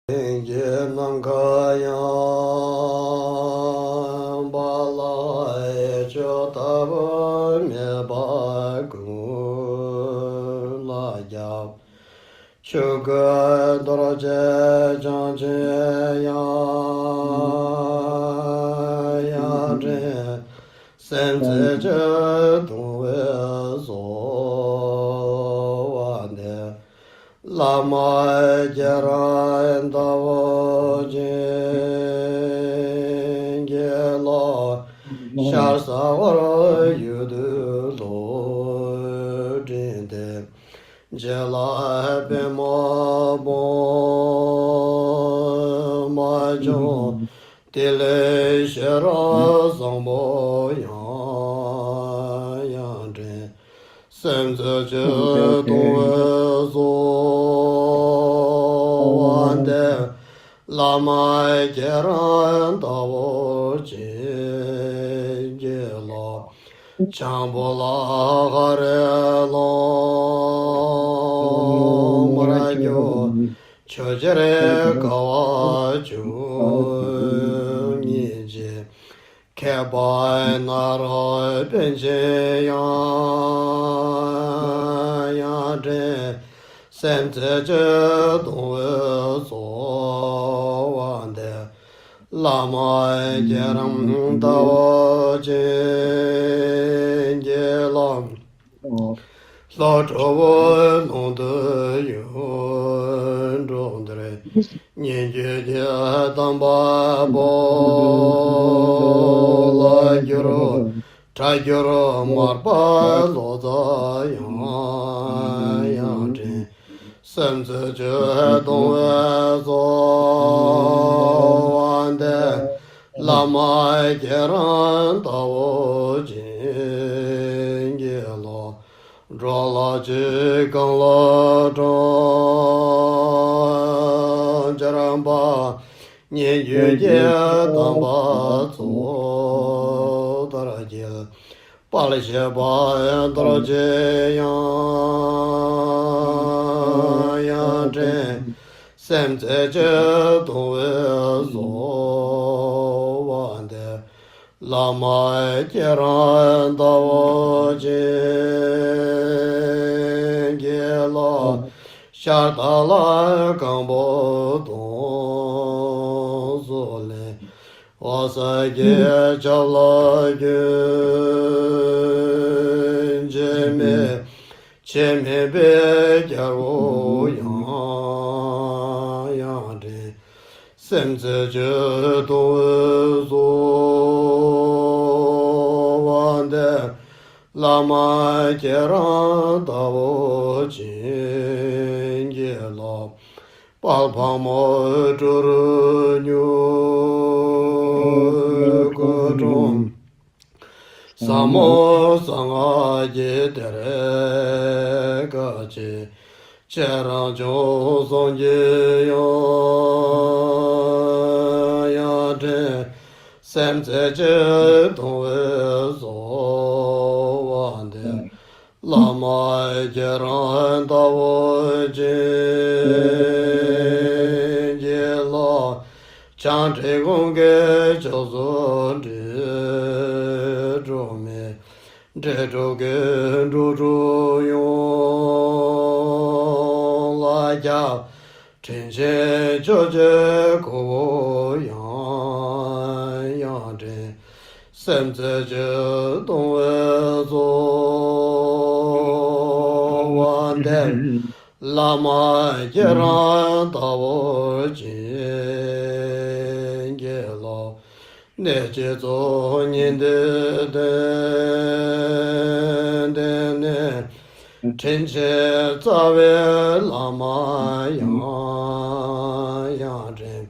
Nangayam balai chotava me bagula yap chuga doroje janje ya ya je sense je tuwe so wane Lama jara endavo jingelo sharsavara yudu lo jinde jela bema bo majo tile shara zambo yang jin Senza je dong zo wan de la mai geran da wo jin je lo chang bo la ga re lo ma ra yo cho je re ka wa ju ni je Kebai naroi penche ya zhe sen tse zhe dong we so wan de lama ge rang dao jin ge lang lao zhou wo long de yun zhong de nian jue jie dang ba bo la gyuro cha gyuro mar pa lo za yang zhen sem zi zhe dong we zo wan de la ma ge ran da wo jin ge lo zhuo la ji gang la zhong jia ran ba nian yu jie dang ba zuo da ra jie ba le xie ba yan da ra jie yang zhen sem zhe zhe dong we zo wan de la ma jie ran da wo jin ge lo xia da la gang bo dong zo le wa sa ge zha la yun jie me qian me be jia ru yang zhen sem zi zhe dong we zo wan de la ma jie ran da wo jin ge lo pa pa mo zhu ru nyu gu zhong sa mo sang a ji de re ga ji che rang jiu song ji yang zhen sem zi zhe dong we zo wan de la ma jie ran da wo jin ge lo chang zhe gong ge jiu zong zhi zhu me zhe zhu ge zhu zhu yong la jia chen xian jiu jie gu yang zhen sem zi zhe dong we zo wan de la ma jie ran da wo jin ge lo ne jie zo nian de ne chen xie za we la ma yang zhen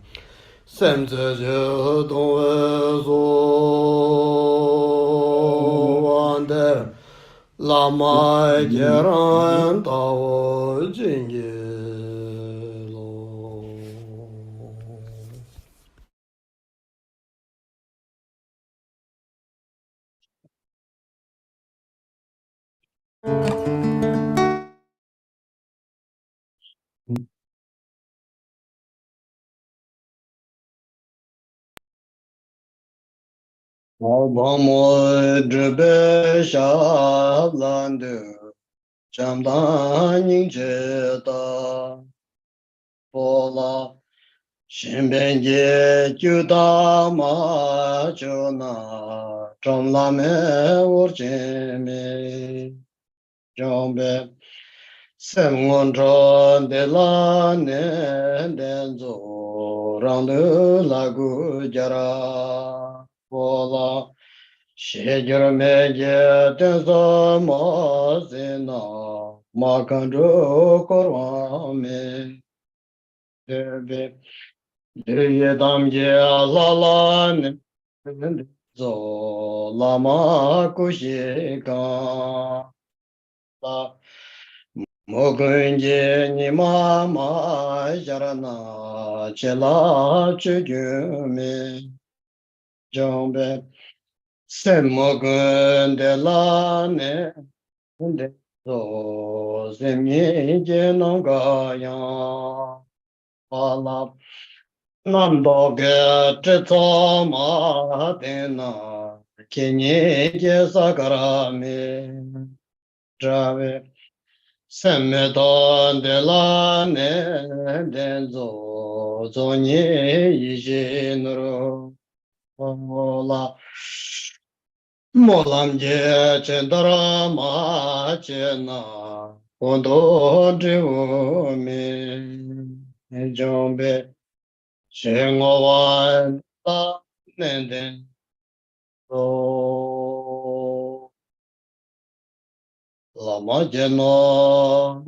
sem zi zhe dong we zo wan de la ma jie ran da wo jin ge lo MAHAMUDRA Shablandu Chamdan Jeta Pola Shimbenje Judama Jona Chamlame Urjime Jombe Semondron de la Nendenzo Randu Lagu Jara Pola Shejurmeje tenso mazina makandro korwame debe deyedamje alalan zo lama kushika la mogunje ni mama jarana chela chujume jombe Semogun de la ne de so zemye genongaya pala nando ge tso ma dena kenye ge sakarame trave semedon de la ne de zo zonye yishinro ola Molamje chendara ma chena kondo drivo me jombe shengowa ta nenden so lama jeno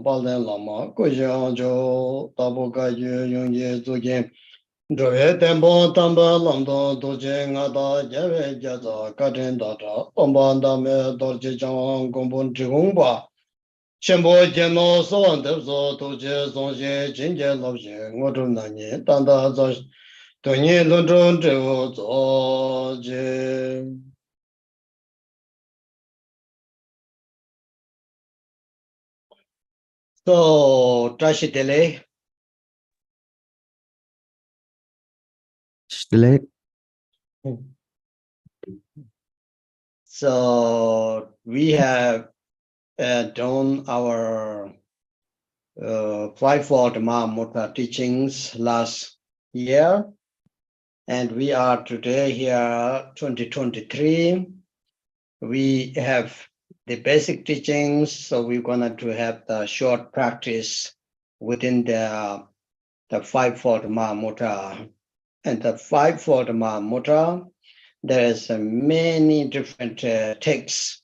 balen lama kujanjo tabuka yu yungye zugen Dove tempo tamba lando doje ngada jave jaza katen data ombanda me dorje jang gombon jingba chenpo jeno so debzo doje zonje jinje lobje ngodu nanye tanda za tonye londron jevo zoje so trashitele Delete. so we have done our 5-fold MAHAMUDRA teachings last year, and we are today here, 2023. We have the basic teachings, so we're going to have the short practice within the 5-fold MAHAMUDRA. And the 5-fold MAHAMUDRA, there is many different texts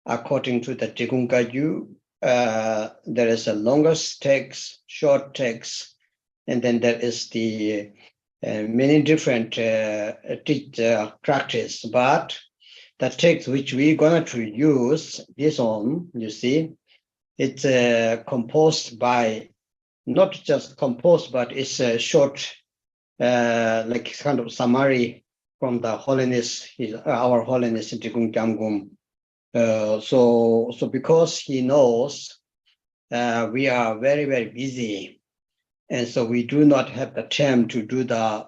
according to the Tikungaju. There is a longest text, short text, and then there is the many different practice. But the text which we're going to use, this one, you see, it's composed by, not just composed, but it's a short, like kind of summary from the Holiness, our Holiness in Tikung Jamgum. So because he knows we are very, very busy, and so we do not have the time to do the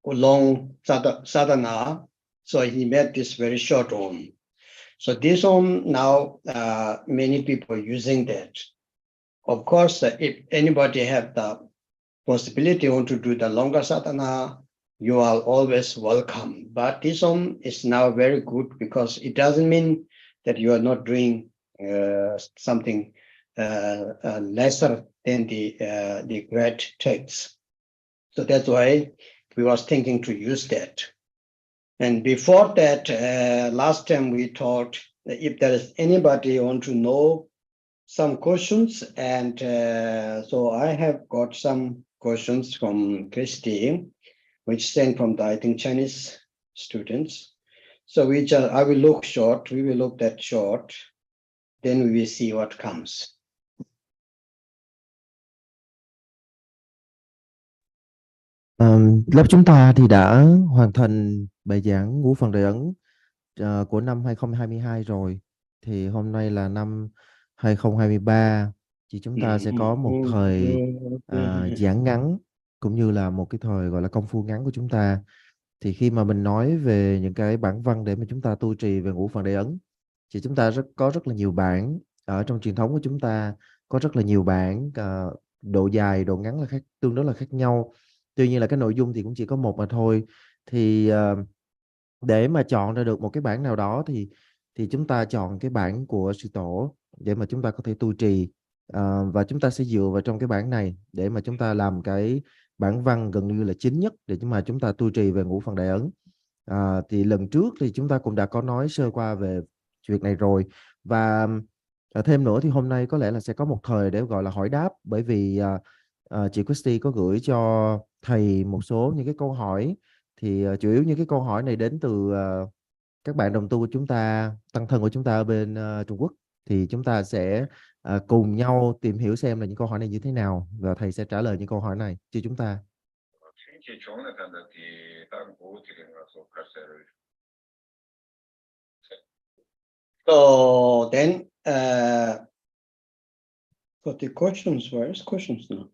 long sadhana, so he made this very short one. So this one now, many people using that. Of course, if anybody have the possibility want to do the longer sadhana, you are always welcome. But this one is now very good because it doesn't mean that you are not doing something lesser than the great texts. So that's why we was thinking to use that. And before that, last time we taught that if there is anybody want to know some questions, and so I have got some questions from Christy, which sent from the, I think, Chinese students. So I will look short, we will look that short, then we will see what comes. Lớp chúng ta thì đã hoàn thành bài giảng ngũ phần đại ấn của năm 2022 rồi. Thì hôm nay là năm 2023, thì chúng ta sẽ có một thời giảng ngắn cũng như là một cái thời gọi là công phu ngắn của chúng ta. Thì khi mà mình nói về những cái bản văn để mà chúng ta tu trì về ngũ phần đại ấn, thì chúng ta có rất là nhiều bản ở trong truyền thống của chúng ta, có rất là nhiều bản, độ dài độ ngắn là tương đối là khác nhau. Tuy nhiên là cái nội dung thì cũng chỉ có một mà thôi. Thì để mà chọn ra được một cái bản nào đó thì chúng ta chọn cái bản của sư tổ để mà chúng ta có thể tu trì. Và chúng ta sẽ dựa vào trong cái bản này để mà chúng ta làm cái bản văn gần như là chính nhất để mà chúng ta tu trì về ngũ phần đại ấn. Thì lần trước thì chúng ta cũng đã có nói sơ qua về việc này rồi, và thêm nữa thì hôm nay có lẽ là sẽ có một thời để gọi là hỏi đáp, bởi vì chị Christy có gửi cho thầy một số những cái câu hỏi. Thì chủ yếu những cái câu hỏi này đến từ các bạn đồng tu của chúng ta, tăng thân của chúng ta ở bên Trung Quốc. Thì chúng ta sẽ cùng nhau tìm hiểu xem là những câu hỏi này như thế nào, và thầy sẽ trả lời những câu hỏi này cho chúng ta. So then, for the questions, where is questions now?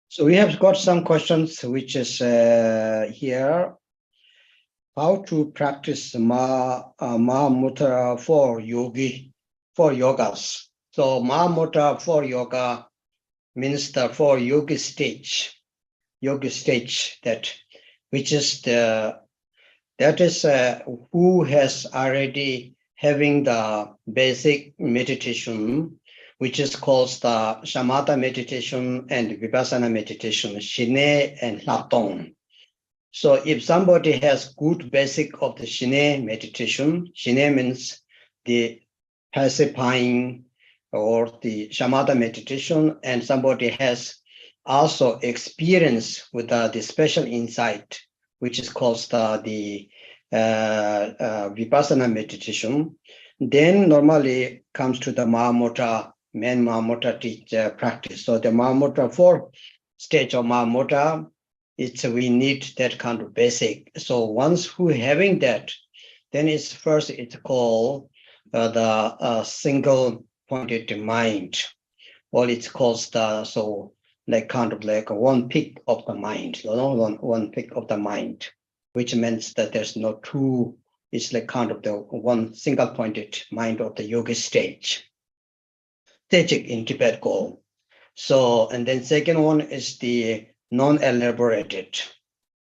So we have got some questions, which is here. How to practice Mahamudra for yogas. So Mahamudra for yoga means the for yogi stage, that which is who has already having the basic meditation, which is called the shamatha meditation and vipassana meditation, shine and latong. So if somebody has good basic of the shine meditation, shine means the pacifying or the shamatha meditation, and somebody has also experience with the special insight, which is called the vipassana meditation, then normally comes to the Mahamudra, main Mahamudra practice. So the Mahamudra, 4 stage of Mahamudra, we need that kind of basic. So once who having that, then it's called the single pointed mind, or it's called kind of like one peak of the mind, one peak of the mind, which means that there's no two. It's like kind of the one single pointed mind of the yoga stage. Tejik in Tibet call. So, and then second one is the non-elaborated,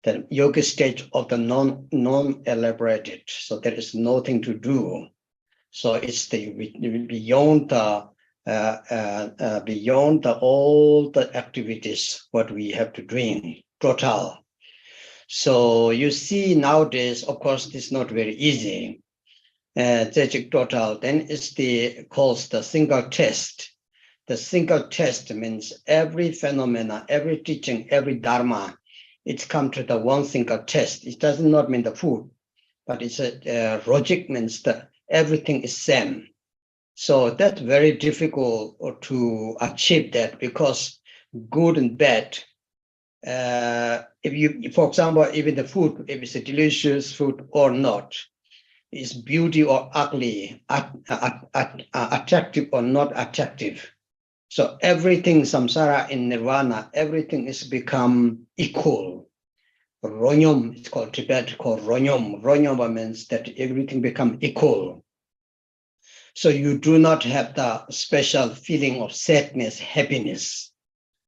the yoga stage of the non-elaborated. So there is nothing to do. So it's beyond all the activities what we have to do, total. So you see nowadays, of course, it's not very easy. Total. Then it's called the single test. The single test means every phenomena, every teaching, every dharma, it's come to the one single test. It does not mean the food, but it's a logic means that everything is same. So that's very difficult to achieve that, because good and bad, if you, for example, even the food, if it's a delicious food or not, is beauty or ugly, attractive or not attractive. So everything, samsara in nirvana, everything is become equal. Ronyom, it's called Tibet, called Ronyom. Ronyom means that everything become equal. So you do not have the special feeling of sadness, happiness,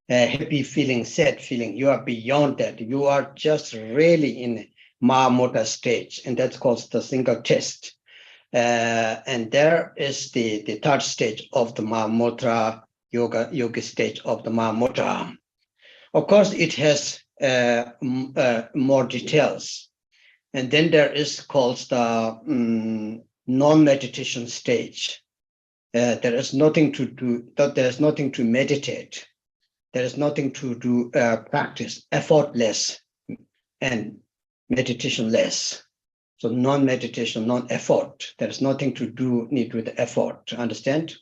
happy feeling, sad feeling. You are beyond that. You are just really in Mahamudra stage, and that's called the single test. And there is the third stage of the Mahamudra, yoga stage of the Mahamudra. Of course, it has more details. And then there is called the non-meditation stage. There is nothing to do, there is nothing to meditate. There is nothing to do, practice, effortless and meditation less. So non-meditation, non-effort. There is nothing to do need with effort, understand?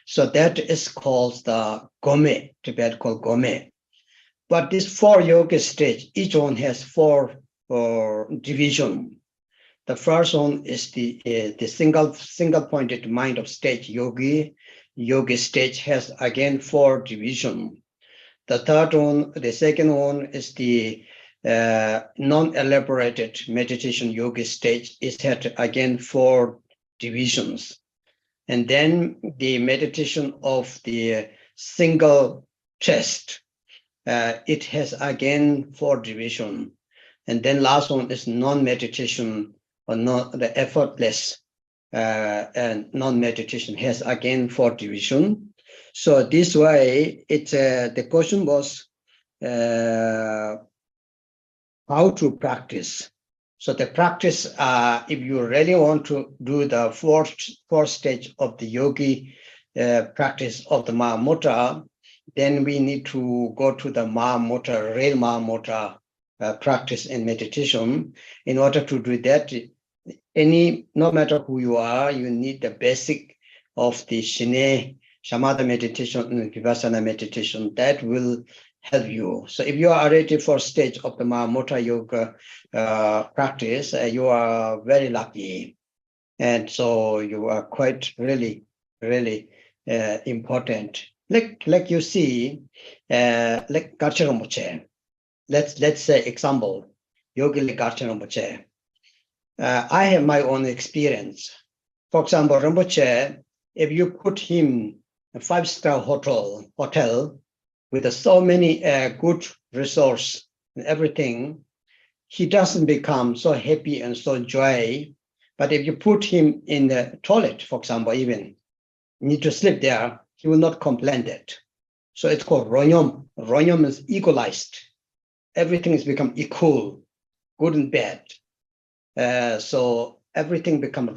So that is called the Gome, Tibet called Gome. But these 4 yoga stage, each one has 4 division. The first one is the single pointed mind of stage yogi. Yogi stage has again 4 divisions. The third one, the second one is the non-elaborated meditation yogi stage. It had again 4 divisions. And then the meditation of the single chest, it has again 4 divisions. And then last one is non-meditation or not the effortless and non-meditation has again 4 divisions. So this way, the question was how to practice. So the practice, if you really want to do the fourth stage of the yogi practice of the Mahamudra, then we need to go to the Mahamudra, real Mahamudra practice and meditation. In order to do that, no matter who you are, you need the basic of the Shine, Shamatha meditation and Vipassana meditation. That will help you. So if you are already for stage of the Mahamudra yoga practice, you are very lucky. And so you are quite really important. Like you see, like Garchen Rinpoche. Let's say example, Yogi like Garchen Rinpoche. I have my own experience. For example, Rinpoche, if you put him a 5-star hotel with so many good resources and everything, he doesn't become so happy and so joy. But if you put him in the toilet, for example, even need to sleep there, he will not complain that. So it's called Ronyom. Ronyom is equalized. Everything has become equal, good and bad. So everything becomes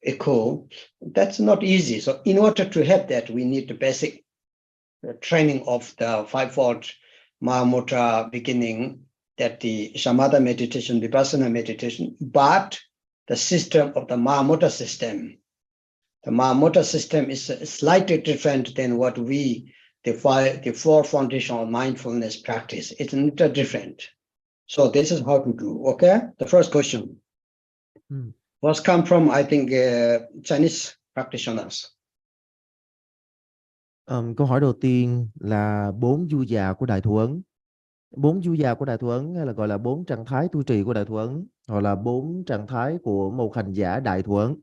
equal. That's not easy. So in order to have that, we need the basic training of the 5-fold Mahamudra beginning, that the Shamatha meditation, Vipassana meditation, but the system of the Mahamudra system. The Mahamudra system is slightly different than what the 4 foundational mindfulness practice. It's a little different. So this is how to do, okay? The first question was come from, I think, Chinese practitioners. Câu hỏi đầu tiên là 4 du già của Đại Thủ Ấn. 4 du già của Đại Thủ Ấn hay là gọi là 4 trạng thái tu trì của Đại Thủ Ấn, hoặc là 4 trạng thái của một hành giả Đại Thủ Ấn.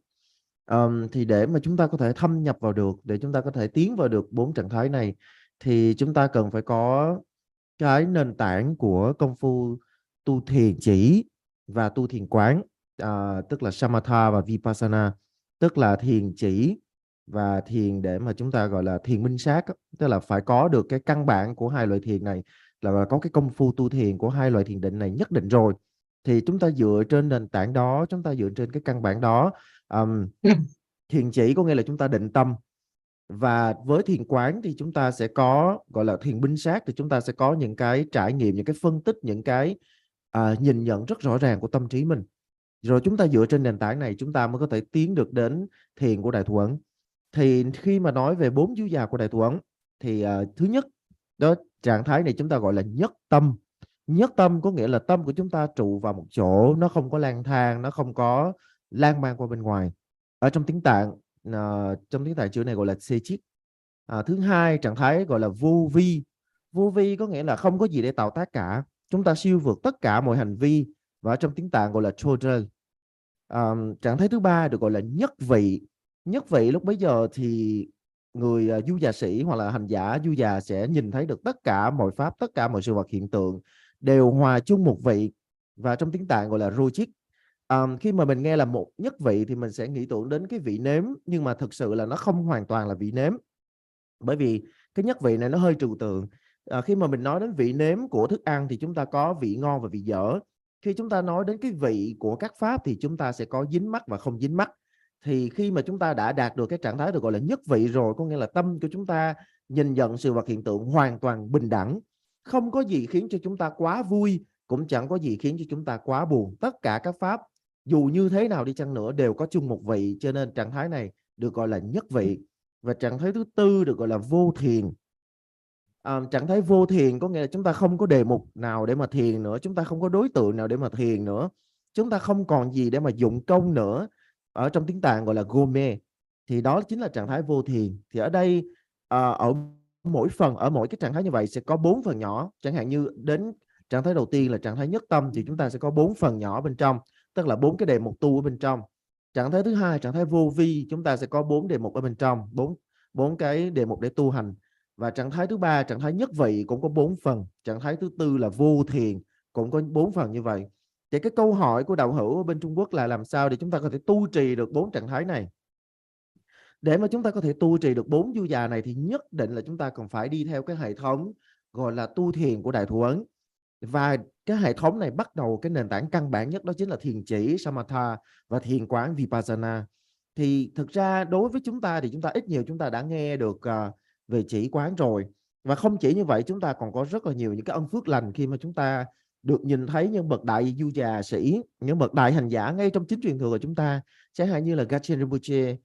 Thì để mà chúng ta có thể thâm nhập vào được, để chúng ta có thể tiến vào được 4 trạng thái này, thì chúng ta cần phải có cái nền tảng của công phu tu thiền chỉ và tu thiền quán, tức là Samatha và Vipassana, tức là thiền chỉ và thiền để mà chúng ta gọi là thiền minh sát, tức là phải có được cái căn bản của hai loại thiền này, là có cái công phu tu thiền của hai loại thiền định này nhất định rồi, thì chúng ta dựa trên nền tảng đó, chúng ta dựa trên cái căn bản đó, thiền chỉ có nghĩa là chúng ta định tâm, và với thiền quán thì chúng ta sẽ có gọi là thiền minh sát, thì chúng ta sẽ có những cái trải nghiệm, những cái phân tích, những cái nhìn nhận rất rõ ràng của tâm trí mình, rồi chúng ta dựa trên nền tảng này chúng ta mới có thể tiến được đến thiền của Đại Thủ Ấn. Thì khi mà nói về 4 vú già của Đại Thủ Ấn thì thứ nhất đó, trạng thái này chúng ta gọi là nhất tâm. Nhất tâm có nghĩa là tâm của chúng ta trụ vào một chỗ, nó không có lang thang, nó không có lan man qua bên ngoài. Ở trong tiếng Tạng, chữ này gọi là sê chít. Thứ hai, trạng thái gọi là vô vi. Vô vi có nghĩa là không có gì để tạo tác cả, chúng ta siêu vượt tất cả mọi hành vi, và ở trong tiếng Tạng gọi là chodra. Trạng thái thứ ba được gọi là nhất vị. Nhất vị lúc bấy giờ thì người du già sĩ hoặc là hành giả du già sẽ nhìn thấy được tất cả mọi pháp, tất cả mọi sự vật hiện tượng đều hòa chung một vị, và trong tiếng Tạng gọi là rochik. Khi mà mình nghe là một nhất vị thì mình sẽ nghĩ tưởng đến cái vị nếm, nhưng mà thực sự là nó không hoàn toàn là vị nếm, bởi vì cái nhất vị này nó hơi trừu tượng. Khi mà mình nói đến vị nếm của thức ăn thì chúng ta có vị ngon và vị dở. Khi chúng ta nói đến cái vị của các pháp thì chúng ta sẽ có dính mắc và không dính mắc. Thì khi mà chúng ta đã đạt được cái trạng thái được gọi là nhất vị rồi, có nghĩa là tâm của chúng ta nhìn nhận sự vật hiện tượng hoàn toàn bình đẳng, không có gì khiến cho chúng ta quá vui, cũng chẳng có gì khiến cho chúng ta quá buồn. Tất cả các pháp dù như thế nào đi chăng nữa đều có chung một vị, cho nên trạng thái này được gọi là nhất vị. Và trạng thái thứ tư được gọi là vô thiền. Trạng thái vô thiền có nghĩa là chúng ta không có đề mục nào để mà thiền nữa, chúng ta không có đối tượng nào để mà thiền nữa, chúng ta không còn gì để mà dụng công nữa. Ở trong tiếng Tạng gọi là gome, thì đó chính là trạng thái vô thiền. Thì ở đây ở mỗi phần, ở mỗi cái trạng thái như vậy sẽ có 4 phần nhỏ. Chẳng hạn như đến trạng thái đầu tiên là trạng thái nhất tâm, thì chúng ta sẽ có 4 phần nhỏ bên trong, tức là 4 cái đề mục tu ở bên trong. Trạng thái thứ hai, trạng thái vô vi, chúng ta sẽ có 4 đề mục ở bên trong, 4 cái đề mục để tu hành. Và trạng thái thứ ba, trạng thái nhất vị cũng có 4 phần. Trạng thái thứ tư là vô thiền cũng có 4 phần như vậy. Thì cái câu hỏi của đạo hữu ở bên Trung Quốc là làm sao để chúng ta có thể tu trì được 4 trạng thái này. Để mà chúng ta có thể tu trì được 4 du già này thì nhất định là chúng ta còn phải đi theo cái hệ thống gọi là tu thiền của Đại Thủ Ấn. Và cái hệ thống này bắt đầu, cái nền tảng căn bản nhất đó chính là thiền chỉ Samatha và thiền quán Vipassana. Thì thực ra đối với chúng ta thì chúng ta ít nhiều chúng ta đã nghe được về chỉ quán rồi. Và không chỉ như vậy, chúng ta còn có rất là nhiều những cái ân phước lành khi mà chúng ta được nhìn thấy những bậc đại du già sĩ, những bậc đại hành giả ngay trong chính truyền thừa của chúng ta. Chẳng hạn như là Gachen Rinpoche,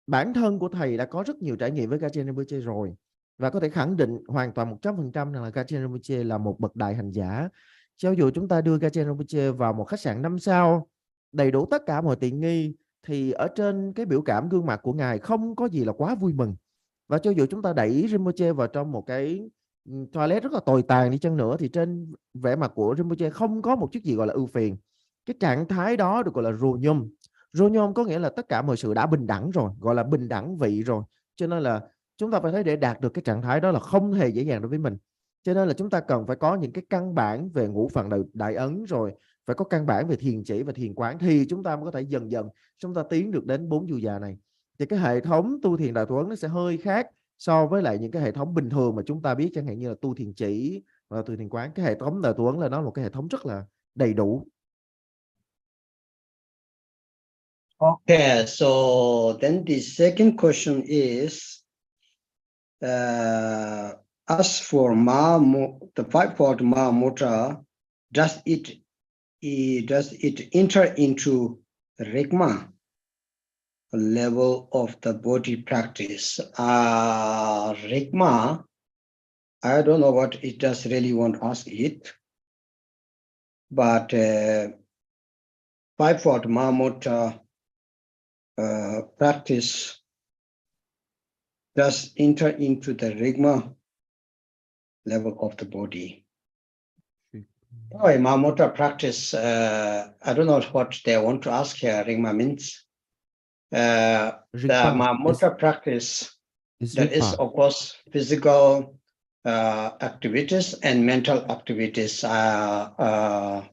bản thân của thầy đã có rất nhiều trải nghiệm với Gachen Rinpoche rồi, và có thể khẳng định hoàn toàn 100% rằng là Gachen Rinpoche là một bậc đại hành giả. Cho dù chúng ta đưa Gachen Rinpoche vào một khách sạn 5 sao, đầy đủ tất cả mọi tiện nghi, thì ở trên cái biểu cảm gương mặt của ngài không có gì là quá vui mừng. Và cho dù chúng ta đẩy Rinpoche vào trong một cái toilet rất là tồi tàn đi chăng nữa, thì trên vẻ mặt của Rinpoche không có một chút gì gọi là ưu phiền. Cái trạng thái đó được gọi là rô nhôm. Rô nhôm có nghĩa là tất cả mọi sự đã bình đẳng rồi, gọi là bình đẳng vị rồi. Cho nên là chúng ta phải thấy để đạt được cái trạng thái đó là không hề dễ dàng đối với mình. Cho nên là chúng ta cần phải có những cái căn bản về ngũ phận đại ấn, rồi phải có căn bản về thiền chỉ và thiền quán, thì chúng ta mới có thể dần dần chúng ta tiến được đến 4 du già này. Thì cái hệ thống tu thiền Đại Thủ Ấn nó sẽ hơi khác so với lại những cái hệ thống bình thường mà chúng ta biết, chẳng hạn như là tu thiền chỉ và tu thiền quán. Cái hệ thống Đại Thủ Ấn là nó một cái hệ thống rất là đầy đủ. Okay, so then the second question is, as for the fivefold Mahamudra, does it enter into Rigma level of the body practice? Rigma, I don't know what it does really want to ask it, but fivefold Mahamudra practice does enter into the Rigma level of the body. Mahamudra practice, I don't know what they want to ask here. Rigma means the Mahamudra practice, that is, of course, physical activities and mental activities, right?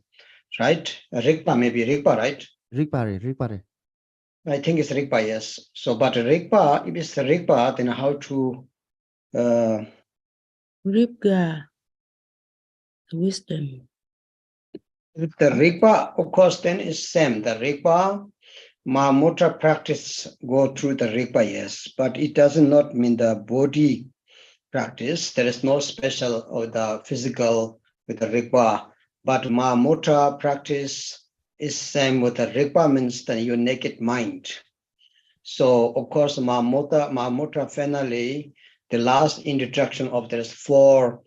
Rigpa, maybe Rigpa, right? Rigpa. I think it's Rigpa, yes. So, but Rigpa, if it's Rigpa, then how to... Rigpa, wisdom. The Rigpa, of course, then is same. The Rigpa, Mahamudra practice go through the Rigpa, yes. But it does not mean the body practice. There is no special or the physical with the Rigpa. But Mahamudra practice is same with the Rigpa, means the your naked mind. So, of course, Mahamudra finally, the last introduction of there's 4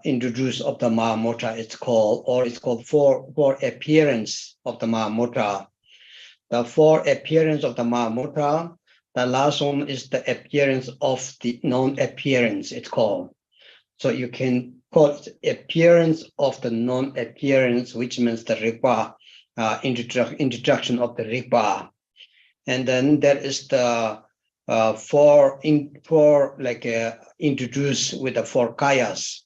introduce of the Mahamudra, it's called 4 appearance of the Mahamudra. The 4 appearance of the Mahamudra, the last one is the appearance of the non-appearance, it's called. So you can call it appearance of the non-appearance, which means the Rigpa, introduction of the Rigpa. And then there is the introduced with the 4 kayas.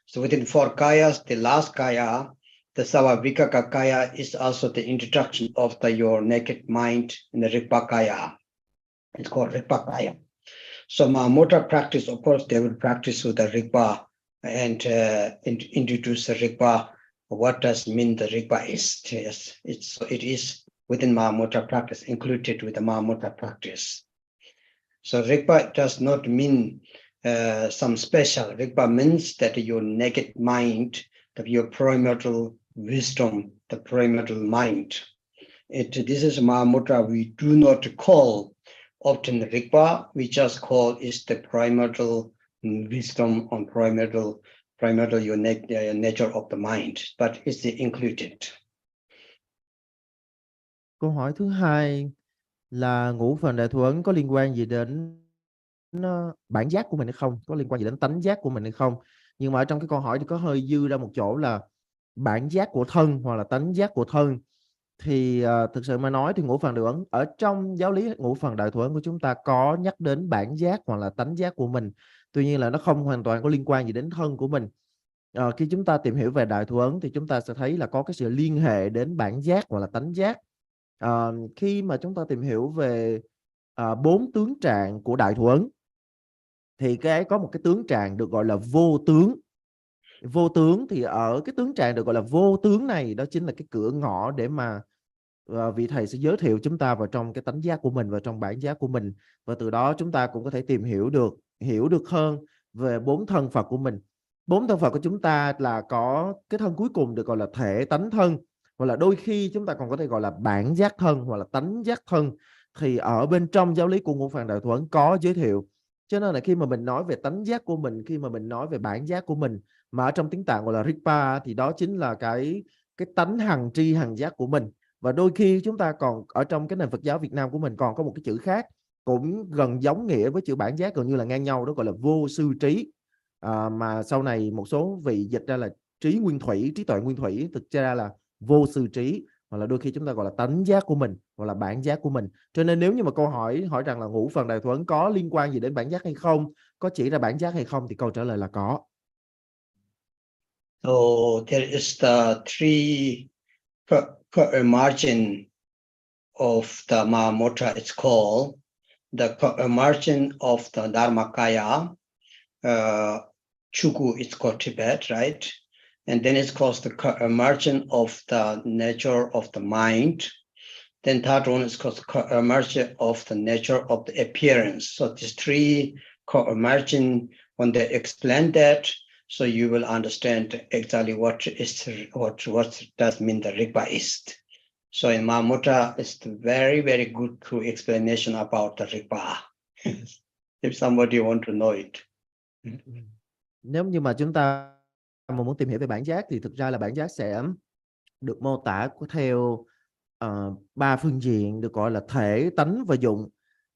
So within 4 kayas, the last kaya, the Savavika kaya, is also the introduction of your naked mind in the Rigpa kaya. It's called Rigpa kaya. So Mahamudra practice, of course, they will practice with the Rigpa and introduce the Rigpa. What does mean the Rigpa is? Yes, it is within Mahamudra practice, included with the Mahamudra practice. So Rigpa does not mean some special. Rigpa means that your naked mind, that your primordial wisdom, the primordial mind. This is Mahamudra. We do not call often Rigpa. We just call is the primordial wisdom on primordial your nature of the mind, but it's included. Câu hỏi thứ hai là ngũ phần đại thừa ấn có liên quan gì đến bản giác của mình hay không, có liên quan gì đến tánh giác của mình hay không. Nhưng mà ở trong cái câu hỏi thì có hơi dư ra một chỗ là bản giác của thân hoặc là tánh giác của thân. Thì thực sự mà nói thì ngũ phần đại thừa ấn ở trong giáo lý ngũ phần đại thừa ấn của chúng ta có nhắc đến bản giác hoặc là tánh giác của mình, tuy nhiên là nó không hoàn toàn có liên quan gì đến thân của mình. Khi chúng ta tìm hiểu về đại thừa ấn thì chúng ta sẽ thấy là có cái sự liên hệ đến bản giác hoặc là tánh giác. Khi mà chúng ta tìm hiểu về 4 tướng trạng của đại thừa ấn thì có một cái tướng trạng được gọi là vô tướng. Vô tướng thì ở cái tướng trạng được gọi là vô tướng này, đó chính là cái cửa ngõ để mà vị thầy sẽ giới thiệu chúng ta vào trong cái tánh giác của mình và trong bản giác của mình, và từ đó chúng ta cũng có thể tìm hiểu được hơn về 4 thân Phật của mình. 4 thân Phật của chúng ta là có cái thân cuối cùng được gọi là thể tánh thân, hoặc là đôi khi chúng ta còn có thể gọi là bản giác thân hoặc là tánh giác thân. Thì ở bên trong giáo lý của ngũ phần đại thừa ấn có giới thiệu, cho nên là khi mà mình nói về tánh giác của mình, khi mà mình nói về bản giác của mình, mà ở trong tiếng Tạng gọi là Rigpa, thì đó chính là cái tánh hằng tri hằng giác của mình. Và đôi khi chúng ta còn ở trong cái nền Phật giáo Việt Nam của mình còn có một cái chữ khác cũng gần giống nghĩa với chữ bản giác, gần như là ngang nhau, đó gọi là vô sư trí, mà sau này một số vị dịch ra là trí nguyên thủy, trí tuệ nguyên thủy, thực ra là vô sư trí, hoặc là đôi khi chúng ta gọi là tánh giác của mình hoặc là bản giác của mình. Cho nên nếu như mà câu hỏi rằng là ngũ phần đại thừa ấn có liên quan gì đến bản giác hay không, có chỉ ra bản giác hay không, thì câu trả lời là có. So there is the three co-emergence of the Mahamudra. It's called the co-emergence of the Dharmakaya. Chuku, it's called Tibet, right? And then it's called the co-emergence of the nature of the mind. Then third one is called co-emergence of the nature of the appearance. So these three co-emergence, when they explain that, so you will understand exactly what does mean the Rigpa is. So in Mahamudra, it's very, very good to explanation about the Rigpa. If somebody want to know it. Nếu như mà chúng ta mà muốn tìm hiểu về bản giác thì thực ra là bản giác sẽ được mô tả theo 3 phương diện được gọi là thể, tánh và dụng.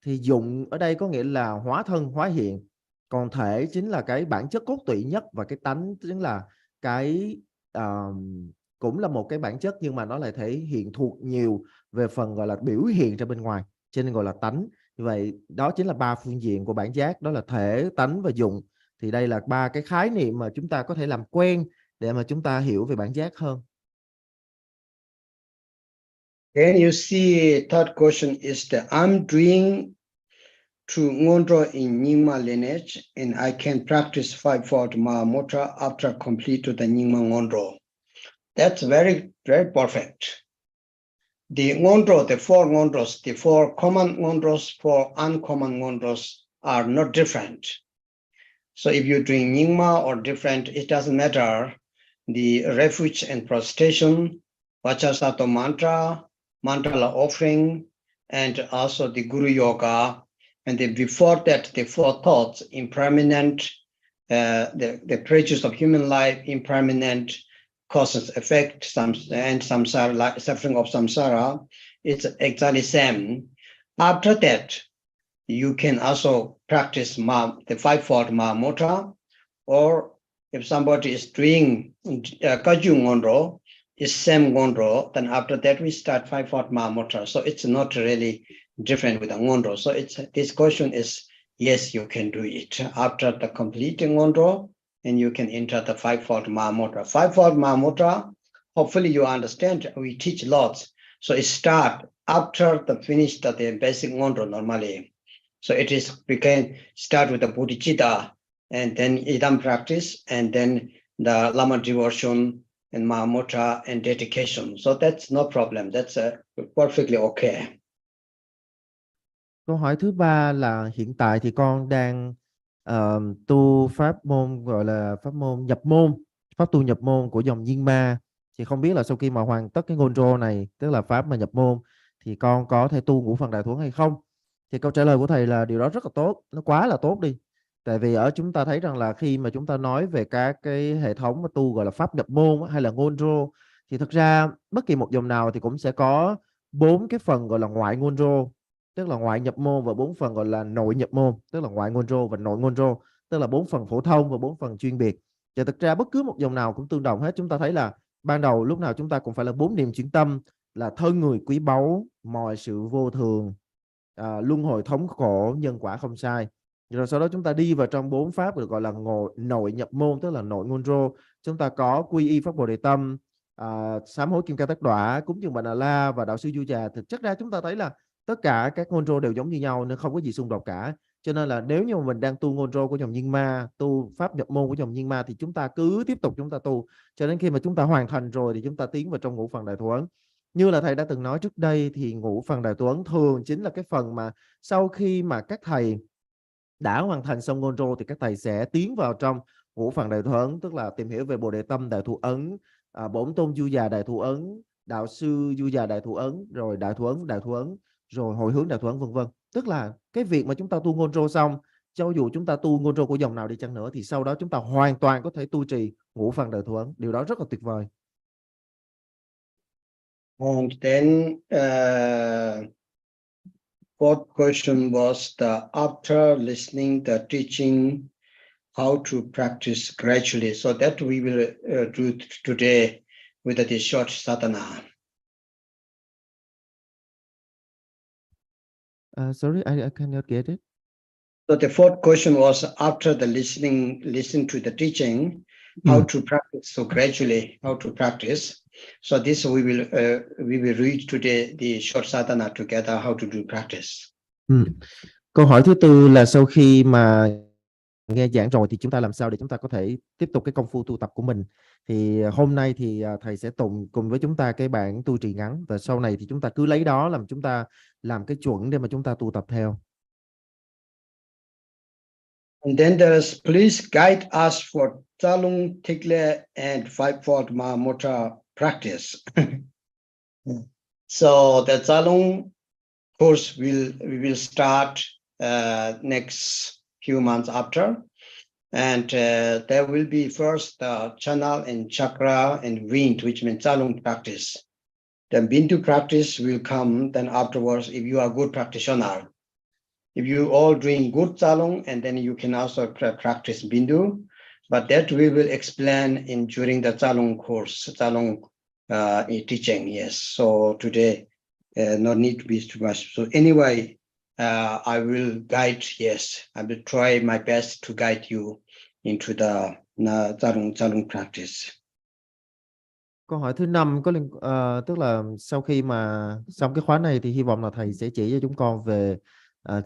Thì dụng ở đây có nghĩa là hóa thân, hóa hiện, còn thể chính là cái bản chất cốt tủy nhất, và cái tánh chính là cái cũng là một cái bản chất nhưng mà nó lại thể hiện thuộc nhiều về phần gọi là biểu hiện ra bên ngoài, cho nên gọi là tánh. Như vậy đó chính là 3 phương diện của bản giác, đó là thể, tánh và dụng. Thì đây là 3 cái khái niệm mà chúng ta có thể làm quen để mà chúng ta hiểu về bản giác hơn. Then you see third question is that I'm doing through Ngondro in Nyingma lineage, and I can practice fivefold Mahamudra after complete to the Nyingma Ngondro. That's very, very perfect. The Ngondro, the 4 Ngondros, the 4 common Ngondros, 4 uncommon Ngondros are not different. So if you're doing Nyingma or different, it doesn't matter. The refuge and prostration, Vachasato mantra, mandala offering, and also the Guru Yoga. And then before that, the 4 thoughts, impermanent, the prejudice of human life, impermanent, causes effect, and samsara, suffering of samsara, it's exactly same. After that, you can also practice the fivefold Mahamudra, or if somebody is doing Kaju Ngondro, is same Ngondro, then after that we start fivefold Mahamudra. So it's not really different with the Ngondro. So this question is, yes, you can do it. After the completing Ngondro, and you can enter the fivefold Mahamudra. Fivefold Mahamudra, hopefully you understand, we teach lots. So it start after the finish the basic Ngondro normally. So we can start with the bodhicitta, and then idam practice, and then the Lama devotion and Mahamudra and dedication. So that's no problem. That's perfectly okay. Câu hỏi thứ 3 là hiện tại thì con đang tu pháp môn gọi là pháp môn nhập môn, pháp tu nhập môn của dòng Nyingma. Thì không biết là sau khi mà hoàn tất cái Ngondro này, tức là pháp mà nhập môn, thì con có thể tu ngũ phần đại thừa hay không? Thì câu trả lời của thầy là điều đó rất là tốt, nó quá là tốt đi. Tại vì ở chúng ta thấy rằng là khi mà chúng ta nói về các cái hệ thống tu gọi là pháp nhập môn hay là Ngondro, thì thực ra bất kỳ một dòng nào thì cũng sẽ có 4 cái phần gọi là ngoại ngôn rô, tức là ngoại nhập môn, và 4 phần gọi là nội nhập môn, tức là ngoại ngôn rô và nội ngôn rô, tức là 4 phần phổ thông và 4 phần chuyên biệt. Và thực ra bất cứ một dòng nào cũng tương đồng hết. Chúng ta thấy là ban đầu lúc nào chúng ta cũng phải là 4 niệm chuyển tâm, là thân người quý báu, mọi sự vô thường, luân hồi thống khổ, nhân quả không sai. Rồi sau đó chúng ta đi vào trong 4 pháp được gọi là nội nhập môn, tức là nội ngôn rô. Chúng ta có quy y pháp Bồ Đề Tâm, sám hối kim ca tát đọa, cúng dường Bà Nà La và đạo sư Du Già. Thực chất ra chúng ta thấy là tất cả các ngôn rô đều giống như nhau nên không có gì xung đột cả. Cho nên là nếu như mà mình đang tu ngôn rô của dòng Nhiên Ma, tu pháp nhập môn của dòng Nhiên Ma, thì chúng ta cứ tiếp tục chúng ta tu cho đến khi mà chúng ta hoàn thành rồi thì chúng ta tiến vào trong ngũ phần đại thủ ấn. Như là thầy đã từng nói trước đây thì ngũ phần đại thủ ấn thường chính là cái phần mà sau khi mà các thầy đã hoàn thành xong ngôn rô thì các thầy sẽ tiến vào trong ngũ phần đại thủ ấn, tức là tìm hiểu về Bồ Đề Tâm đại thủ ấn, Bổn Tôn Du Già đại thủ ấn, đạo sư Du Già đại thủ ấn, rồi đại thủ ấn, rồi hồi hướng đại thủ ấn, vân vân. Tức là cái việc mà chúng ta tu ngôn rô xong, cho dù chúng ta tu ngôn rô của dòng nào đi chăng nữa, thì sau đó chúng ta hoàn toàn có thể tu trì ngũ phần đại thủ ấn. Điều đó rất là tuyệt vời. And then fourth question was after listening the teaching, how to practice gradually. So that we will do today with this short sadhana. Sorry, I cannot get it. So the fourth question was after the listen to the teaching, how to practice. So gradually, how to practice. So this we will read today the short sadhana together, how to do practice. Câu hỏi thứ tư là sau khi mà nghe giảng rồi thì chúng ta làm sao để chúng ta có thể tiếp tục cái công phu tu tập của mình. Thì hôm nay thì thầy sẽ cùng với chúng ta cái bản tu trì ngắn, và sau này thì chúng ta cứ lấy đó làm chúng ta làm cái chuẩn để mà chúng ta tu tập theo. And then there's please guide us for Chalung, Tikle, and fivefold Mahamudra practice. So the Chalung course we will start next few months after, and there will be first channel and chakra and wind, which means Chalung practice. Then Bindu practice will come then afterwards if you are good practitioner. If you all doing good Chalung, and then you can also practice Bindu, but that we will explain during the Chalung course, Chalung teaching. Yes, so today no need to be too much. So anyway, I will guide. Yes, I will try my best to guide you into the Chalung practice. Câu hỏi thứ 5 có tức là sau khi mà xong cái khóa này thì hy vọng là thầy sẽ chỉ cho chúng con về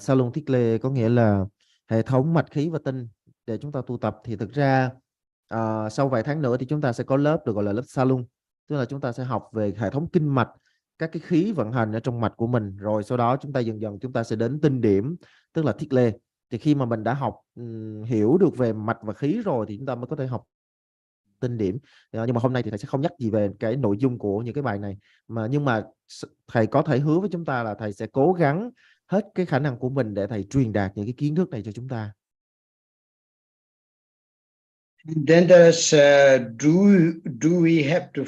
Salon Thiết Lê, có nghĩa là hệ thống mạch khí và tinh để chúng ta tu tập. Thì thực ra sau vài tháng nữa thì chúng ta sẽ có lớp được gọi là lớp Salon, tức là chúng ta sẽ học về hệ thống kinh mạch, các cái khí vận hành ở trong mạch của mình, rồi sau đó chúng ta dần dần chúng ta sẽ đến tinh điểm, tức là Thiết Lê. Thì khi mà mình đã học hiểu được về mạch và khí rồi thì chúng ta mới có thể học tinh điểm. Nhưng mà hôm nay thì thầy sẽ không nhắc gì về cái nội dung của những cái bài này, nhưng mà thầy có thể hứa với chúng ta là thầy sẽ cố gắng hết cái khả năng của mình để thầy truyền đạt những cái kiến thức này cho chúng ta. Then there's do we have to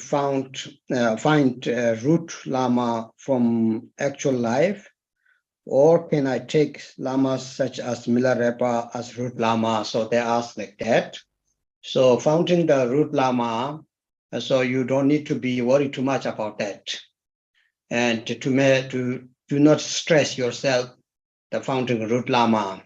find root lama from actual life, or can I take lamas such as Milarepa as root lama? So they ask like that. So founding the root lama, so you don't need to be worried too much about that, and to do not stress yourself the founding root lama,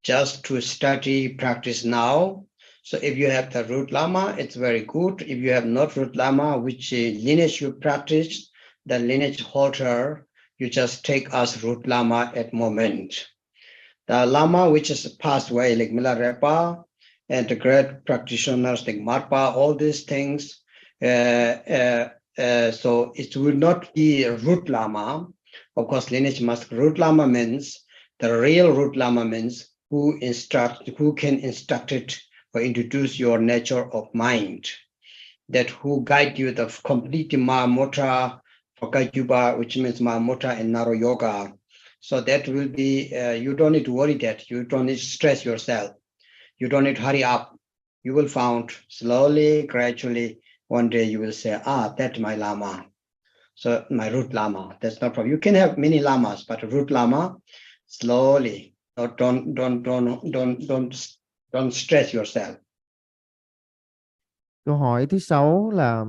just to study practice now. So if you have the root lama, it's very good. If you have not root lama, which lineage you practice, the lineage holder, you just take as root lama at moment. The lama which is passed away, like Milarepa, and the great practitioners like Marpa, all these things. So it will not be a root lama. Of course, lineage must. Root lama means the real root lama means who can instruct it or introduce your nature of mind. That who guide you the complete Mahamudra, Pakayuba, which means Mahamudra and Naro Yoga. So that will be, you don't need to worry that, you don't need to stress yourself. You don't need to hurry up. You will find slowly, gradually, one day you will say, that's my Lama. So my root lama, that's no problem. You can have many lamas, but root lama, slowly. Don't stress yourself. Câu hỏi thứ 6 là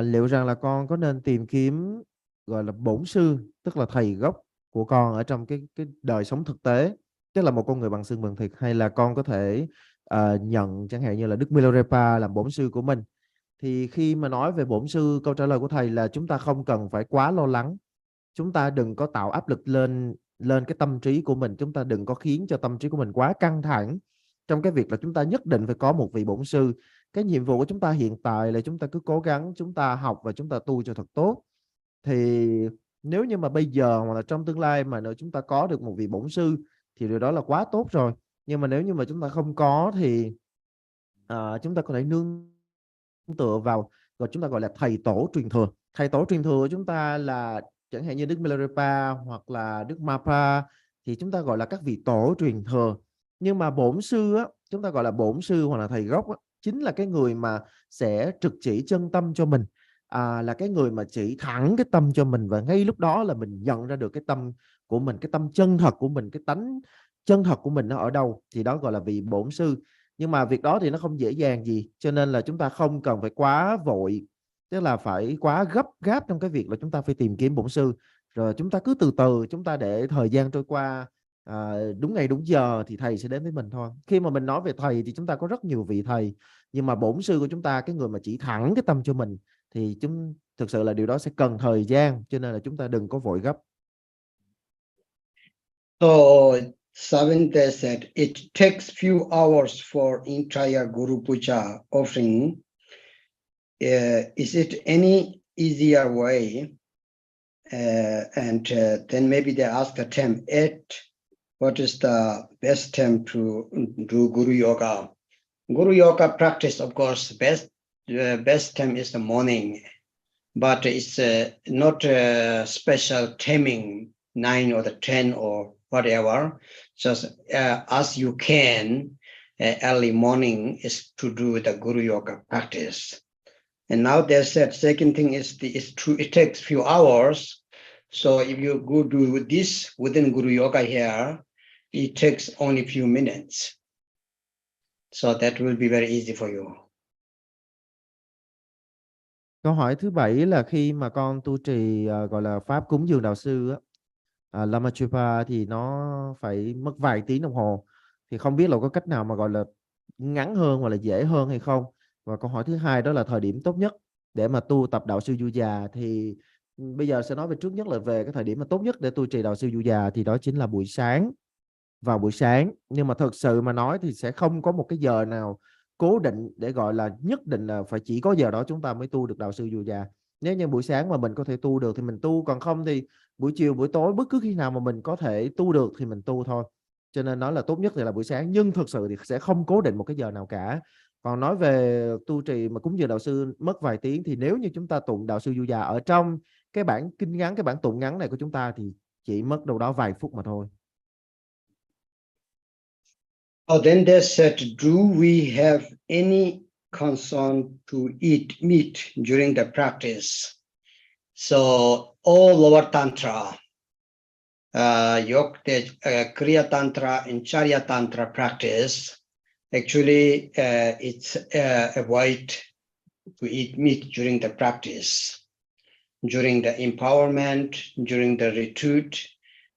liệu rằng là con có nên tìm kiếm gọi là bổn sư, tức là thầy gốc của con ở trong cái đời sống thực tế, tức là một con người bằng xương bằng thịt, hay là con có thể nhận chẳng hạn như là Đức Milarepa làm bổn sư của mình. Thì khi mà nói về bổn sư, câu trả lời của thầy là chúng ta không cần phải quá lo lắng. Chúng ta đừng có tạo áp lực lên cái tâm trí của mình, chúng ta đừng có khiến cho tâm trí của mình quá căng thẳng trong cái việc là chúng ta nhất định phải có một vị bổn sư. Cái nhiệm vụ của chúng ta hiện tại là chúng ta cứ cố gắng, chúng ta học và chúng ta tu cho thật tốt. Thì nếu như mà bây giờ hoặc là trong tương lai mà nếu chúng ta có được một vị bổn sư thì điều đó là quá tốt rồi. Nhưng mà nếu như mà chúng ta không có thì chúng ta có thể nương tựa vào, rồi chúng ta gọi là thầy tổ truyền thừa. Thầy tổ truyền thừa của chúng ta là chẳng hạn như Đức Milarepa hoặc là Đức Mapa, thì chúng ta gọi là các vị tổ truyền thừa. Nhưng mà bổn sư á, chúng ta gọi là bổn sư hoặc là thầy gốc á, chính là cái người mà sẽ trực chỉ chân tâm cho mình, là cái người mà chỉ thẳng cái tâm cho mình, và ngay lúc đó là mình nhận ra được cái tâm của mình, cái tâm chân thật của mình, cái tánh chân thật của mình nó ở đâu, thì đó gọi là vị bổn sư. Nhưng mà việc đó thì nó không dễ dàng gì, cho nên là chúng ta không cần phải quá vội, tức là phải quá gấp gáp trong cái việc là chúng ta phải tìm kiếm bổn sư. Rồi chúng ta cứ từ từ, chúng ta để thời gian trôi qua, đúng ngày đúng giờ thì thầy sẽ đến với mình thôi. Khi mà mình nói về thầy thì chúng ta có rất nhiều vị thầy, nhưng mà bổn sư của chúng ta, cái người mà chỉ thẳng cái tâm cho mình, thì thực sự là điều đó sẽ cần thời gian, cho nên là chúng ta đừng có vội gấp. So Savinte said, it takes few hours for entire Guru Puja offering. Is it any easier way? Then maybe they ask the term 8. What is the best time to do Guru Yoga? Guru Yoga practice, of course, best time is the morning, but it's not a special timing, 9 or the 10 or whatever. Just as you can, early morning is to do the Guru Yoga practice. And now they said second thing is it takes few hours. So if you go do this within Guru Yoga here, it takes only few minutes. So that will be very easy for you. Câu hỏi thứ 7 là khi mà con tu trì gọi là pháp cúng dường đạo sư Lama Chupa thì nó phải mất vài tiếng đồng hồ. Thì không biết là có cách nào mà gọi là ngắn hơn hoặc là dễ hơn hay không. Và câu hỏi thứ 2 đó là thời điểm tốt nhất để mà tu tập đạo sư Du Già. Thì bây giờ sẽ nói về trước nhất là về cái thời điểm mà tốt nhất để tu trì đạo sư Du Già, thì đó chính là buổi sáng, vào buổi sáng. Nhưng mà thật sự mà nói thì sẽ không có một cái giờ nào cố định để gọi là nhất định là phải chỉ có giờ đó chúng ta mới tu được đạo sư Du Già. Nếu như buổi sáng mà mình có thể tu được thì mình tu, còn không thì buổi chiều, buổi tối, bất cứ khi nào mà mình có thể tu được thì mình tu thôi. Cho nên nói là tốt nhất thì là buổi sáng, nhưng thực sự thì sẽ không cố định một cái giờ nào cả. Còn nói về tu trì mà cúng dường đạo sư mất vài tiếng, thì nếu như chúng ta tụng đạo sư Du Già ở trong cái bản kinh ngắn, cái bản tụng ngắn này của chúng ta thì chỉ mất đâu đó vài phút mà thôi. Oh, then they said, do we have any concern to eat meat during the practice? So all lower tantra, Kriya Tantra and Charya Tantra practice, actually it's avoid to eat meat during the practice, during the empowerment, during the retreat,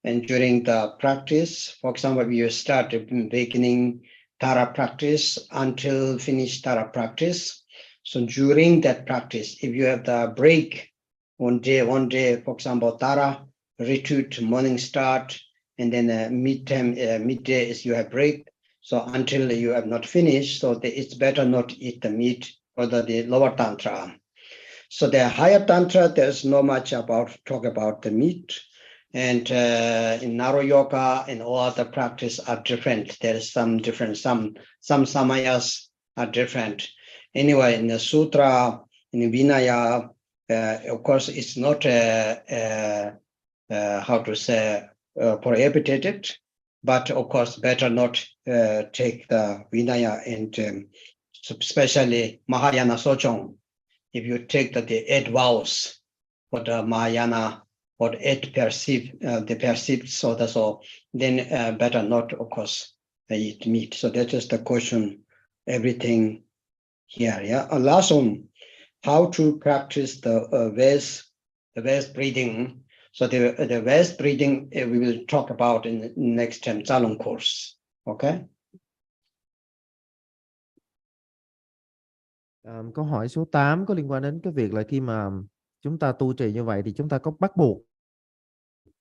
and during the practice. For example, you start beginning Tara practice until finish Tara practice. So during that practice, if you have the break one day, for example, Tara, retreat, morning start, and then midday is you have break. So until you have not finished, so it's better not eat the meat or the lower tantra. So the higher tantra, there's not much talk about the meat. And in Naro Yoga and all other practice are different. There is some different, some samayas are different. Anyway, in the sutra, in the Vinaya, of course, it's not prohibited, but of course, better not take the Vinaya, and especially Mahayana Sochong. If you take the 8 vows what Mahayana, what it perceive, the perceived, so that's all. Then better not, of course, eat meat. So that is the question. Everything here. Yeah. Last one, how to practice the West breathing. So the West breathing we will talk about in the next time Salon course. Okay. Câu hỏi số 8 có liên quan đến cái việc là khi mà chúng ta tu trì như vậy thì chúng ta có bắt buộc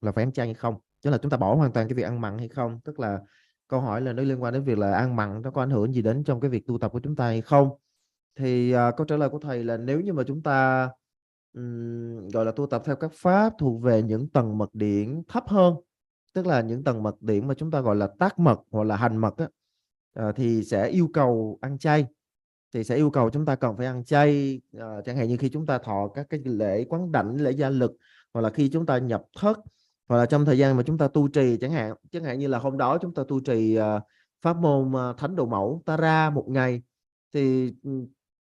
là phải ăn chay hay không, tức là chúng ta bỏ hoàn toàn cái việc ăn mặn hay không. Tức là câu hỏi là nó liên quan đến việc là ăn mặn nó có ảnh hưởng gì đến trong cái việc tu tập của chúng ta hay không. Thì câu trả lời của thầy là nếu như mà chúng ta gọi là tu tập theo các pháp thuộc về những tầng mật điển thấp hơn, tức là những tầng mật điển mà chúng ta gọi là tác mật hoặc là hành mật á, thì sẽ yêu cầu ăn chay, thì sẽ yêu cầu chúng ta cần phải ăn chay, chẳng hạn như khi chúng ta thọ các cái lễ quán đảnh, lễ gia lực, hoặc là khi chúng ta nhập thất, hoặc là trong thời gian mà chúng ta tu trì, chẳng hạn như là hôm đó chúng ta tu trì pháp môn thánh độ mẫu Tara một ngày, thì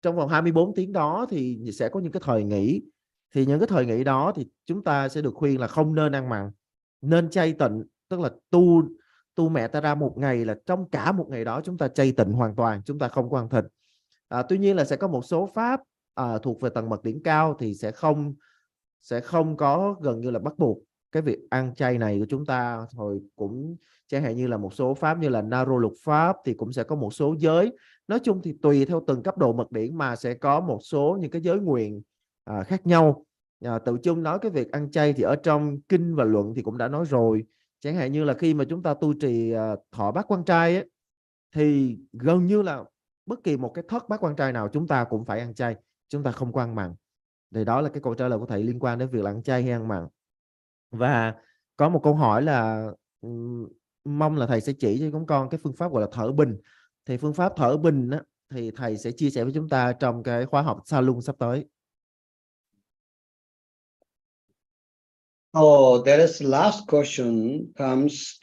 trong vòng 24 tiếng đó thì sẽ có những cái thời nghỉ, thì những cái thời nghỉ đó thì chúng ta sẽ được khuyên là không nên ăn mặn, nên chay tịnh, tức là tu mẹ Tara một ngày là trong cả một ngày đó chúng ta chay tịnh hoàn toàn, chúng ta không có ăn thịt. Tuy nhiên là sẽ có một số pháp thuộc về tầng mật điển cao thì sẽ không có gần như là bắt buộc cái việc ăn chay này của chúng ta. Rồi cũng chẳng hạn như là một số pháp như là Naro lục pháp thì cũng sẽ có một số giới. Nói chung thì tùy theo từng cấp độ mật điển mà sẽ có một số những cái giới nguyện khác nhau. Tự chung nói cái việc ăn chay thì ở trong kinh và luận thì cũng đã nói rồi. Chẳng hạn như là khi mà chúng ta tu trì thọ bát quan trai ấy, thì gần như là bất kỳ một cái thất bát quan trai nào chúng ta cũng phải ăn chay, chúng ta không có ăn mặn. Thì đó là cái câu trả lời của thầy liên quan đến việc là ăn chay hay ăn mặn. Và có một câu hỏi là mong là thầy sẽ chỉ cho chúng con cái phương pháp gọi là thở bình. Thì phương pháp thở bình á, thì thầy sẽ chia sẻ với chúng ta trong cái khóa học Salon sắp tới. Oh, there is last question comes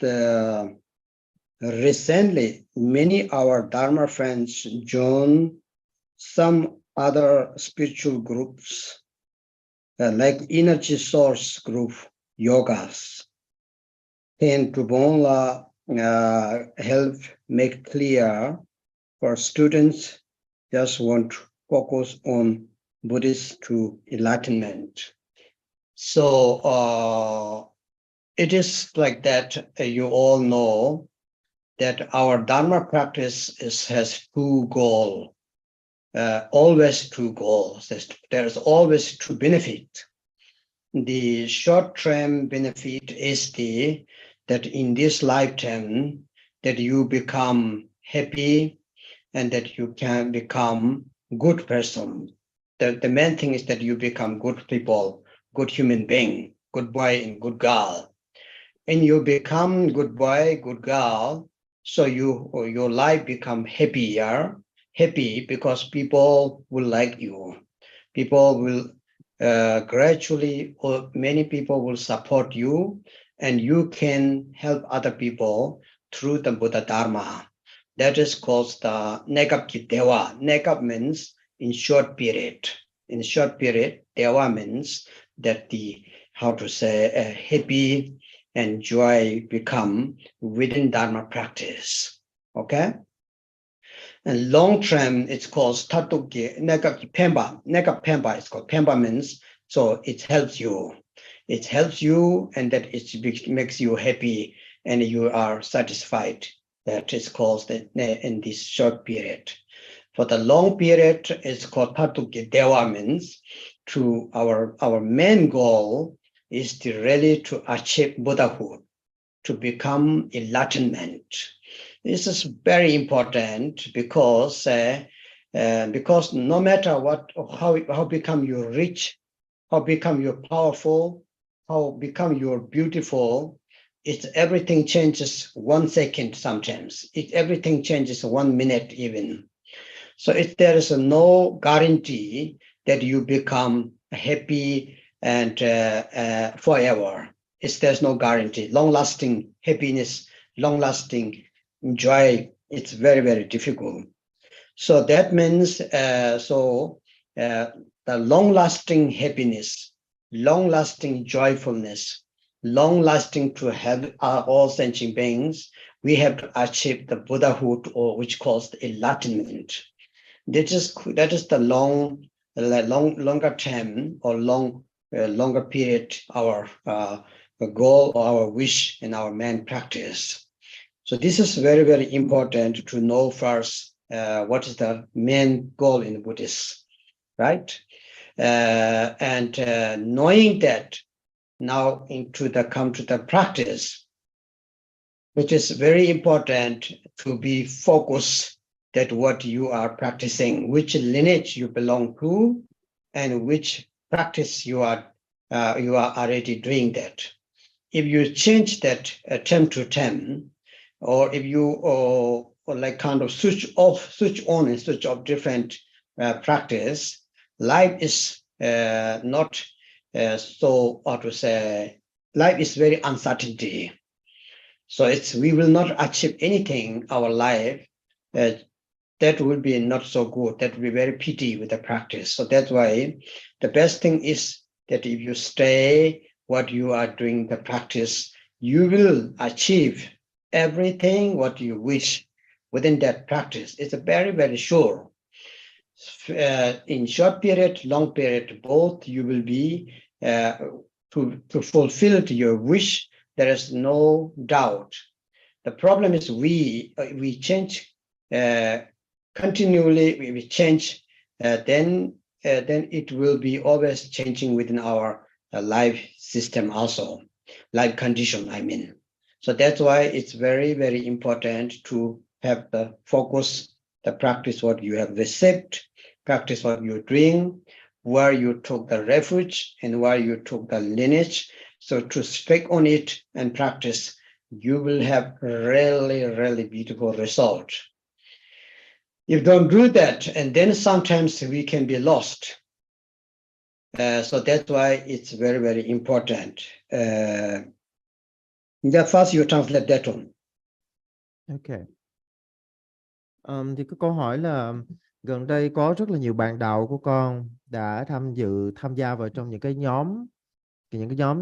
recently many our Dharma friends join some other spiritual groups like energy source group yogas. Can DRUPON help make clear for students just want to focus on Buddhist to enlightenment? So it is like that. You all know that our Dharma practice has two goals, always two goals. There's always two benefits. The short-term benefit is that in this lifetime that you become happy and that you can become good person. The main thing is that you become good people, good human being, good boy and good girl. And you become good boy, good girl, so your life become happy because people will like you. People will gradually, or many people will support you, and you can help other people through the Buddha Dharma. That is called the Nekap Dewa. Nekap means in short period. In short period, Dewa means that happy and joy become within Dharma practice. Okay? And long term, it's called Tatuki Nekap Pemba. Nekap Pemba is called Pemba means, so it helps you. It helps you and that it makes you happy and you are satisfied. That is called in this short period. For the long period, it's called Tatuki Dewa means to our main goal is to really to achieve Buddhahood, to become enlightenment. This is very important because no matter what, how become you rich, how become you powerful, how become you beautiful, everything changes 1 second sometimes. Everything changes 1 minute even. So there is no guarantee that you become happy and forever. There's no guarantee. Long-lasting happiness, long-lasting joy, it's very, very difficult. So that means the long-lasting happiness long-lasting joyfulness, long-lasting to have all sentient beings, we have to achieve the Buddhahood, or which calls the enlightenment. That is the longer term or longer period our goal or our wish in our main practice. So this is very, very important to know first what is the main goal in Buddhism, right? And knowing that, now come to the practice, which is very important to be focused that what you are practicing, which lineage you belong to, and which practice you are already doing that. If you change that term to term, or if you or like kind of switch on and switch off different practice, life is not so, how to say, life is very uncertainty. So we will not achieve anything our life that will be not so good. That will be very pity with the practice. So that's why the best thing is that if you stay what you are doing the practice, you will achieve everything what you wish within that practice. It's a very, very sure. In short period, long period, both you will be to fulfill your wish. There is no doubt. The problem is we change continually. We change, then it will be always changing within our life system also, life condition, I mean. So that's why it's very, very important to have the focus, the practice what you have received, practice what you're doing, where you took the refuge and where you took the lineage. So to speak on it and practice, you will have really, really beautiful result. If you don't do that, and then sometimes we can be lost. So that's why it's very, very important. First you translate that one. Ok. Thì có câu hỏi là gần đây có rất là nhiều bạn đạo của con đã tham gia vào trong những cái nhóm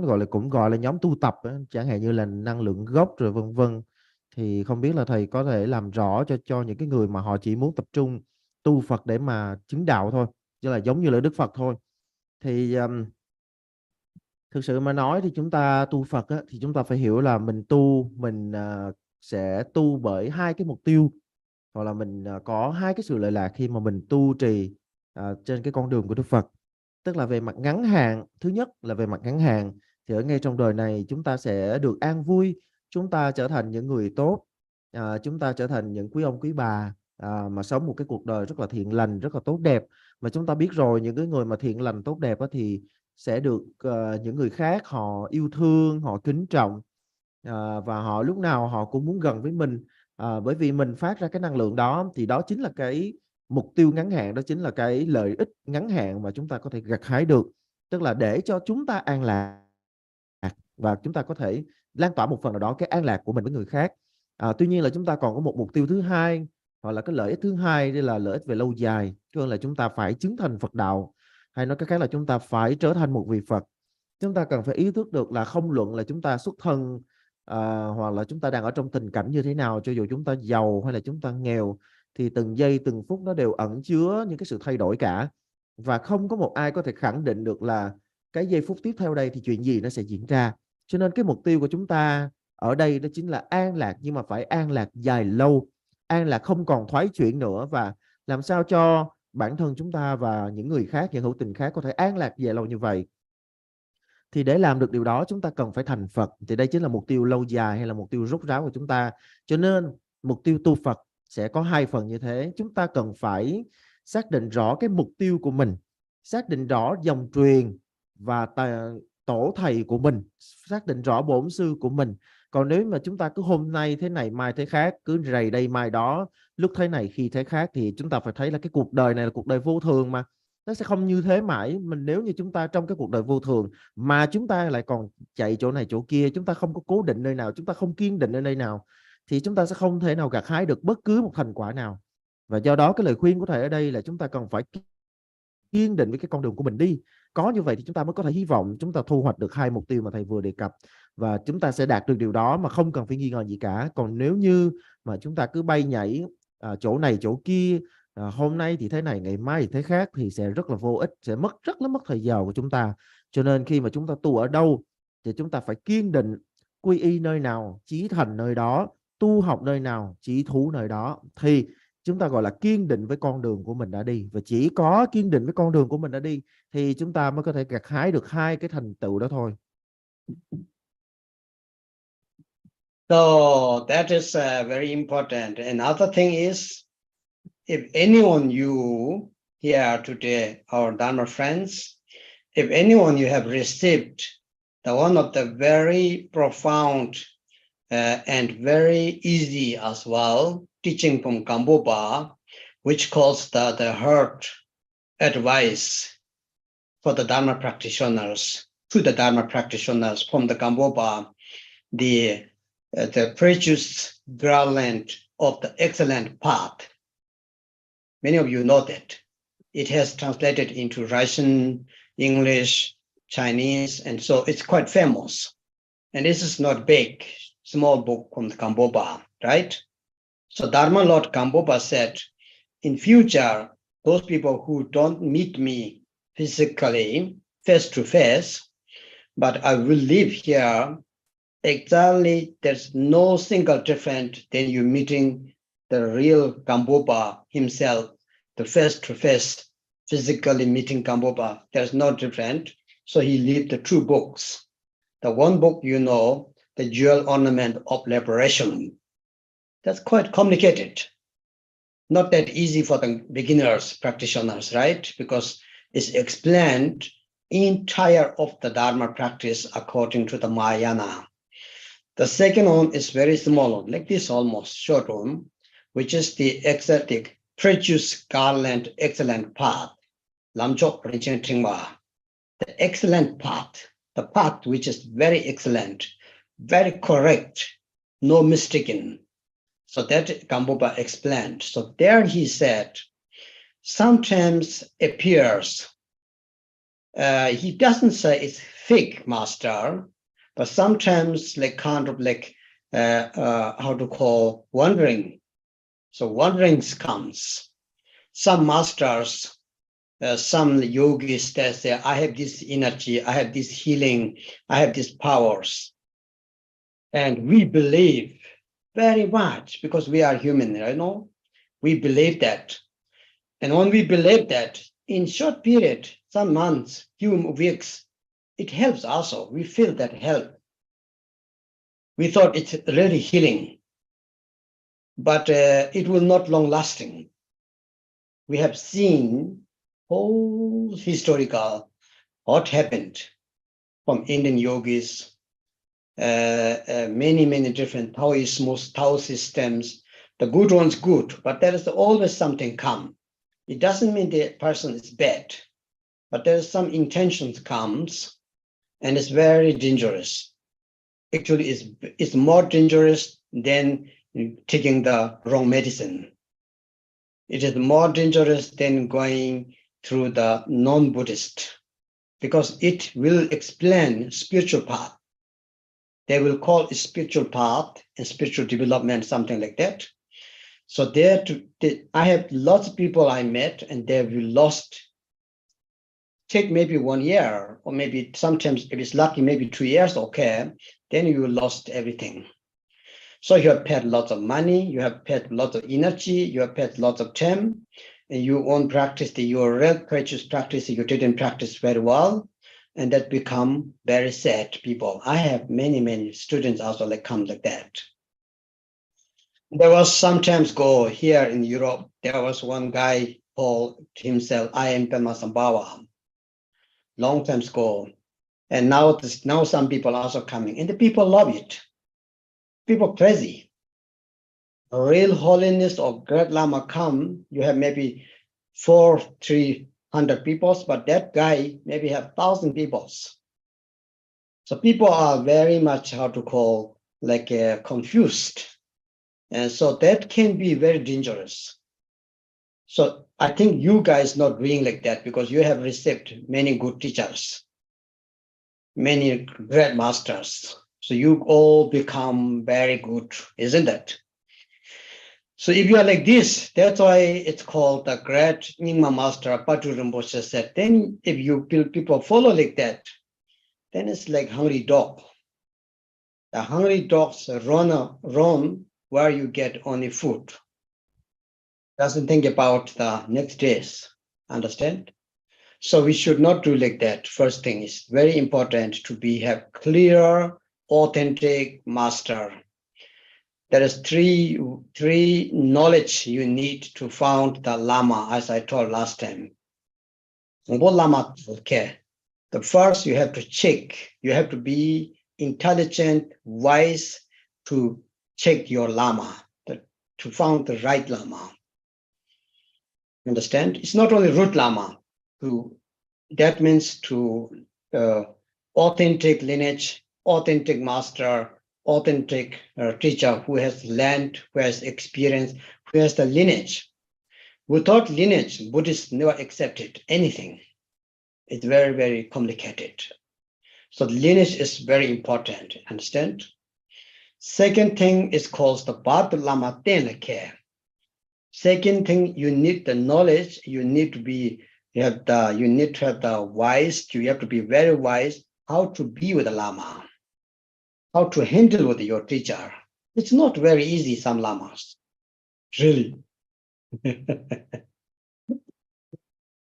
gọi là cũng gọi là nhóm tu tập ấy, chẳng hạn như là năng lượng gốc rồi vân vân. Thì không biết là thầy có thể làm rõ cho những cái người mà họ chỉ muốn tập trung tu Phật để mà chứng đạo thôi, chứ là giống như là Đức Phật thôi. Thì thực sự mà nói thì chúng ta tu Phật á, thì chúng ta phải hiểu là mình sẽ tu bởi hai cái mục tiêu, hoặc là mình có hai cái sự lợi lạc khi mà mình tu trì trên cái con đường của Đức Phật. Tức là về mặt ngắn hạn, thứ nhất là về mặt ngắn hạn thì ở ngay trong đời này chúng ta sẽ được an vui, chúng ta trở thành những người tốt, chúng ta trở thành những quý ông quý bà mà sống một cái cuộc đời rất là thiện lành, rất là tốt đẹp. Mà chúng ta biết rồi, những cái người mà thiện lành tốt đẹp á, thì sẽ được những người khác họ yêu thương, họ kính trọng, và họ lúc nào họ cũng muốn gần với mình, bởi vì mình phát ra cái năng lượng đó. Thì đó chính là cái mục tiêu ngắn hạn, đó chính là cái lợi ích ngắn hạn mà chúng ta có thể gặt hái được, tức là để cho chúng ta an lạc và chúng ta có thể lan tỏa một phần nào đó cái an lạc của mình với người khác. Tuy nhiên là chúng ta còn có một mục tiêu thứ hai, hoặc là cái lợi ích thứ hai, đây là lợi ích về lâu dài, tức là chúng ta phải chứng thành Phật đạo, hay nói cách khác là chúng ta phải trở thành một vị Phật. Chúng ta cần phải ý thức được là không luận là chúng ta xuất thân hoặc là chúng ta đang ở trong tình cảnh như thế nào, cho dù chúng ta giàu hay là chúng ta nghèo, thì từng giây từng phút nó đều ẩn chứa những cái sự thay đổi cả. Và không có một ai có thể khẳng định được là cái giây phút tiếp theo đây thì chuyện gì nó sẽ diễn ra. Cho nên cái mục tiêu của chúng ta ở đây đó chính là an lạc, nhưng mà phải an lạc dài lâu, an lạc không còn thoái chuyển nữa, và làm sao cho bản thân chúng ta và những người khác, những hữu tình khác có thể an lạc dài lâu như vậy. Thì để làm được điều đó chúng ta cần phải thành Phật. Thì đây chính là mục tiêu lâu dài hay là mục tiêu rốt ráo của chúng ta. Cho nên mục tiêu tu Phật sẽ có hai phần như thế. Chúng ta cần phải xác định rõ cái mục tiêu của mình, xác định rõ dòng truyền và tổ thầy của mình, xác định rõ bổn sư của mình. Còn nếu mà chúng ta cứ hôm nay thế này mai thế khác, cứ rày đây mai đó, lúc thế này khi thế khác, thì chúng ta phải thấy là cái cuộc đời này là cuộc đời vô thường mà. Nó sẽ không như thế mãi. Mình nếu như chúng ta trong cái cuộc đời vô thường mà chúng ta lại còn chạy chỗ này chỗ kia, chúng ta không có cố định nơi nào, chúng ta không kiên định ở nơi nào, thì chúng ta sẽ không thể nào gặt hái được bất cứ một thành quả nào. Và do đó cái lời khuyên của thầy ở đây là chúng ta cần phải kiên định với cái con đường của mình đi. có như vậy thì chúng ta mới có thể hy vọng chúng ta thu hoạch được hai mục tiêu mà thầy vừa đề cập, và chúng ta sẽ đạt được điều đó mà không cần phải nghi ngờ gì cả. Còn nếu như mà chúng ta cứ bay nhảy chỗ này chỗ kia, hôm nay thì thế này, ngày mai thì thế khác, thì sẽ rất là vô ích, sẽ rất là mất thời giờ của chúng ta. Cho nên khi mà chúng ta tu ở đâu thì chúng ta phải kiên định, quy y nơi nào chí thành nơi đó, tu học nơi nào chí thú nơi đó, thì chúng ta gọi là kiên định với con đường của mình đã đi. Và chỉ có kiên định với con đường của mình đã đi thì chúng ta mới có thể gặt hái được hai cái thành tựu đó thôi. So that is very important. Another thing is, if anyone you here today, our Dharma friends, if anyone you have received one of the very profound and very easy as well teaching from Gambopa, which calls the heart advice for the Dharma practitioners, to the Dharma practitioners from the Gambopa, the precious garland of the excellent path. Many of you know that. It has translated into Russian, English, Chinese, and so it's quite famous. And this is not big, small book from the Gambopa, right? So Dharma Lord Gambopa said, in future, those people who don't meet me physically, face to face, but I will live here exactly, there's no single different than you meeting the real Gambopa himself, the face to face, physically meeting Gambopa. There's no different. So he lived the two books. The one book, you know, the jewel ornament of liberation. That's quite complicated. Not that easy for the beginners, practitioners, right? Because it's explained entire of the Dharma practice according to the Mahayana. The second one is very small one, like this almost short one, which is the ecstatic, precious garland, excellent path. Lamchok Rinchen Tingma. The excellent path, the path which is very excellent, very correct, no mistaken. So that Gambopa explained. So there he said, sometimes appears, he doesn't say it's fake master, but sometimes like kind of like, how to call, wandering. So wanderings comes. Some masters, some yogis, they say, I have this energy, I have this healing, I have these powers. And we believe very much because we are human, you know, we believe that. And when we believe that, in short period, some months, few weeks, it helps also. We feel that help. We thought it's really healing, but it will not long lasting. We have seen whole historical what happened from Indian yogis, many different Taoisms, Tao systems. The good ones good, but there is always something come. It doesn't mean the person is bad, but there is some intentions comes, and it's very dangerous. Actually, it's more dangerous than taking the wrong medicine. It is more dangerous than going through the non-Buddhist, because it will explain spiritual path. They will call it spiritual path and spiritual development, something like that. So I have lots of people I met, and they will lost, take maybe 1 year, or maybe sometimes if it's lucky, maybe 2 years, okay, then you lost everything. So you have paid lots of money, you have paid lots of energy, you have paid lots of time, and you won't practice your real precious practice, you didn't practice very well, and that become very sad people. I have many students also like come like that. There was sometimes go here in Europe, there was one guy called himself, I am Pemasambhava, long time ago. And now some people also coming, and the people love it. People crazy. A real holiness of great Lama come, you have maybe 300 people, but that guy maybe have 1,000 people. So people are very much, how to call, like confused. And so that can be very dangerous. So I think you guys not doing like that because you have received many good teachers, many great masters. So you all become very good, isn't it? So if you are like this, that's why it's called the great Nyingma master Patu Rinpoche said. Then if you people follow like that, then it's like hungry dog. The hungry dogs run where you get only food. Doesn't think about the next days. Understand? So we should not do like that. First thing is very important to have clear, authentic master. There is three knowledge you need to found the Lama, as I told last time. What Lama care? The first you have to check. You have to be intelligent, wise to check your Lama, to found the right Lama. Understand? It's not only root Lama. That means to authentic lineage, authentic master, authentic teacher who has learned, who has experience, who has the lineage. Without lineage, Buddhists never accepted anything. It's very, very complicated. So lineage is very important, understand? Second thing is called the Bad Lama Tena care. Second thing, you need the knowledge, you need to have the wise, you have to be very wise how to be with the Lama, how to handle with your teacher. It's not very easy, some Lamas, really.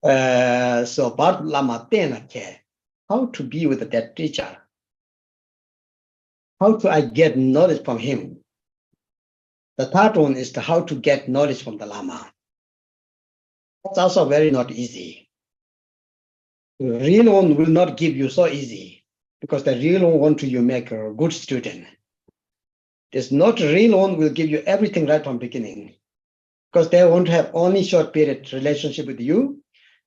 So Bad Lama Tena care, how to be with that teacher. How do I get knowledge from him? The third one is how to get knowledge from the Lama. That's also very not easy. The real one will not give you so easy because the real one want you make a good student. There's not real one will give you everything right from beginning because they want to have only short period relationship with you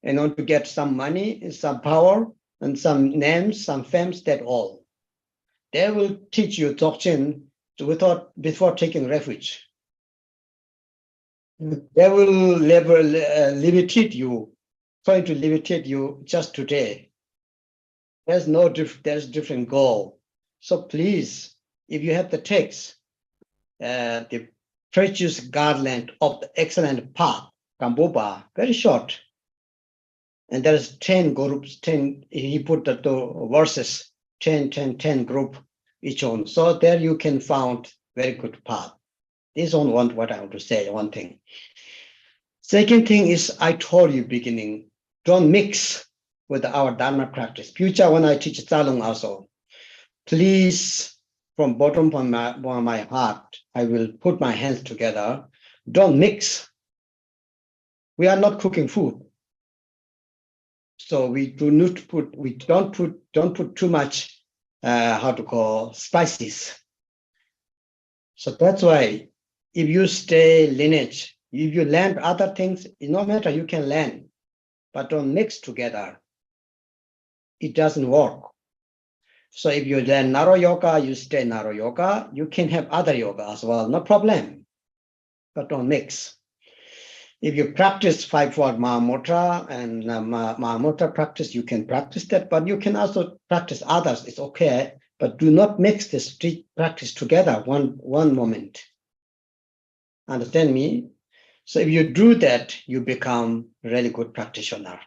and want to get some money, some power, and some names, some fames, that all. They will teach you Dzogchen before taking refuge. They will levitate you, trying to levitate you just today. There's different goal. So please, if you have the text, the precious garland of the excellent path, Kambupa, very short. And there's 10 groups, 10, he put the verses, 10 group each one. So there you can find very good path. This is what I want to say, one thing. Second thing is, I told you beginning, don't mix with our Dharma practice. Future, when I teach Tsalung also, please, from bottom of my heart, I will put my hands together. Don't mix. We are not cooking food. So we don't put too much, spices. So that's why if you stay lineage, if you learn other things, it no matter, you can learn, but don't mix together. It doesn't work. So if you learn narrow yoga, you stay narrow yoga, you can have other yoga as well, no problem, but don't mix. If you practice 5-word Mahamudra and Mahamudra practice, you can practice that, but you can also practice others, it's okay, but do not mix this practice together one moment. Understand me? So if you do that, you become a really good practitioner.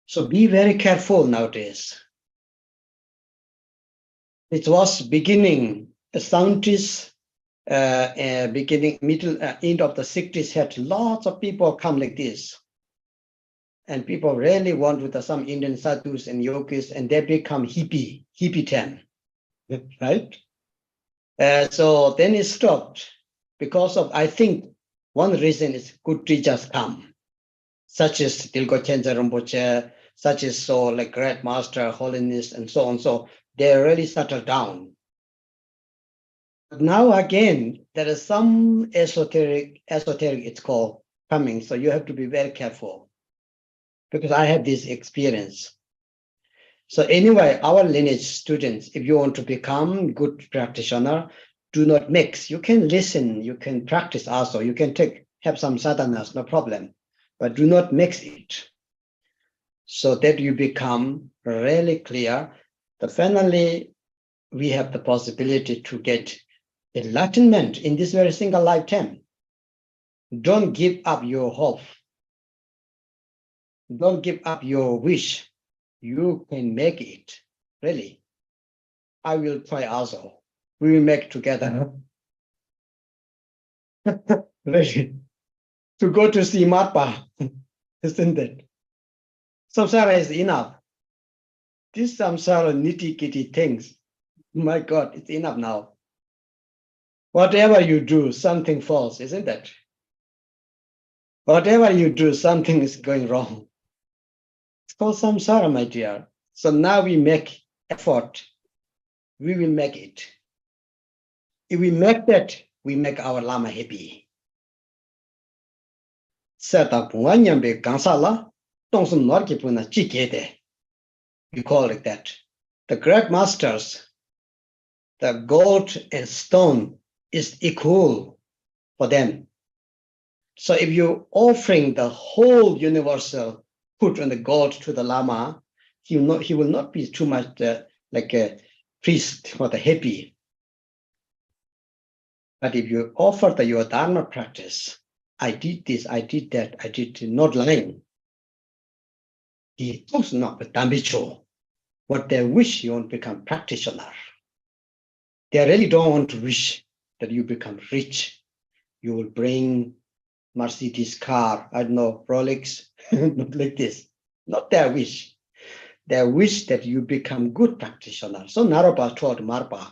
So be very careful nowadays. It was beginning, the scientists, beginning, middle, end of the 60s had lots of people come like this. And people really want with some Indian sadhus and yogis, and they become hippie time, right? So then it stopped because of, I think, one reason is good teachers come, such as Dilgo Chenja Rinpoche, such as so like Great Master, Holiness, and so on. So they really settle down. But now again, there is some esoteric it's called coming. So you have to be very careful because I have this experience. So anyway, our lineage students, if you want to become good practitioner, do not mix. You can listen, you can practice also. You can take have some sadhanas, no problem, but do not mix it, so that you become really clear that finally we have the possibility to get enlightenment in this very single lifetime. Don't give up your hope. Don't give up your wish. You can make it, really. I will try also. We will make together. Really. To go to see Marpa, isn't it? Samsara is enough. This samsara nitty-gritty things, my God, it's enough now. Whatever you do, something falls, isn't it? Whatever you do, something is going wrong. It's called samsara, my dear. So now we make effort. We will make it. If we make that, we make our Lama happy. We call it that. The great masters, the gold and stone is equal for them. So if you offering the whole universal food and the gold to the Lama, he will not be too much like a priest for the happy. But if you offer your Dharma practice, I did this, I did that, I did not lying. He does not dambicho. What they wish you want to become practitioner. They really don't want to wish that you become rich. You will bring Mercedes car, I don't know, Rolex, not like this. Not their wish. They wish that you become good practitioner. So Naropa told Marpa,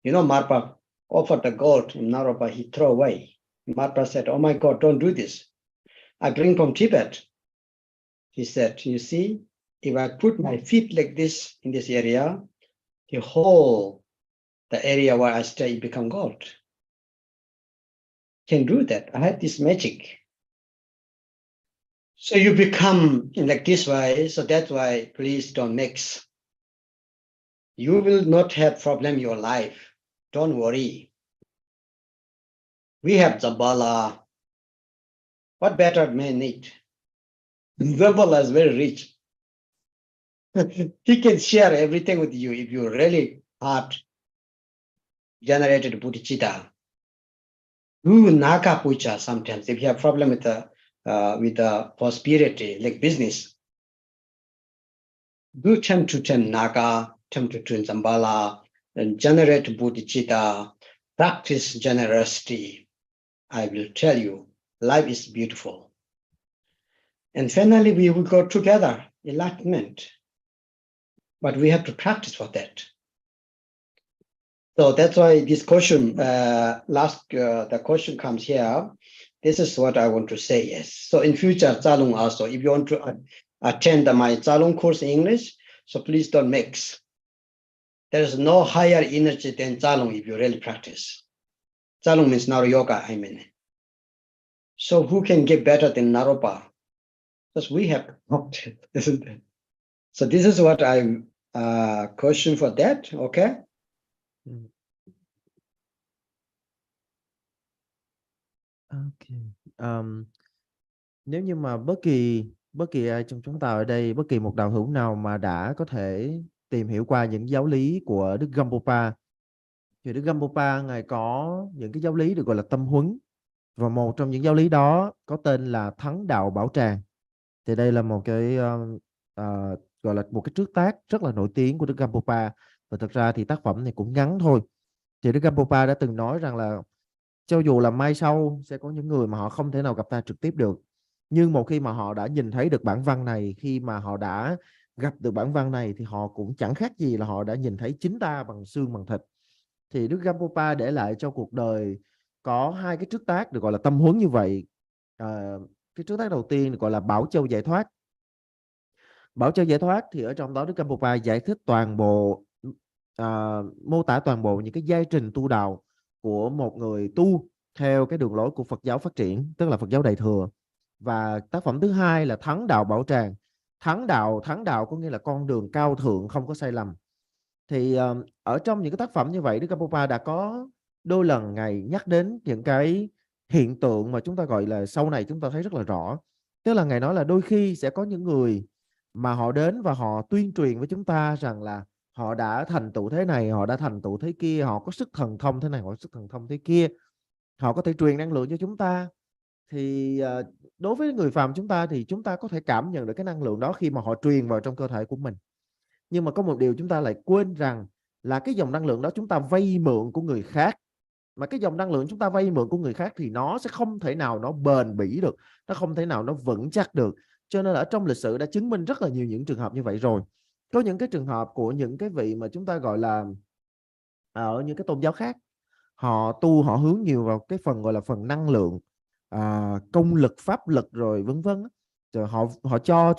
you know, Marpa offered the gold, and Naropa he threw away. Marpa said, oh my God, don't do this. I bring from Tibet. He said, you see, if I put my feet like this in this area, the area where I stay become gold. Can do that. I had this magic. So you become like this way. So that's why please don't mix. You will not have problem in your life. Don't worry. We have Zabala. What better man need? Zabala is very rich. He can share everything with you if you really hard generated bodhicitta. Do naga puja sometimes if you have problem with the prosperity, like business. Do 10 to 10 naga, 10 to 10 zambala, and generate bodhicitta, practice generosity. I will tell you, life is beautiful. And finally, we will go together, enlightenment. But we have to practice for that. So that's why this question, the question comes here. This is what I want to say, yes. So in future, Zalung also, if you want to attend my Zalung course in English, so please don't mix. There is no higher energy than Zalung if you really practice. Zalung means Naro Yoga, I mean. So who can get better than Naropa? Because we have not, isn't it? So this is what I question for that, okay? Ok. Nếu như mà bất kỳ ai trong chúng ta ở đây, bất kỳ một đạo hữu nào mà đã có thể tìm hiểu qua những giáo lý của Đức Gampopa, thì Đức Gampopa ngài có những cái giáo lý được gọi là tâm huấn, và một trong những giáo lý đó có tên là Thắng Đạo Bảo Tràng. Thì đây là một cái gọi là một cái trước tác rất là nổi tiếng của Đức Gampopa, và thực ra thì tác phẩm này cũng ngắn thôi. Thì Đức Gampopa đã từng nói rằng là cho dù là mai sau sẽ có những người mà họ không thể nào gặp ta trực tiếp được, nhưng một khi mà họ đã nhìn thấy được bản văn này, khi mà họ đã gặp được bản văn này, thì họ cũng chẳng khác gì là họ đã nhìn thấy chính ta bằng xương bằng thịt. Thì Đức Gampopa để lại cho cuộc đời có hai cái trước tác được gọi là tâm huấn như vậy. Cái trước tác đầu tiên được gọi là Bảo Châu Giải Thoát. Bảo Châu Giải Thoát thì ở trong đó Đức Gampopa giải thích toàn bộ, mô tả toàn bộ những cái giai trình tu đạo của một người tu theo cái đường lối của Phật giáo phát triển, tức là Phật giáo Đại Thừa. Và tác phẩm thứ hai là Thắng Đạo Bảo Tràng. Thắng đạo có nghĩa là con đường cao thượng không có sai lầm. Thì ở trong những cái tác phẩm như vậy, Đức Gampopa đã có đôi lần ngài nhắc đến những cái hiện tượng mà chúng ta gọi là sau này chúng ta thấy rất là rõ. Tức là Ngài nói là đôi khi sẽ có những người mà họ đến và họ tuyên truyền với chúng ta rằng là họ đã thành tựu thế này, họ đã thành tựu thế kia, họ có sức thần thông thế này, họ có sức thần thông thế kia, họ có thể truyền năng lượng cho chúng ta. Thì đối với người phàm chúng ta thì chúng ta có thể cảm nhận được cái năng lượng đó khi mà họ truyền vào trong cơ thể của mình. Nhưng mà có một điều chúng ta lại quên rằng là cái dòng năng lượng đó chúng ta vay mượn của người khác. Mà cái dòng năng lượng chúng ta vay mượn của người khác thì nó sẽ không thể nào nó bền bỉ được, nó không thể nào nó vững chắc được. Cho nên là ở trong lịch sử đã chứng minh rất là nhiều những trường hợp như vậy rồi. Có những cái trường hợp của những cái vị mà chúng ta gọi là ở những cái tôn giáo khác, họ tu họ hướng nhiều vào cái phần gọi là phần năng lượng, công lực, pháp lực rồi vân vân. Rồi họ cho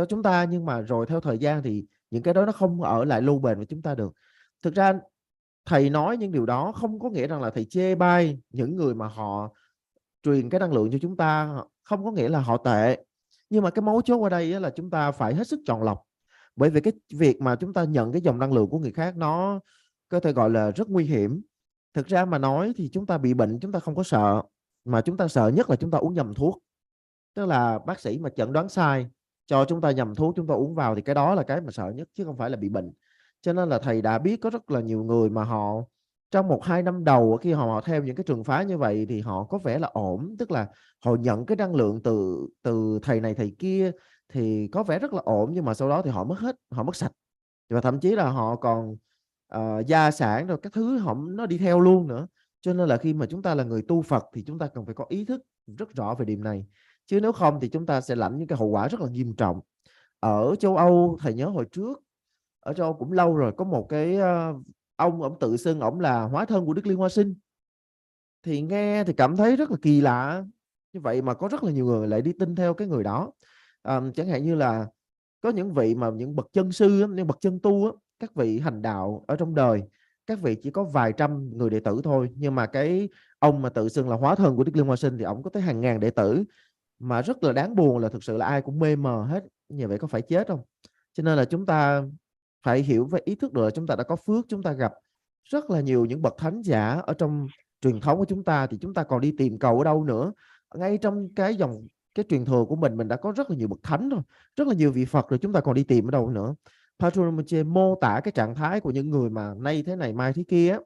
chúng ta, nhưng mà rồi theo thời gian thì những cái đó nó không ở lại lâu bền với chúng ta được. Thực ra thầy nói những điều đó không có nghĩa rằng là thầy chê bai những người mà họ truyền cái năng lượng cho chúng ta, không có nghĩa là họ tệ. Nhưng mà cái mấu chốt ở đây là chúng ta phải hết sức chọn lọc. Bởi vì cái việc mà chúng ta nhận cái dòng năng lượng của người khác nó có thể gọi là rất nguy hiểm. Thực ra mà nói thì chúng ta bị bệnh chúng ta không có sợ, mà chúng ta sợ nhất là chúng ta uống nhầm thuốc. Tức là bác sĩ mà chẩn đoán sai, cho chúng ta nhầm thuốc chúng ta uống vào, thì cái đó là cái mà sợ nhất chứ không phải là bị bệnh. Cho nên là thầy đã biết có rất là nhiều người mà họ trong 1-2 năm đầu khi họ theo những cái trường phái như vậy thì họ có vẻ là ổn, tức là họ nhận cái năng lượng từ thầy này thầy kia thì có vẻ rất là ổn, nhưng mà sau đó thì họ mất hết, họ mất sạch, và thậm chí là họ còn gia sản rồi các thứ họ nó đi theo luôn nữa. Cho nên là khi mà chúng ta là người tu Phật thì chúng ta cần phải có ý thức rất rõ về điểm này, chứ nếu không thì chúng ta sẽ lãnh những cái hậu quả rất là nghiêm trọng. Ở châu Âu thầy nhớ hồi trước, ở châu Âu cũng lâu rồi, có một cái ông tự xưng ông là hóa thân của Đức Liên Hoa Sinh. Thì nghe thì cảm thấy rất là kỳ lạ, như vậy mà có rất là nhiều người lại đi tin theo cái người đó. Chẳng hạn như là có những vị mà những bậc chân sư, những bậc chân tu, các vị hành đạo ở trong đời, các vị chỉ có vài trăm người đệ tử thôi, nhưng mà cái ông mà tự xưng là hóa thân của Đức Liên Hoa Sinh thì ông có tới hàng ngàn đệ tử. Mà rất là đáng buồn là thực sự là ai cũng mê mờ hết, như vậy có phải chết không? Cho nên là chúng ta phải hiểu và ý thức được là chúng ta đã có phước, chúng ta gặp rất là nhiều những bậc thánh giả ở trong truyền thống của chúng ta, thì chúng ta còn đi tìm cầu ở đâu nữa? Ngay trong cái dòng cái truyền thừa của mình đã có rất là nhiều bậc thánh rồi, rất là nhiều vị Phật rồi, chúng ta còn đi tìm ở đâu nữa? Patrul Rinpoche mô tả cái trạng thái của những người mà nay thế này mai thế kia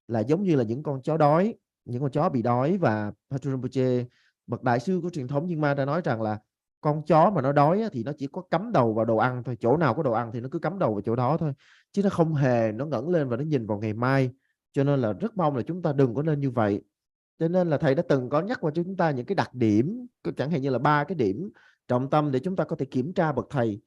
là giống như là những con chó đói, những con chó bị đói. Và Patrul Rinpoche, bậc đại sư của truyền thống Myanmar Ma đã nói rằng là con chó mà nó đói thì nó chỉ có cắm đầu vào đồ ăn thôi, chỗ nào có đồ ăn thì nó cứ cắm đầu vào chỗ đó thôi, chứ nó không hề nó ngẩng lên và nó nhìn vào ngày mai. Cho nên là rất mong là chúng ta đừng có nên như vậy. Cho nên là thầy đã từng có nhắc vào cho chúng ta những cái đặc điểm, chẳng hạn như là 3 cái điểm trọng tâm để chúng ta có thể kiểm tra bậc thầy.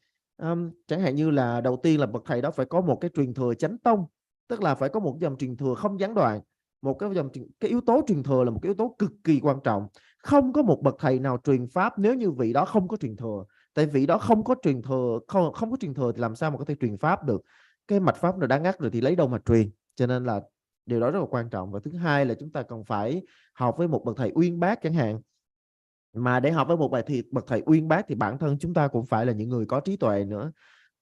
Chẳng hạn như là đầu tiên là bậc thầy đó phải có một cái truyền thừa chánh tông, tức là phải có một dòng truyền thừa không gián đoạn. Một cái dòng cái yếu tố truyền thừa là một cái yếu tố cực kỳ quan trọng. Không có một bậc thầy nào truyền pháp nếu như vị đó không có truyền thừa. Tại vị đó không có truyền thừa, không có truyền thừa thì làm sao mà có thể truyền pháp được? Cái mạch pháp nó đã ngắt rồi thì lấy đâu mà truyền? Cho nên là điều đó rất là quan trọng. Và thứ hai là chúng ta cần phải học với một bậc thầy uyên bác chẳng hạn. Mà để học với một bậc thầy uyên bác thì bản thân chúng ta cũng phải là những người có trí tuệ nữa,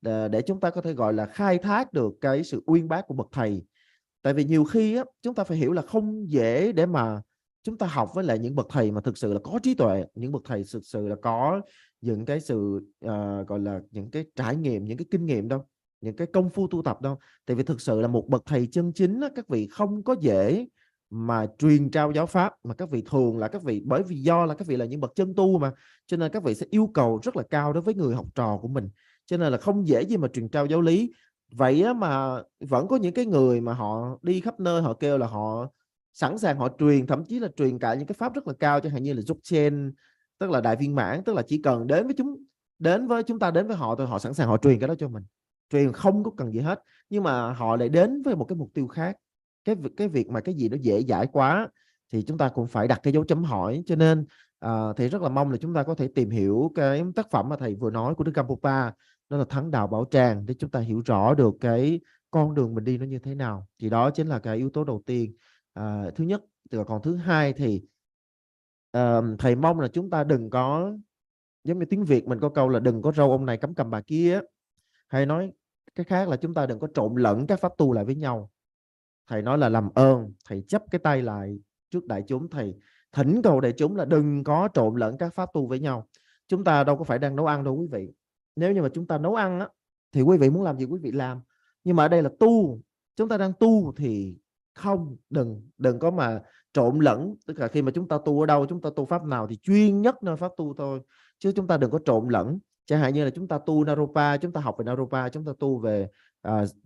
để chúng ta có thể gọi là khai thác được cái sự uyên bác của bậc thầy. Tại vì nhiều khi chúng ta phải hiểu là không dễ để mà chúng ta học với lại những bậc thầy mà thực sự là có trí tuệ, những bậc thầy thực sự là có những cái sự gọi là những cái trải nghiệm, những cái kinh nghiệm đâu, những cái công phu tu tập đâu. Tại vì thực sự là một bậc thầy chân chính các vị không có dễ mà truyền trao giáo pháp, mà các vị thường là các vị, bởi vì do là các vị là những bậc chân tu mà, cho nên các vị sẽ yêu cầu rất là cao đối với người học trò của mình, cho nên là không dễ gì mà truyền trao giáo lý. Vậy mà vẫn có những cái người mà họ đi khắp nơi họ kêu là họ sẵn sàng họ truyền, thậm chí là truyền cả những cái pháp rất là cao, chẳng hạn như là Dzogchen, tức là đại viên mãn, tức là chỉ cần đến với chúng ta đến với họ thôi, họ sẵn sàng họ truyền cái đó cho mình, truyền không có cần gì hết. Nhưng mà họ lại đến với một cái mục tiêu khác. Cái việc mà cái gì nó dễ dãi quá thì chúng ta cũng phải đặt cái dấu chấm hỏi. Cho nên thầy rất là mong là chúng ta có thể tìm hiểu cái tác phẩm mà thầy vừa nói của Đức Gampopa, đó là Thắng Đạo Bảo Tràng, để chúng ta hiểu rõ được cái con đường mình đi nó như thế nào. Thì đó chính là cái yếu tố đầu tiên, thứ nhất. Còn thứ hai thì thầy mong là chúng ta đừng có, giống như tiếng Việt mình có câu là đừng có râu ông này cắm cầm bà kia, hay nói cái khác là chúng ta đừng có trộn lẫn các pháp tu lại với nhau. Thầy nói là làm ơn thầy chắp cái tay lại trước đại chúng, thỉnh cầu đại chúng là đừng có trộn lẫn các pháp tu với nhau. Chúng ta đâu có phải đang nấu ăn đâu quý vị. Nếu như mà chúng ta nấu ăn á, thì quý vị muốn làm gì quý vị làm. Nhưng mà ở đây là tu, chúng ta đang tu thì đừng có mà trộn lẫn. Tức là khi mà chúng ta tu ở đâu, chúng ta tu pháp nào thì chuyên nhất nơi pháp tu thôi, chứ chúng ta đừng có trộn lẫn. Chẳng hạn như là chúng ta tu Naropa, chúng ta học về Naropa, chúng ta tu về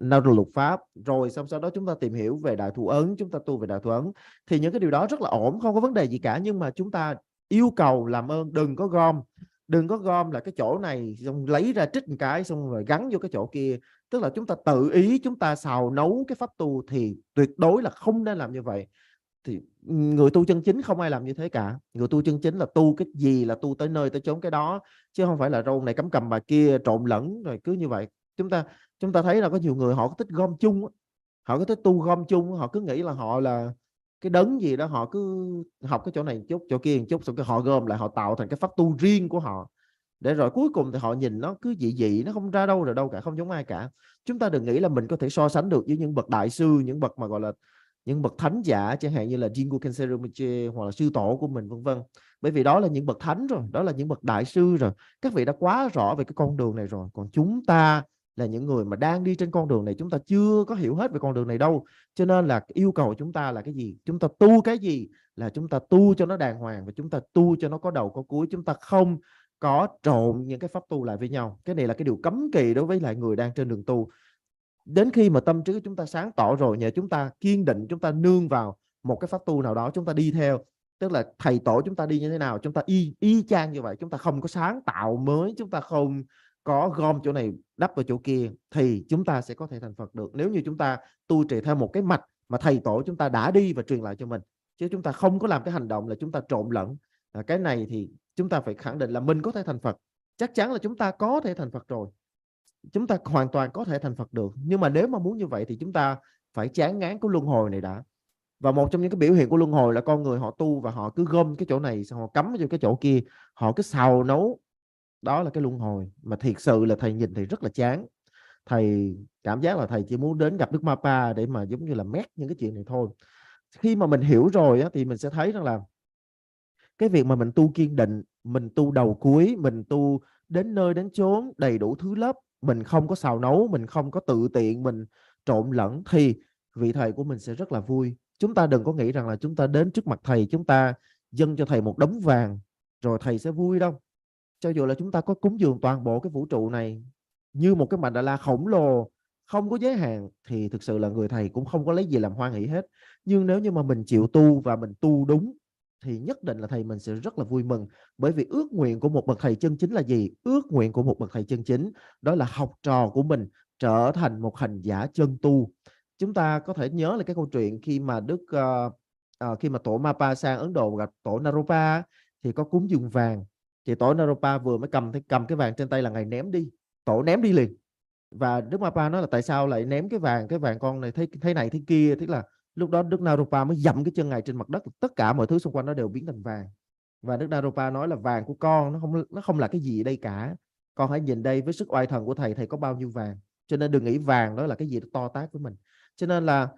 Nauru lục pháp, rồi sau đó chúng ta tìm hiểu về Đại Thủ Ấn, chúng ta tu về Đại Thủ Ấn, thì những cái điều đó rất là ổn, không có vấn đề gì cả. Nhưng mà chúng ta yêu cầu làm ơn đừng có gom là cái chỗ này xong lấy ra trích một cái xong rồi gắn vô cái chỗ kia. Tức là chúng ta tự ý chúng ta xào nấu cái pháp tu thì tuyệt đối là không nên làm như vậy. Thì người tu chân chính không ai làm như thế cả. Người tu chân chính là tu cái gì là tu tới nơi tới chốn cái đó, chứ không phải là râu này cắm cầm bà kia trộn lẫn rồi cứ như vậy. Chúng ta thấy là có nhiều người họ có thích gom chung, họ có thích tu gom chung, họ cứ nghĩ là họ là cái đấng gì đó, họ cứ học cái chỗ này một chút chỗ kia một chút, xong cái họ gom lại họ tạo thành cái pháp tu riêng của họ, để rồi cuối cùng thì họ nhìn nó cứ dị dị, nó không ra đâu rồi đâu cả, không giống ai cả. Chúng ta đừng nghĩ là mình có thể so sánh được với những bậc đại sư, những bậc mà gọi là những bậc thánh giả, chẳng hạn như là Jingu Kensei Rinpoche hoặc là sư tổ của mình vân vân. Bởi vì đó là những bậc thánh rồi, đó là những bậc đại sư rồi, các vị đã quá rõ về cái con đường này rồi. Còn chúng ta là những người mà đang đi trên con đường này, chúng ta chưa có hiểu hết về con đường này đâu. Cho nên là yêu cầu chúng ta là cái gì, chúng ta tu cái gì là chúng ta tu cho nó đàng hoàng, và chúng ta tu cho nó có đầu có cuối. Chúng ta không có trộn những cái pháp tu lại với nhau. Cái này là cái điều cấm kỵ đối với lại người đang trên đường tu. Đến khi mà tâm trí của chúng ta sáng tỏ rồi, nhờ chúng ta kiên định, chúng ta nương vào một cái pháp tu nào đó, chúng ta đi theo, tức là thầy tổ chúng ta đi như thế nào, chúng ta y chang như vậy. Chúng ta không có sáng tạo mới, chúng ta không có gom chỗ này đắp vào chỗ kia, thì chúng ta sẽ có thể thành Phật được. Nếu như chúng ta tu trì theo một cái mạch mà thầy tổ chúng ta đã đi và truyền lại cho mình, chứ chúng ta không có làm cái hành động là chúng ta trộn lẫn. Cái này thì chúng ta phải khẳng định là mình có thể thành Phật. Chắc chắn là chúng ta có thể thành Phật rồi, chúng ta hoàn toàn có thể thành Phật được. Nhưng mà nếu mà muốn như vậy thì chúng ta phải chán ngán cái luân hồi này đã. Và một trong những cái biểu hiện của luân hồi là con người họ tu và họ cứ gom cái chỗ này xong họ cắm vô cái chỗ kia, họ cứ xào nấu. Đó là cái luân hồi mà thiệt sự là thầy nhìn thì rất là chán. Thầy cảm giác là thầy chỉ muốn đến gặp Đức Mapa để mà giống như là mét những cái chuyện này thôi. Khi mà mình hiểu rồi á, thì mình sẽ thấy rằng là cái việc mà mình tu kiên định, mình tu đầu cuối, mình tu đến nơi đến chốn đầy đủ thứ lớp, mình không có xào nấu, mình không có tự tiện, mình trộn lẫn, thì vị thầy của mình sẽ rất là vui. Chúng ta đừng có nghĩ rằng là chúng ta đến trước mặt thầy, chúng ta dâng cho thầy một đống vàng rồi thầy sẽ vui đâu. Cho dù là chúng ta có cúng dường toàn bộ cái vũ trụ này như một cái mandala khổng lồ không có giới hạn, thì thực sự là người thầy cũng không có lấy gì làm hoan hỷ hết. Nhưng nếu như mà mình chịu tu và mình tu đúng thì nhất định là thầy mình sẽ rất là vui mừng. Bởi vì ước nguyện của một bậc thầy chân chính là gì? Ước nguyện của một bậc thầy chân chính đó là học trò của mình trở thành một hành giả chân tu. Chúng ta có thể nhớ là cái câu chuyện khi mà khi mà tổ Mapa sang Ấn Độ gặp tổ Naropa thì có cúng dường vàng. Thì tổ Naropa vừa mới cầm cái vàng trên tay là ngài ném đi, tổ ném đi liền. Và Đức Mapa nói là tại sao lại ném cái vàng con này thế này thế kia. Tức là lúc đó Đức Naropa mới dậm cái chân ngài trên mặt đất, tất cả mọi thứ xung quanh nó đều biến thành vàng. Và Đức Naropa nói là vàng của con nó không là cái gì ở đây cả, con hãy nhìn đây với sức oai thần của thầy có bao nhiêu vàng, cho nên đừng nghĩ vàng đó là cái gì đó to tát với mình. Cho nên là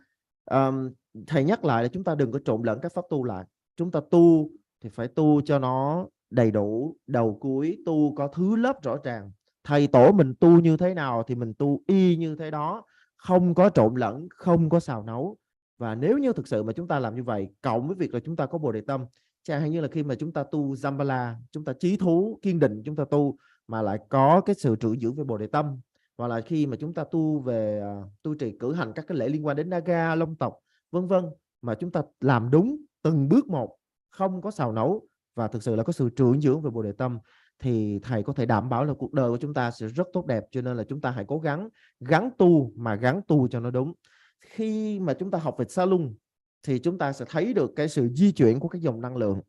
thầy nhắc lại là chúng ta đừng có trộn lẫn các pháp tu lại. Chúng ta tu thì phải tu cho nó đầy đủ đầu cuối, tu có thứ lớp rõ ràng. Thầy tổ mình tu như thế nào thì mình tu y như thế đó, không có trộn lẫn, không có xào nấu. Và nếu như thực sự mà chúng ta làm như vậy, cộng với việc là chúng ta có bồ đề tâm, chẳng hạn như là khi mà chúng ta tu Zambala, chúng ta chí thú kiên định chúng ta tu mà lại có cái sự trữ dưỡng về bồ đề tâm, hoặc là khi mà chúng ta tu về tu trì cử hành các cái lễ liên quan đến Naga, Long tộc vân vân, mà chúng ta làm đúng từng bước một, không có xào nấu và thực sự là có sự trữ dưỡng về bồ đề tâm, thì thầy có thể đảm bảo là cuộc đời của chúng ta sẽ rất tốt đẹp. Cho nên là chúng ta hãy cố gắng gắng tu, mà gắng tu cho nó đúng. Khi mà chúng ta học về Salung thì chúng ta sẽ thấy được cái sự di chuyển của các dòng năng lượng.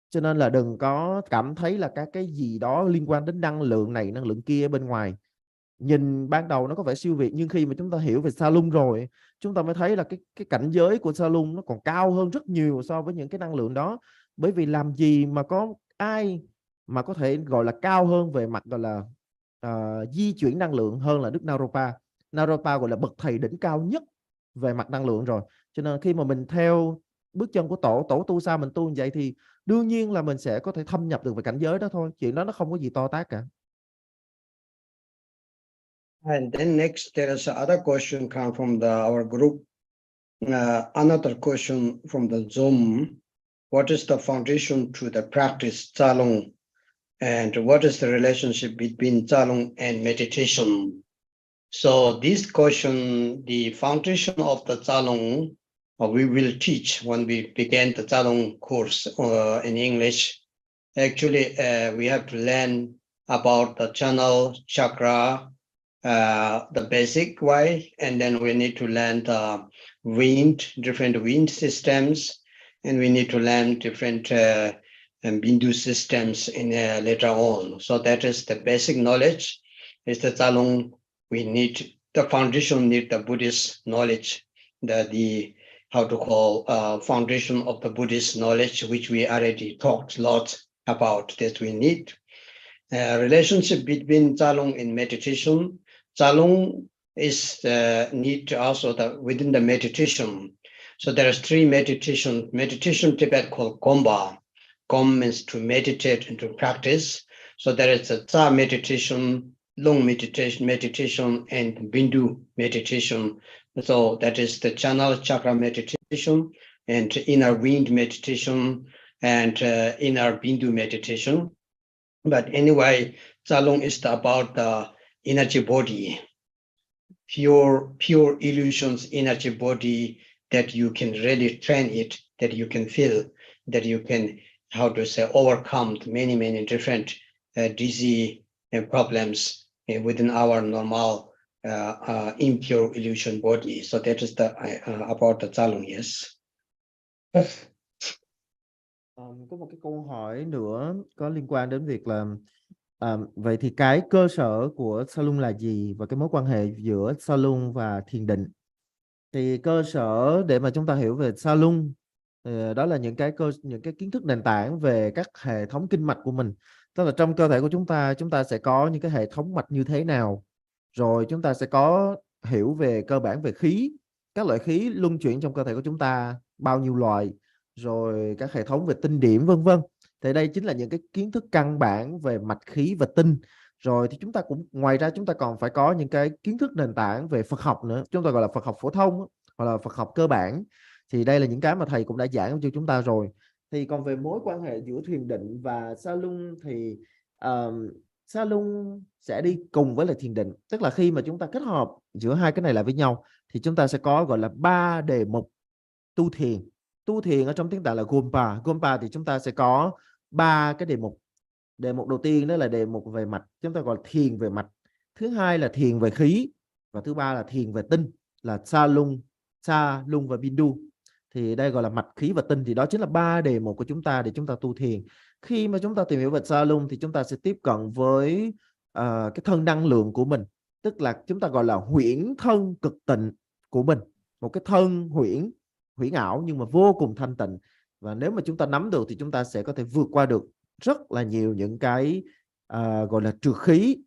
Cho nên là đừng có cảm thấy là các cái gì đó liên quan đến năng lượng này năng lượng kia bên ngoài, nhìn ban đầu nó có vẻ siêu việt, nhưng khi mà chúng ta hiểu về Salung rồi, chúng ta mới thấy là cái cảnh giới của Salung nó còn cao hơn rất nhiều so với những cái năng lượng đó. Bởi vì làm gì mà có ai mà có thể gọi là cao hơn về mặt gọi là di chuyển năng lượng hơn là Đức Naropa. Naropa gọi là bậc thầy đỉnh cao nhất về mặt năng lượng rồi. Cho nên khi mà mình theo bước chân của tổ tu sao mình tu như vậy thì đương nhiên là mình sẽ có thể thâm nhập được về cảnh giới đó thôi. Chuyện đó nó không có gì to tát cả. And then next, there is another question come from our group. Another question from the Zoom. What is the foundation to the practice Chalung? And what is the relationship between Chalung and meditation? So this question, the foundation of the Chalung, we will teach when we begin the Chalung course in English. Actually, we have to learn about the channel, chakra, the basic way, and then we need to learn the wind, different wind systems, and we need to learn different Bindu systems in later on. So that is the basic knowledge. Is the Chalung. We need the foundation. Need the Buddhist knowledge. The how to call foundation of the Buddhist knowledge, which we already talked a lot about. That we need relationship between Chalung and meditation. Chalung is need also within the meditation. So there are three meditation. Meditation Tibet called Gomba. Gom means to meditate and to practice. So there is a Cha meditation, long meditation, and Bindu meditation. So that is the channel chakra meditation and inner wind meditation and inner Bindu meditation. But anyway, Chalung is about the energy body, pure illusions energy body that you can really train it, that you can feel, that you can, how to say, overcome many different disease problems within our normal impure illusion body. So that is the about the Chalung, yes. Có một cái câu hỏi nữa có liên quan đến việc là vậy thì cái cơ sở của Salung là gì và cái mối quan hệ giữa Salung và thiền định. Thì cơ sở để mà chúng ta hiểu về Salung đó là những cái kiến thức nền tảng về các hệ thống kinh mạch của mình. Tức là trong cơ thể của chúng ta sẽ có những cái hệ thống mạch như thế nào, rồi chúng ta sẽ có hiểu về cơ bản về khí, các loại khí luân chuyển trong cơ thể của chúng ta bao nhiêu loại, rồi các hệ thống về tinh điểm vân vân. Thì đây chính là những cái kiến thức căn bản về mạch khí và tinh. Rồi thì chúng ta cũng ngoài ra chúng ta còn phải có những cái kiến thức nền tảng về Phật học nữa, chúng ta gọi là Phật học phổ thông hoặc là Phật học cơ bản. Thì đây là những cái mà thầy cũng đã giảng cho chúng ta rồi. Thì còn về mối quan hệ giữa thiền định và Salung thì Salung sẽ đi cùng với lại thiền định. Tức là khi mà chúng ta kết hợp giữa hai cái này lại với nhau thì chúng ta sẽ có gọi là 3 đề mục tu thiền. Tu thiền ở trong tiếng Tạng là Gompa. Gompa thì chúng ta sẽ có 3 cái đề mục. Đề mục đầu tiên đó là đề mục về mạch, chúng ta gọi là thiền về mạch. Thứ hai là thiền về khí. Và thứ ba là thiền về tinh, là Salung và Bindu. Thì đây gọi là mạch, khí và tinh. Thì đó chính là 3 đề mục của chúng ta để chúng ta tu thiền. Khi mà chúng ta tìm hiểu về Salung thì chúng ta sẽ tiếp cận với cái thân năng lượng của mình. Tức là chúng ta gọi là huyễn thân cực tịnh của mình. Một cái thân huyễn ảo nhưng mà vô cùng thanh tịnh. Và nếu mà chúng ta nắm được thì chúng ta sẽ có thể vượt qua được rất là nhiều những cái gọi là trược khí,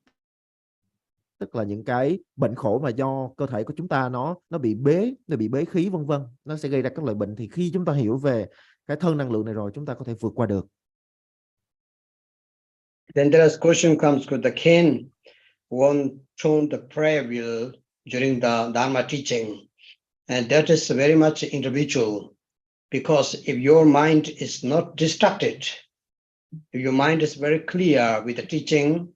tức là những cái bệnh khổ mà do cơ thể của chúng ta nó bị bế khí vân vân, nó sẽ gây ra các loại bệnh. Thì khi chúng ta hiểu về cái thân năng lượng này rồi, chúng ta có thể vượt qua được. Then there is question comes with the Ken one tone the prayer wheel during the Dharma teaching, and that is very much individual, because if your mind is not distracted, if your mind is very clear with the teaching,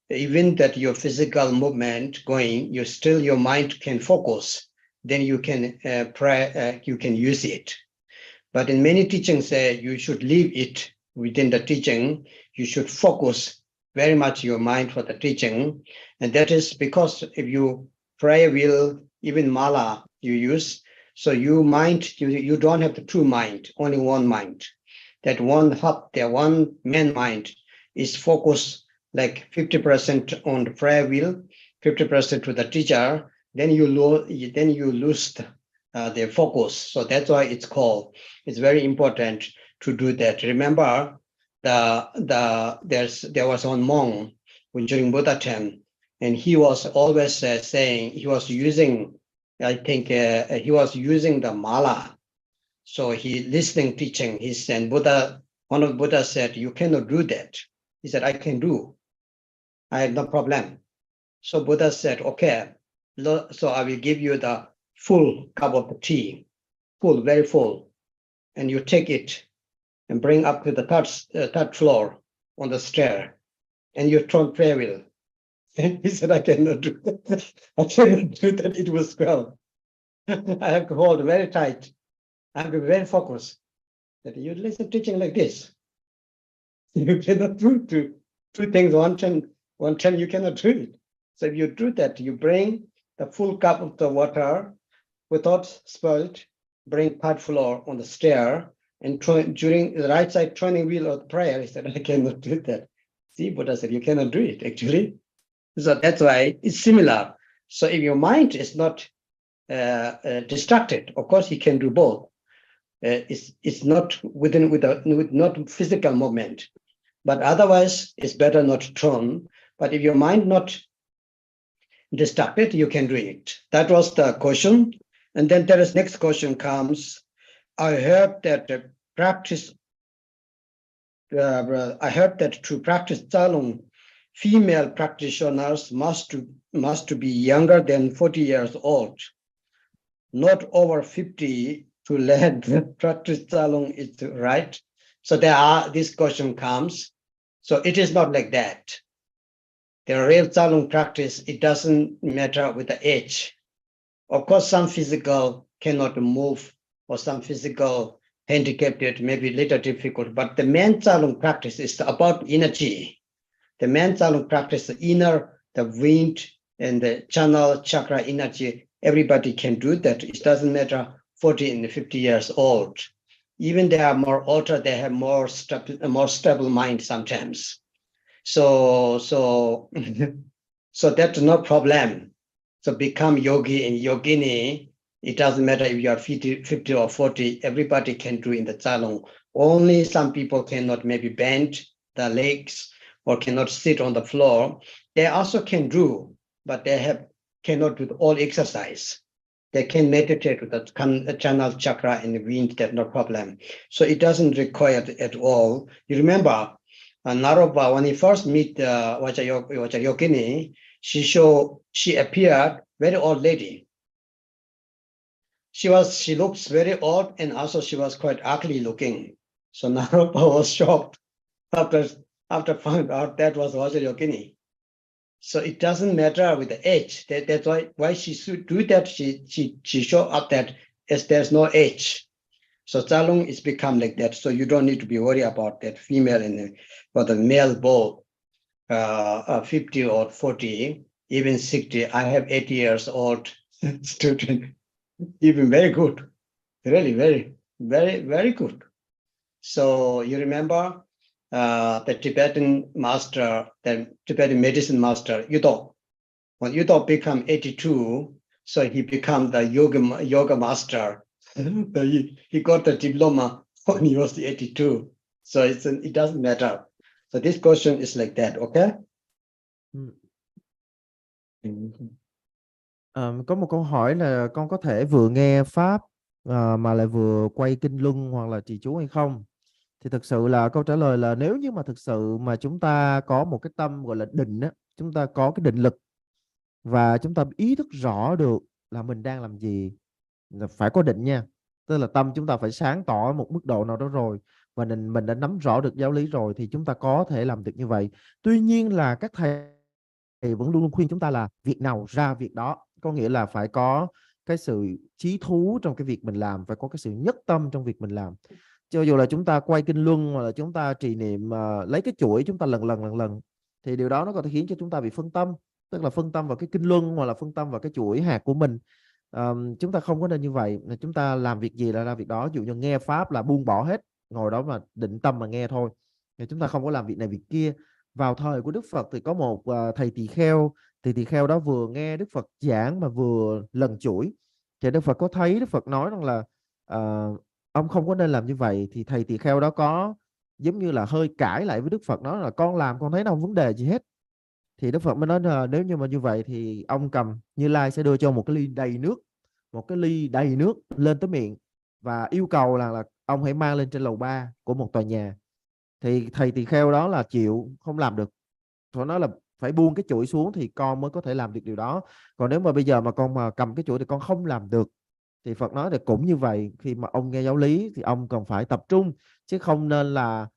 even that your physical movement going, your mind can focus, then you can pray, you can use it. But in many teachings say you should leave it within the teaching, you should focus very much your mind for the teaching. And that is because if you pray will, even mala you use, so you don't have the true mind, only one mind. That one man mind is focused like 50% on the prayer wheel, 50% to the teacher, then you lose the focus. So that's why it's very important to do that. Remember, there was one monk during Buddha time, and he was always saying he was using, I think he was using the mala. So he listening teaching. He said, Buddha, one of Buddha said, you cannot do that. He said, I can do. I have no problem. So Buddha said, okay, so I will give you the full cup of tea, full, very full, and you take it and bring up to the third floor on the stair, and you turn prayer wheel. And he said, I cannot do that. I cannot do that. It will swell. I have to hold very tight. I have to be very focused. That you listen teaching like this. You cannot do two things one time you cannot do it. So if you do that, you bring the full cup of the water without spoiled, bring third floor on the stair, and during the right side turning wheel of prayer, he said, I cannot do that. See, Buddha said, you cannot do it, actually. So that's why it's similar. So if your mind is not distracted, of course, you can do both. It's not with not physical movement, but otherwise it's better not to turn. But if your mind not distracted, you can do it. That was the question. And then there is next question comes. I heard that to practice Tsalung, female practitioners must be younger than 40 years old, not over 50 to learn practice Tsalung. Is right. So this question comes. So it is not like that. The real Tsalung practice, it doesn't matter with the age. Of course, some physical cannot move, or some physical handicapped, it may be a little difficult, but the main Tsalung practice is about energy. The main Tsalung practice, the inner, the wind, and the channel chakra energy, everybody can do that. It doesn't matter 40 and 50 years old. Even they are more older, they have more stable mind sometimes. So that's no problem. So become yogi and yogini. It doesn't matter if you are 50 or 40, everybody can do in the Tsalung. Only some people cannot maybe bend the legs or cannot sit on the floor. They also can do, but they cannot do all exercise. They can meditate with the channel chakra and the wind, that's no problem. So it doesn't require it at all. You remember, Naropa, when he first meet Vajrayogini, she appeared very old lady. She looks very old, and also she was quite ugly looking. So Naropa was shocked after finding out that was Vajrayogini. So it doesn't matter with the age. That's why she should do that. She show up that as there's no age. So Tsalung is become like that. So you don't need to be worried about that female or the male both 50 or 40, even 60. I have 80 years old student, even very good, really very, very, very good. So you remember the Tibetan master, the Tibetan medicine master, Yudo. When Yudo become 82, so he become the yoga master. He got the diploma when he was 82. So it doesn't matter. So this question is like that, okay? Có một câu hỏi là con có thể vừa nghe pháp mà lại vừa quay kinh luân hoặc là trì chú hay không? Thì thực sự là câu trả lời là nếu như mà thực sự mà chúng ta có một cái tâm gọi là định á, chúng ta có cái định lực và chúng ta ý thức rõ được là mình đang làm gì, là phải có định nha. Tức là tâm chúng ta phải sáng tỏ ở một mức độ nào đó rồi và mình đã nắm rõ được giáo lý rồi thì chúng ta có thể làm được như vậy. Tuy nhiên là các thầy vẫn luôn luôn khuyên chúng ta là việc nào ra việc đó, có nghĩa là phải có cái sự chí thú trong cái việc mình làm, phải có cái sự nhất tâm trong việc mình làm. Cho dù là chúng ta quay kinh luân hoặc là chúng ta trì niệm lấy cái chuỗi chúng ta lần lần thì điều đó nó có thể khiến cho chúng ta bị phân tâm, tức là phân tâm vào cái kinh luân hoặc là phân tâm vào cái chuỗi hạt của mình. Chúng ta không có nên như vậy. Chúng ta làm việc gì là làm việc đó. Ví dụ như nghe pháp là buông bỏ hết, ngồi đó mà định tâm mà nghe thôi. Thì chúng ta không có làm việc này việc kia. Vào thời của Đức Phật thì có một thầy tỳ kheo đó vừa nghe Đức Phật giảng mà vừa lần chuỗi. Thì Đức Phật có thấy Đức Phật nói rằng là ông không có nên làm như vậy. Thì thầy tỳ kheo đó có giống như là hơi cãi lại với Đức Phật, nói là con làm con thấy đâu vấn đề gì hết. Thì Đức Phật mới nói là nếu như mà như vậy thì ông cầm, Như Lai sẽ đưa cho một cái ly đầy nước lên tới miệng và yêu cầu là ông hãy mang lên trên lầu 3 của một tòa nhà. Thì thầy tỳ kheo đó là chịu, không làm được. Phải nói là phải buông cái chuỗi xuống thì con mới có thể làm được điều đó. Còn nếu mà bây giờ mà con mà cầm cái chuỗi thì con không làm được. Thì Phật nói là cũng như vậy, khi mà ông nghe giáo lý thì ông cần phải tập trung, chứ không nên là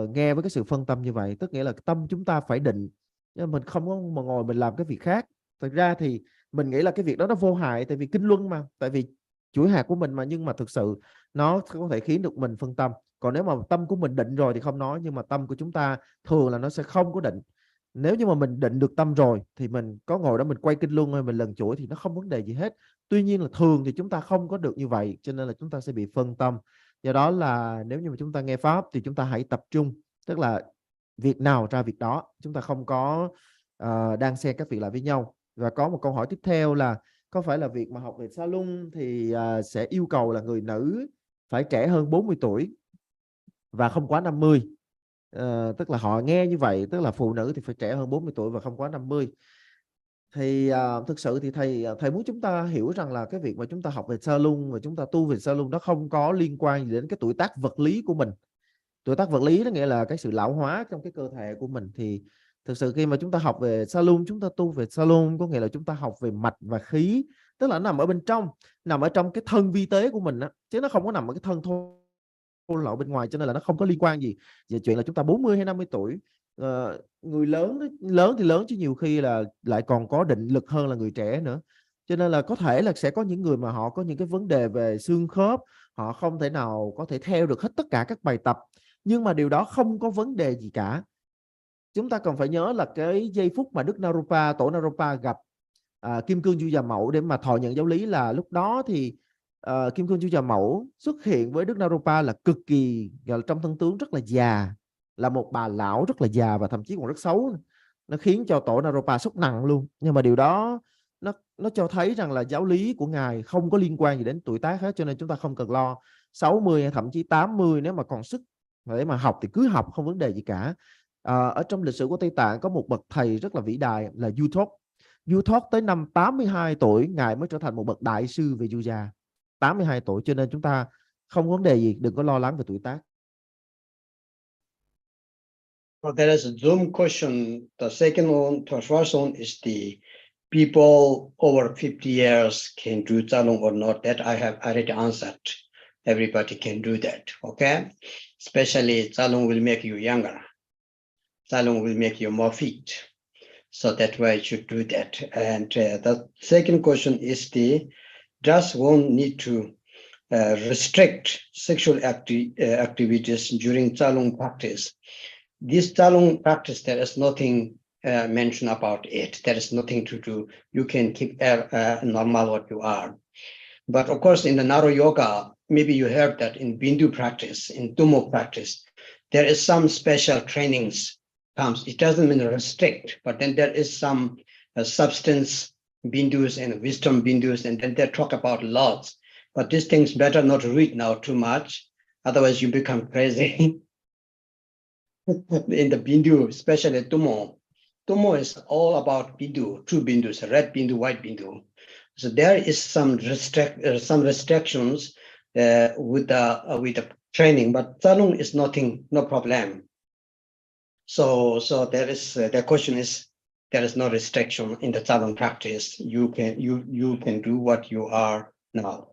nghe với cái sự phân tâm như vậy. Tức nghĩa là tâm chúng ta phải định, nhưng mình không có mà ngồi mình làm cái việc khác. Thực ra thì mình nghĩ là cái việc đó nó vô hại, tại vì kinh luân mà, tại vì chuỗi hạt của mình mà, nhưng mà thực sự nó có thể khiến được mình phân tâm. Còn nếu mà tâm của mình định rồi thì không nói, nhưng mà tâm của chúng ta thường là nó sẽ không có định. Nếu như mà mình định được tâm rồi thì mình có ngồi đó mình quay kinh luân hay mình lần chuỗi thì nó không vấn đề gì hết. Tuy nhiên là thường thì chúng ta không có được như vậy, cho nên là chúng ta sẽ bị phân tâm. Do đó là nếu như mà chúng ta nghe pháp thì chúng ta hãy tập trung, tức là việc nào ra việc đó, chúng ta không có đang xen các việc lại với nhau. Và có một câu hỏi tiếp theo là có phải là việc mà học về salon thì sẽ yêu cầu là người nữ phải trẻ hơn 40 tuổi và không quá 50? Tức là họ nghe như vậy, tức là phụ nữ thì phải trẻ hơn 40 tuổi và không quá 50. Thì thực sự thì thầy muốn chúng ta hiểu rằng là cái việc mà chúng ta học về salon và chúng ta tu về salon nó không có liên quan gì đến cái tuổi tác vật lý của mình. Tuổi tác vật lý nó nghĩa là cái sự lão hóa trong cái cơ thể của mình. Thì thực sự khi mà chúng ta học về salon, chúng ta tu về salon có nghĩa là chúng ta học về mạch và khí, tức là nó nằm ở bên trong, nằm ở trong cái thân vi tế của mình á, chứ nó không có nằm ở cái thân thô lậu bên ngoài, cho nên là nó không có liên quan gì về chuyện là chúng ta 40 hay 50 tuổi. Người lớn thì lớn chứ nhiều khi là lại còn có định lực hơn là người trẻ nữa. Cho nên là có thể là sẽ có những người mà họ có những cái vấn đề về xương khớp, họ không thể nào có thể theo được hết tất cả các bài tập, nhưng mà điều đó không có vấn đề gì cả. Chúng ta cần phải nhớ là cái giây phút mà Đức Naropa, tổ Naropa gặp Kim Cương Du Già Mẫu để mà thọ nhận giáo lý, là lúc đó thì Kim Cương Du Già Mẫu xuất hiện với Đức Naropa là cực kỳ, trong thân tướng rất là già, là một bà lão rất là già và thậm chí còn rất xấu. Nó khiến cho tổ Naropa sốc nặng luôn. Nhưng mà điều đó nó cho thấy rằng là giáo lý của ngài không có liên quan gì đến tuổi tác hết, cho nên chúng ta không cần lo. 60 hay thậm chí 80 nếu mà còn sức để mà học thì cứ học, không vấn đề gì cả. Ở trong lịch sử của Tây Tạng có một bậc thầy rất là vĩ đại là Du Thóc tới năm 82 tuổi ngài mới trở thành một bậc đại sư về Yuja. 82 tuổi, cho nên chúng ta không có vấn đề gì, đừng có lo lắng về tuổi tác. Well, there is a Zoom question. The second one, the first one is the people over 50 years can do Zalung or not. That I have already answered. Everybody can do that, okay? Especially Zalung will make you younger. Zalung will make you more fit. So that's why you should do that. And the second question is does one need to restrict sexual activities during Zalung practice? This Zalung practice, there is nothing mentioned about it. There is nothing to do. You can keep normal what you are. But of course, in the Naro Yoga, maybe you heard that in Bindu practice, in Tummo practice, there is some special trainings comes. It doesn't mean restrict, but then there is some substance Bindus and wisdom Bindus, and then they talk about laws. But these things better not read now too much, otherwise you become crazy. In the Bindu, especially Tummo. Tummo is all about Bindu, two Bindus, red Bindu, white Bindu. So there is some restrictions with the training, but Zalung is nothing, no problem. So there is the question is there is no restriction in the Zalung practice. You can do what you are now.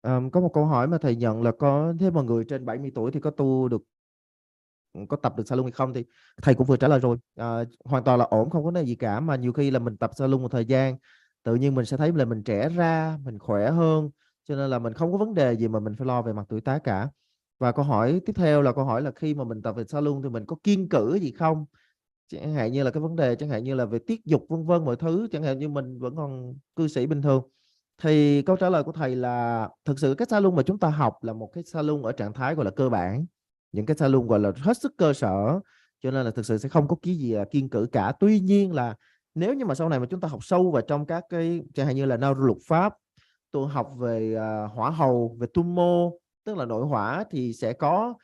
Có một câu hỏi mà thầy nhận là có thế mà người trên 70 tuổi thì có tu được, có tập được salon hay không, thì thầy cũng vừa trả lời rồi. Hoàn toàn là ổn, không có vấn đề gì cả. Mà nhiều khi là mình tập salon một thời gian tự nhiên mình sẽ thấy là mình trẻ ra, mình khỏe hơn, cho nên là mình không có vấn đề gì mà mình phải lo về mặt tuổi tác cả. Và câu hỏi tiếp theo là câu hỏi là khi mà mình tập về salon thì mình có kiêng cữ gì không, chẳng hạn như là cái vấn đề chẳng hạn như là về tiết dục vân vân mọi thứ, chẳng hạn như mình vẫn còn cư sĩ bình thường. Thì câu trả lời của thầy là thực sự cái salon mà chúng ta học là một cái salon ở trạng thái gọi là cơ bản, những cái salon gọi là hết sức cơ sở, cho nên là thực sự sẽ không có cái gì là kiêng cữ cả. Tuy nhiên là nếu như mà sau này mà chúng ta học sâu vào trong các cái chẳng hạn như là neuro luật pháp, tôi học về hỏa hầu, về tummo tức là nội hỏa, thì sẽ có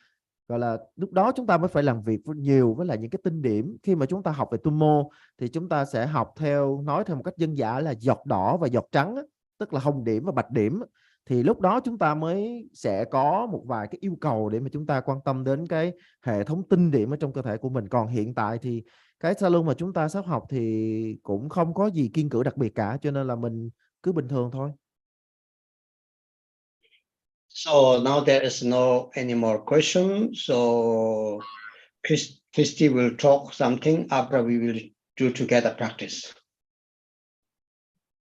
gọi là lúc đó chúng ta mới phải làm việc nhiều với lại những cái tinh điểm. Khi mà chúng ta học về tummo thì chúng ta sẽ học theo, nói theo một cách dân dã là giọt đỏ và giọt trắng. tức là hồng điểm và bạch điểm, thì lúc đó chúng ta mới sẽ có một vài cái yêu cầu để mà chúng ta quan tâm đến cái hệ thống tinh điểm ở trong cơ thể của mình. Còn hiện tại thì cái salon mà chúng ta sắp học thì cũng không có gì kiêng cữ đặc biệt cả, cho nên là mình cứ bình thường thôi. So now there is no any more question. So Christy will talk something after we will do together practice.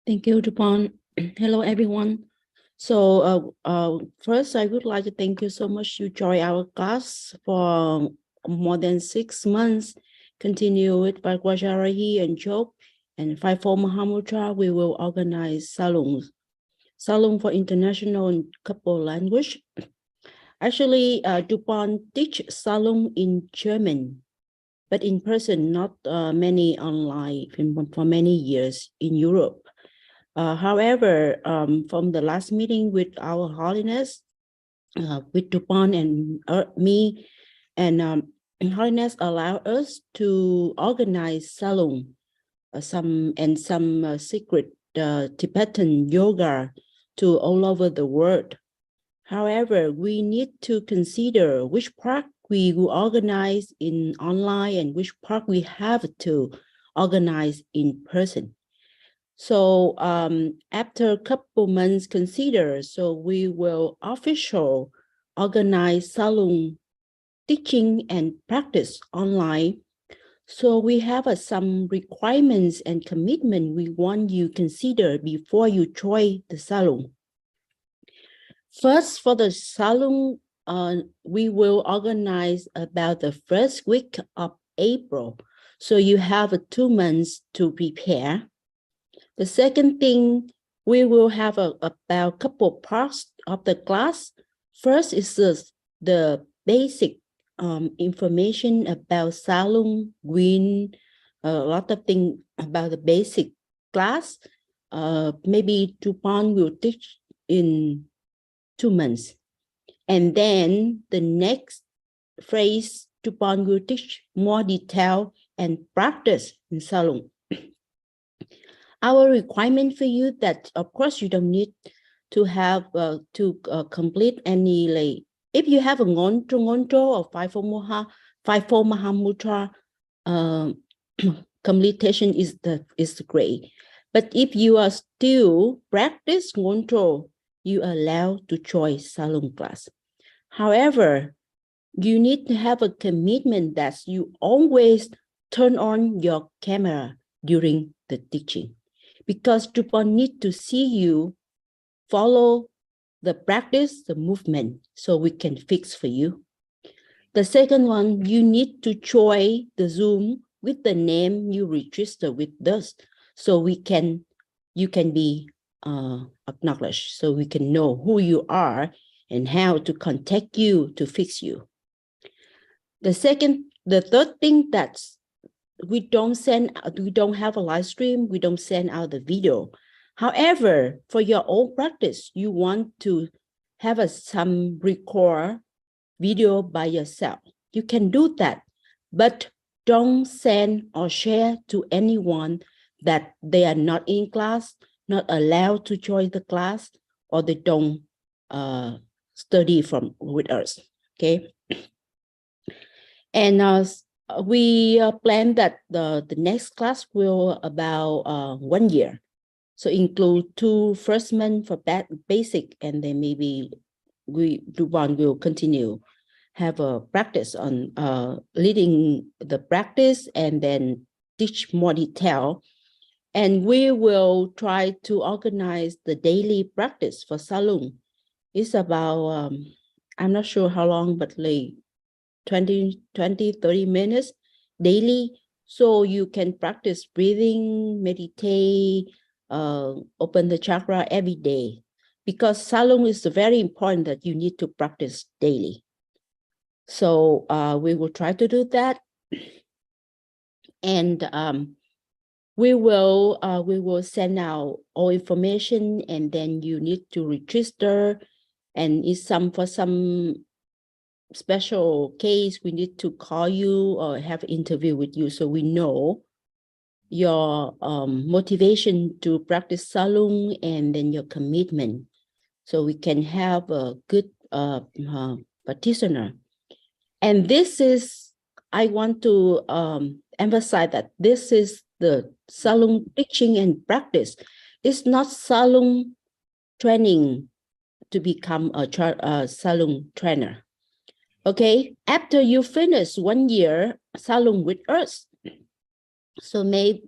Thank you, DRUPON. Hello, everyone. So first, I would like to thank you so much. You joined our class for more than 6 months. Continue with Bhagavajarahi and Job and 5-4 MAHAMUDRA. We will organize salons for international and couple language. Actually, DRUPON teach salon in German, but in person, not many online for many years in Europe. However, from the last meeting with Our Holiness, with DRUPON and me, and Holiness allowed us to organize salon, some secret Tibetan yoga to all over the world. However, we need to consider which part we will organize in online and which part we have to organize in person. So after a couple months consider, so we will officially organize salon teaching and practice online. So we have some requirements and commitment we want you consider before you join the salon. First, for the salon, we will organize about the first week of April. So you have 2 months to prepare. The second thing, we will have about a couple parts of the class. First is the basic information about salon, green, a lot of things about the basic class. Maybe DRUPON will teach in 2 months. And then the next phase, DRUPON will teach more detail and practice in salon. Our requirement for you that, of course, you don't need to have complete any, like, if you have a ngoncho or 5-4 Mahamudra completion is great. But if you are still practice ngoncho, you are allowed to join salon class. However, you need to have a commitment that you always turn on your camera during the teaching, because DRUPON need to see you follow the practice, the movement, so we can fix for you. The second one, you need to join the Zoom with the name you register with us, so you can be acknowledged, so we can know who you are and how to contact you to fix you. The third thing, that's we don't have a live stream, we don't send out the video. However, for your own practice, you want to have some record video by yourself. You can do that, but don't send or share to anyone that they are not in class, not allowed to join the class, or they don't study with us, okay? And we plan that the next class will about 1 year. So include 2 first month for basic, and then maybe DRUPON will continue have a practice on leading the practice and then teach more detail. And we will try to organize the daily practice for salon. It's about, I'm not sure how long, but like 20, 30 minutes daily. So you can practice breathing, meditate, open the chakra every day. Because salon is very important that you need to practice daily. So we will try to do that. And we will send out all information, and then you need to register. And it's for some special case, we need to call you or have an interview with you, so we know your motivation to practice salung and then your commitment, so we can have a good practitioner. And this is, I want to emphasize that this is the salung teaching and practice. It's not salung training to become a salung trainer. Okay, after you finish 1 year salung with us, so maybe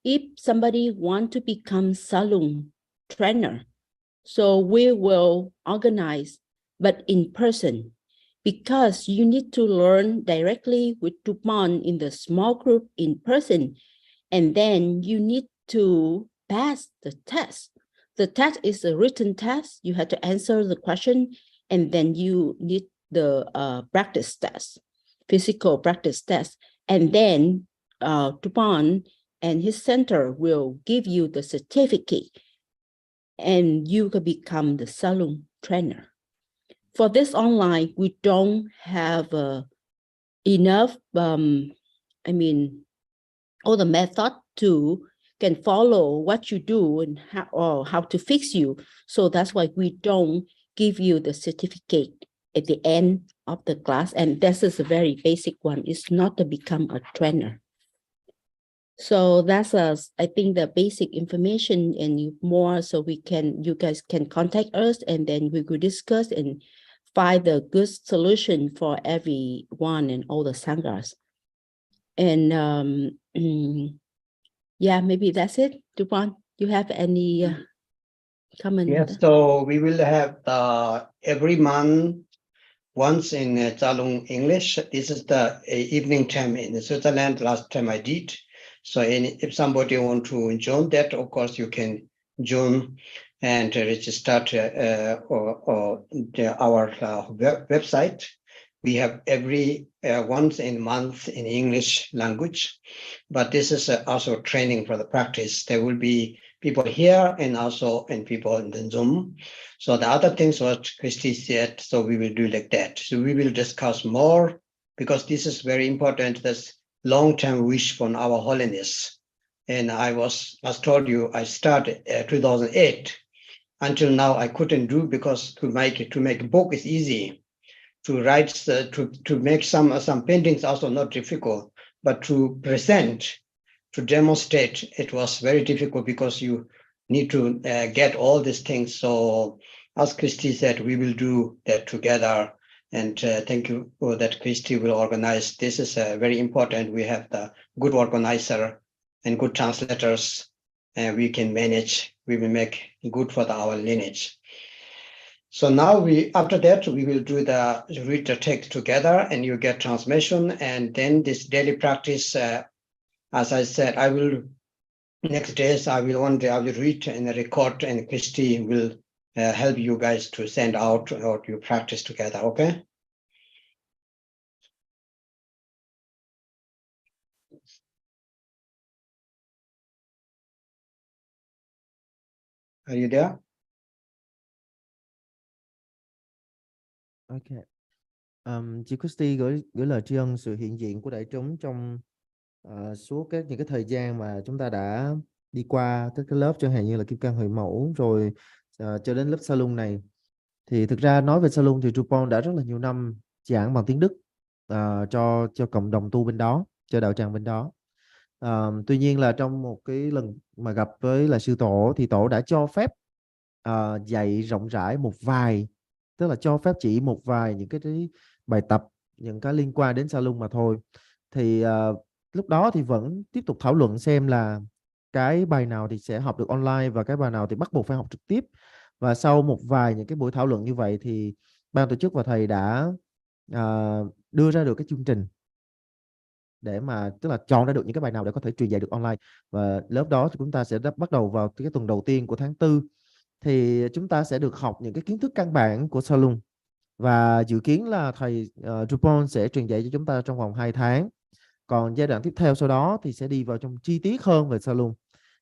if somebody want to become salung trainer, so we will organize, but in person, because you need to learn directly with DRUPON in the small group in person, and then you need to pass the test. The test is a written test. You have to answer the question, and then you need the practice test, physical practice test, and then DRUPON and his center will give you the certificate, and you can become the salung trainer. For this online, we don't have enough, I mean, all the method to can follow what you do and how to fix you. So that's why we don't give you the certificate at the end of the class. And this is a very basic one. It's not to become a trainer. So that's I think the basic information and more, so you guys can contact us, and then we will discuss and find the good solution for everyone and all the sanghas. And yeah, maybe that's it. DRUPON, you have any comment? Yes, so we will have every month once in Zhalong English. This is the evening time in Switzerland. Last time I did. So if somebody want to join that, of course you can join and register our website. We have every once in a month in English language, but this is also training for the practice. There will be people here and also people in the Zoom. So the other things what Christy said, so we will do like that. So we will discuss more, because this is very important. This long-term wish from our holiness. And I told you, I started 2008. Until now, I couldn't do, because to make a book is easy. To write, to make some paintings also not difficult, but to present, to demonstrate, it was very difficult, because you need to get all these things. So as Christy said, we will do that together. And thank you for that, Christy will organize. This is very important. We have the good organizer and good translators, and we can manage. We will make good for our lineage. So now after that, we will read the text together, and you get transmission. And then this daily practice, as I said, next days, I will read and record, and Christy will help you guys to send out or you practice together, okay? Are you there? Ok. Chị Christy gửi lời tri ân sự hiện diện của đại chúng trong suốt những cái thời gian mà chúng ta đã đi qua các cái lớp, chẳng hạn như là Kim Cang Huệ Mẫu rồi cho đến lớp Salung này. Thì thực ra nói về Salung thì DRUPON đã rất là nhiều năm giảng bằng tiếng Đức cho cộng đồng tu bên đó, cho đạo tràng bên đó. Tuy nhiên là trong một cái lần mà gặp với là sư tổ, thì tổ đã cho phép dạy rộng rãi một vài, tức là cho phép chỉ một vài những cái bài tập, những cái liên quan đến Salung mà thôi. Thì lúc đó thì vẫn tiếp tục thảo luận xem là cái bài nào thì sẽ học được online và cái bài nào thì bắt buộc phải học trực tiếp. Và sau một vài những cái buổi thảo luận như vậy thì ban tổ chức và thầy đã đưa ra được cái chương trình để mà tức là chọn ra được những cái bài nào để có thể truyền dạy được online. Và lớp đó thì chúng ta sẽ bắt đầu vào cái tuần đầu tiên của tháng 4. Thì chúng ta sẽ được học những cái kiến thức căn bản của Salung. Và dự kiến là thầy DRUPON sẽ truyền dạy cho chúng ta trong vòng 2 tháng. Còn giai đoạn tiếp theo sau đó thì sẽ đi vào trong chi tiết hơn về Salung.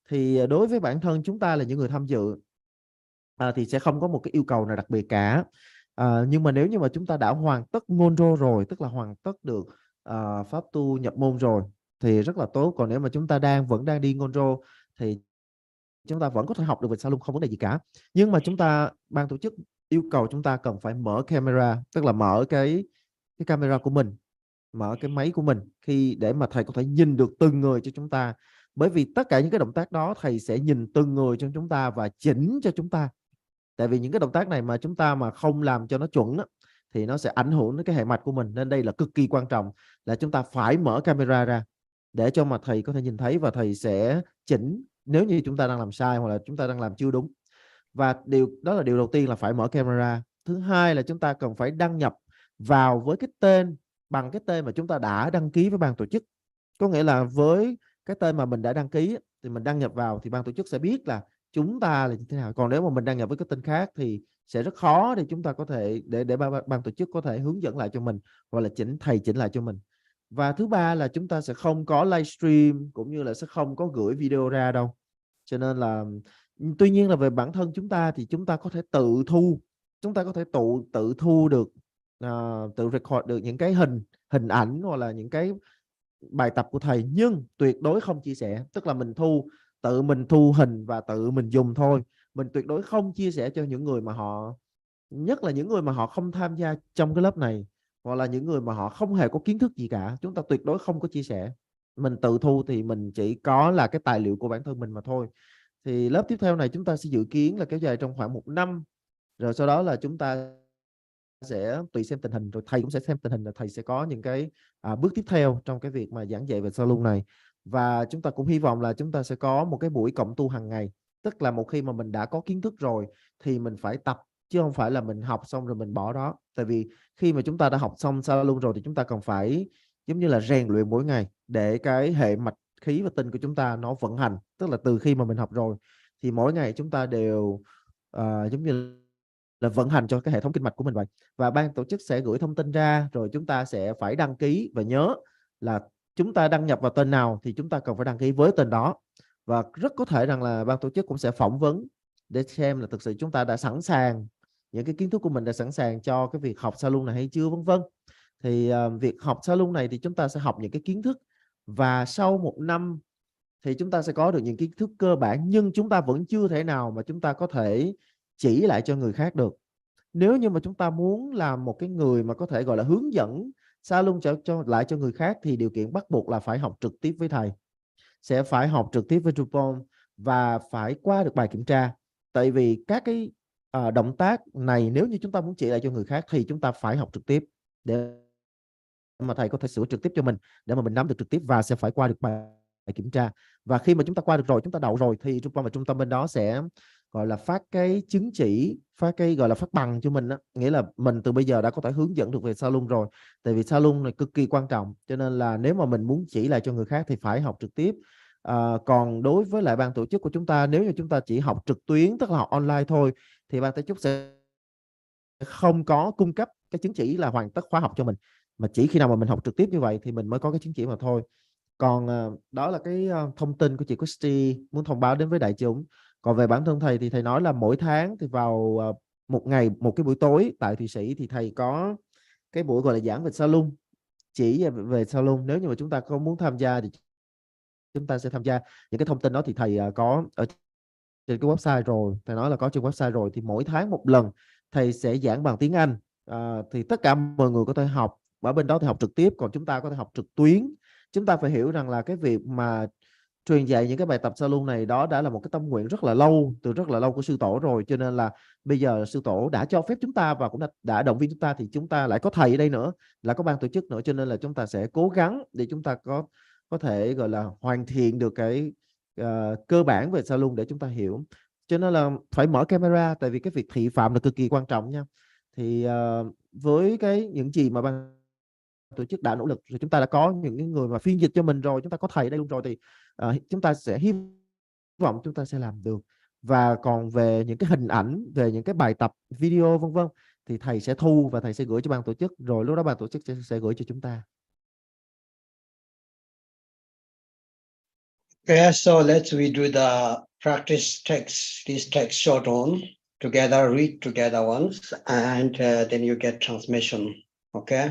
Thì đối với bản thân chúng ta là những người tham dự thì sẽ không có một cái yêu cầu nào đặc biệt cả. Nhưng mà nếu như mà chúng ta đã hoàn tất ngôn rô rồi, tức là hoàn tất được pháp tu nhập môn rồi, thì rất là tốt. Còn nếu mà chúng ta vẫn đang đi Ngonro thì chúng ta vẫn có thể học được về salon, không vấn đề gì cả. Nhưng mà ban tổ chức yêu cầu chúng ta cần phải mở camera, tức là mở cái camera của mình, mở cái máy của mình để mà thầy có thể nhìn được từng người cho chúng ta. Bởi vì tất cả những cái động tác đó thầy sẽ nhìn từng người cho chúng ta và chỉnh cho chúng ta. Tại vì những cái động tác này mà chúng ta mà không làm cho nó chuẩn đó, thì nó sẽ ảnh hưởng đến cái hệ mạch của mình. Nên đây là cực kỳ quan trọng, là chúng ta phải mở camera ra để cho mà thầy có thể nhìn thấy, và thầy sẽ chỉnh nếu như chúng ta đang làm sai hoặc là chúng ta đang làm chưa đúng. Và đó là điều đầu tiên, là phải mở camera. Thứ hai là chúng ta cần phải đăng nhập vào với cái tên, bằng cái tên mà chúng ta đã đăng ký với ban tổ chức. Có nghĩa là với cái tên mà mình đã đăng ký thì mình đăng nhập vào thì ban tổ chức sẽ biết là chúng ta là như thế nào. Còn nếu mà mình đăng nhập với cái tên khác thì sẽ rất khó để chúng ta có thể để ban tổ chức có thể hướng dẫn lại cho mình, hoặc là thầy chỉnh lại cho mình. Và thứ ba là chúng ta sẽ không có livestream, cũng như là sẽ không có gửi video ra đâu. Cho nên là tuy nhiên là về bản thân chúng ta thì chúng ta có thể tự thu, chúng ta có thể tự thu được, tự record được những cái hình ảnh hoặc là những cái bài tập của thầy, nhưng tuyệt đối không chia sẻ. Tức là tự mình thu hình và tự mình dùng thôi. Mình tuyệt đối không chia sẻ cho những người mà nhất là những người mà họ không tham gia trong cái lớp này, hoặc là những người mà họ không hề có kiến thức gì cả. Chúng ta tuyệt đối không có chia sẻ. Mình tự thu thì mình chỉ có là cái tài liệu của bản thân mình mà thôi. Thì lớp tiếp theo này chúng ta sẽ dự kiến là kéo dài trong khoảng 1 năm. Rồi sau đó là chúng ta sẽ tùy xem tình hình, rồi thầy cũng sẽ xem tình hình, là thầy sẽ có những cái bước tiếp theo trong cái việc mà giảng dạy về salon này. Và chúng ta cũng hy vọng là chúng ta sẽ có một cái buổi cộng tu hàng ngày. Tức là một khi mà mình đã có kiến thức rồi thì mình phải tập, chứ không phải là mình học xong rồi mình bỏ đó. Tại vì khi mà chúng ta đã học xong salon rồi thì chúng ta cần phải giống như là rèn luyện mỗi ngày để cái hệ mạch khí và tinh của chúng ta nó vận hành. Tức là từ khi mà mình học rồi thì mỗi ngày chúng ta đều giống như là vận hành cho cái hệ thống kinh mạch của mình vậy. Và ban tổ chức sẽ gửi thông tin ra, rồi chúng ta sẽ phải đăng ký, và nhớ là chúng ta đăng nhập vào tên nào thì chúng ta cần phải đăng ký với tên đó. Và rất có thể rằng là ban tổ chức cũng sẽ phỏng vấn để xem là thực sự chúng ta đã sẵn sàng, những cái kiến thức của mình đã sẵn sàng cho cái việc học salon này hay chưa, vân vân. Thì việc học salon này thì chúng ta sẽ học những cái kiến thức, và sau 1 năm thì chúng ta sẽ có được những kiến thức cơ bản, nhưng chúng ta vẫn chưa thể nào mà chúng ta có thể chỉ lại cho người khác được. Nếu như mà chúng ta muốn làm một cái người mà có thể gọi là hướng dẫn salon lại cho người khác, thì điều kiện bắt buộc là phải học trực tiếp với thầy, sẽ phải học trực tiếp với DRUPON và phải qua được bài kiểm tra. Tại vì các cái động tác này nếu như chúng ta muốn chỉ lại cho người khác thì chúng ta phải học trực tiếp để mà thầy có thể sửa trực tiếp cho mình, để mà mình nắm được trực tiếp, và sẽ phải qua được bài kiểm tra. Và khi mà chúng ta qua được rồi, chúng ta đậu rồi, thì DRUPON và trung tâm bên đó sẽ gọi là phát cái chứng chỉ, phát cái gọi là phát bằng cho mình đó. Nghĩa là mình từ bây giờ đã có thể hướng dẫn được về salon rồi. Tại vì salon này cực kỳ quan trọng, cho nên là nếu mà mình muốn chỉ lại cho người khác thì phải học trực tiếp. Còn đối với lại ban tổ chức của chúng ta, nếu như chúng ta chỉ học trực tuyến, tức là học online thôi, thì ban tổ chức sẽ không có cung cấp cái chứng chỉ là hoàn tất khóa học cho mình, mà chỉ khi nào mà mình học trực tiếp như vậy thì mình mới có cái chứng chỉ mà thôi. Còn đó là cái thông tin của chị Christy muốn thông báo đến với đại chúng. Còn về bản thân thầy thì thầy nói là mỗi tháng thì vào một ngày, một cái buổi tối tại Thụy Sĩ thì thầy có cái buổi gọi là giảng về salon, chỉ về salon. Nếu như mà chúng ta có muốn tham gia thì chúng ta sẽ tham gia. Những cái thông tin đó thì thầy có ở trên cái website rồi, thầy nói là có trên website rồi. Thì mỗi tháng một lần thầy sẽ giảng bằng tiếng Anh, thì tất cả mọi người có thể học ở bên đó thì học trực tiếp, còn chúng ta có thể học trực tuyến. Chúng ta phải hiểu rằng là cái việc mà truyền dạy những cái bài tập salon này đó đã là một cái tâm nguyện rất là lâu, từ rất là lâu của sư tổ rồi. Cho nên là bây giờ sư tổ đã cho phép chúng ta và cũng đã động viên chúng ta, thì chúng ta lại có thầy ở đây nữa, là có ban tổ chức nữa, cho nên là chúng ta sẽ cố gắng để chúng ta có thể gọi là hoàn thiện được cái cơ bản về salon để chúng ta hiểu. Cho nên là phải mở camera, tại vì cái việc thị phạm là cực kỳ quan trọng nha. Thì với những gì mà ban tổ chức đã nỗ lực rồi, chúng ta đã có những người mà phiên dịch cho mình rồi, chúng ta có thầy ở đây luôn rồi, thì chúng ta sẽ hy vọng chúng ta sẽ làm được. Và còn về những cái hình ảnh, về những cái bài tập video vân vân thì thầy sẽ thu và thầy sẽ gửi cho ban tổ chức, rồi lúc đó ban tổ chức sẽ gửi cho chúng ta. Okay, so we do the practice text, this text short on together, read together once, and then you get transmission. Okay.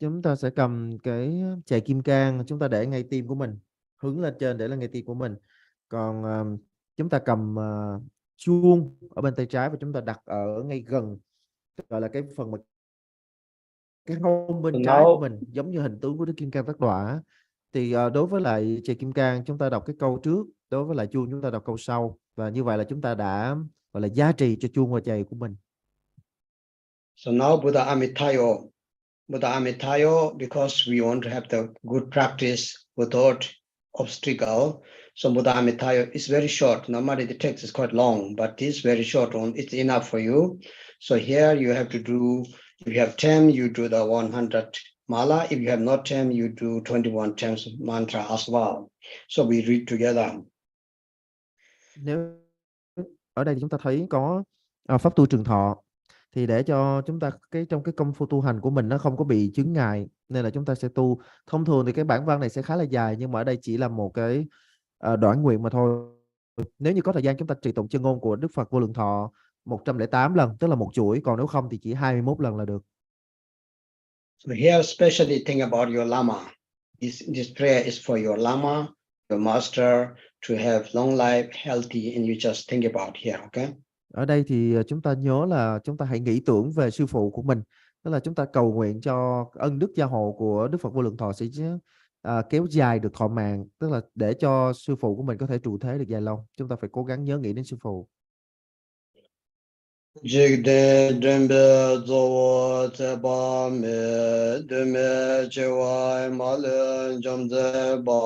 chúng ta sẽ cầm cái chày kim cang, chúng ta để ngay tim của mình, hướng lên trên để lên ngay tim của mình. Còn chúng ta cầm chuông ở bên tay trái và chúng ta đặt ở ngay gần, gọi là cái phần mà cái hông bên So trái của now, mình, giống như hình tướng của Đức Kim Cang Tát Đọa. Thì đối với lại chày kim cang chúng ta đọc cái câu trước, đối với lại chuông chúng ta đọc câu sau, và như vậy là chúng ta đã gọi là giá trị cho chuông và chày của mình. so now Buddha Amitayo, because we want to have the good practice without obstacle. So Buddha Amitayo is very short. Normally the text is quite long, but this very short one, it's enough for you. So here you have to do, if you have 10, you do the 100 mala. If you have not 10, you do 21 times mantra as well. So we read together. Nếu ở đây thì chúng ta thấy có pháp tu trường thọ, thì để cho chúng ta trong cái công phu tu hành của mình nó không có bị chướng ngại, nên là chúng ta sẽ tu. Thông thường thì cái bản văn này sẽ khá là dài, nhưng mà ở đây chỉ là một cái đoạn nguyện mà thôi. Nếu như có thời gian chúng ta trì tụng chân ngôn của Đức Phật Vô Lượng Thọ 108 lần, tức là một chuỗi, còn nếu không thì chỉ 21 lần là được. So here especially think about your Lama. This prayer is for your Lama, your master, to have long life, healthy, and you just think about here, okay? Ở đây thì chúng ta nhớ là chúng ta hãy nghĩ tưởng về sư phụ của mình, tức là chúng ta cầu nguyện cho ân đức gia hộ của Đức Phật Vô Lượng Thọ sẽ kéo dài được thọ mạng, tức là để cho sư phụ của mình có thể trụ thế được dài lâu. Chúng ta phải cố gắng nhớ nghĩ đến sư phụ. Jigde Drembe Zowo Tseba Me Dume Chewai Male Jamze Ba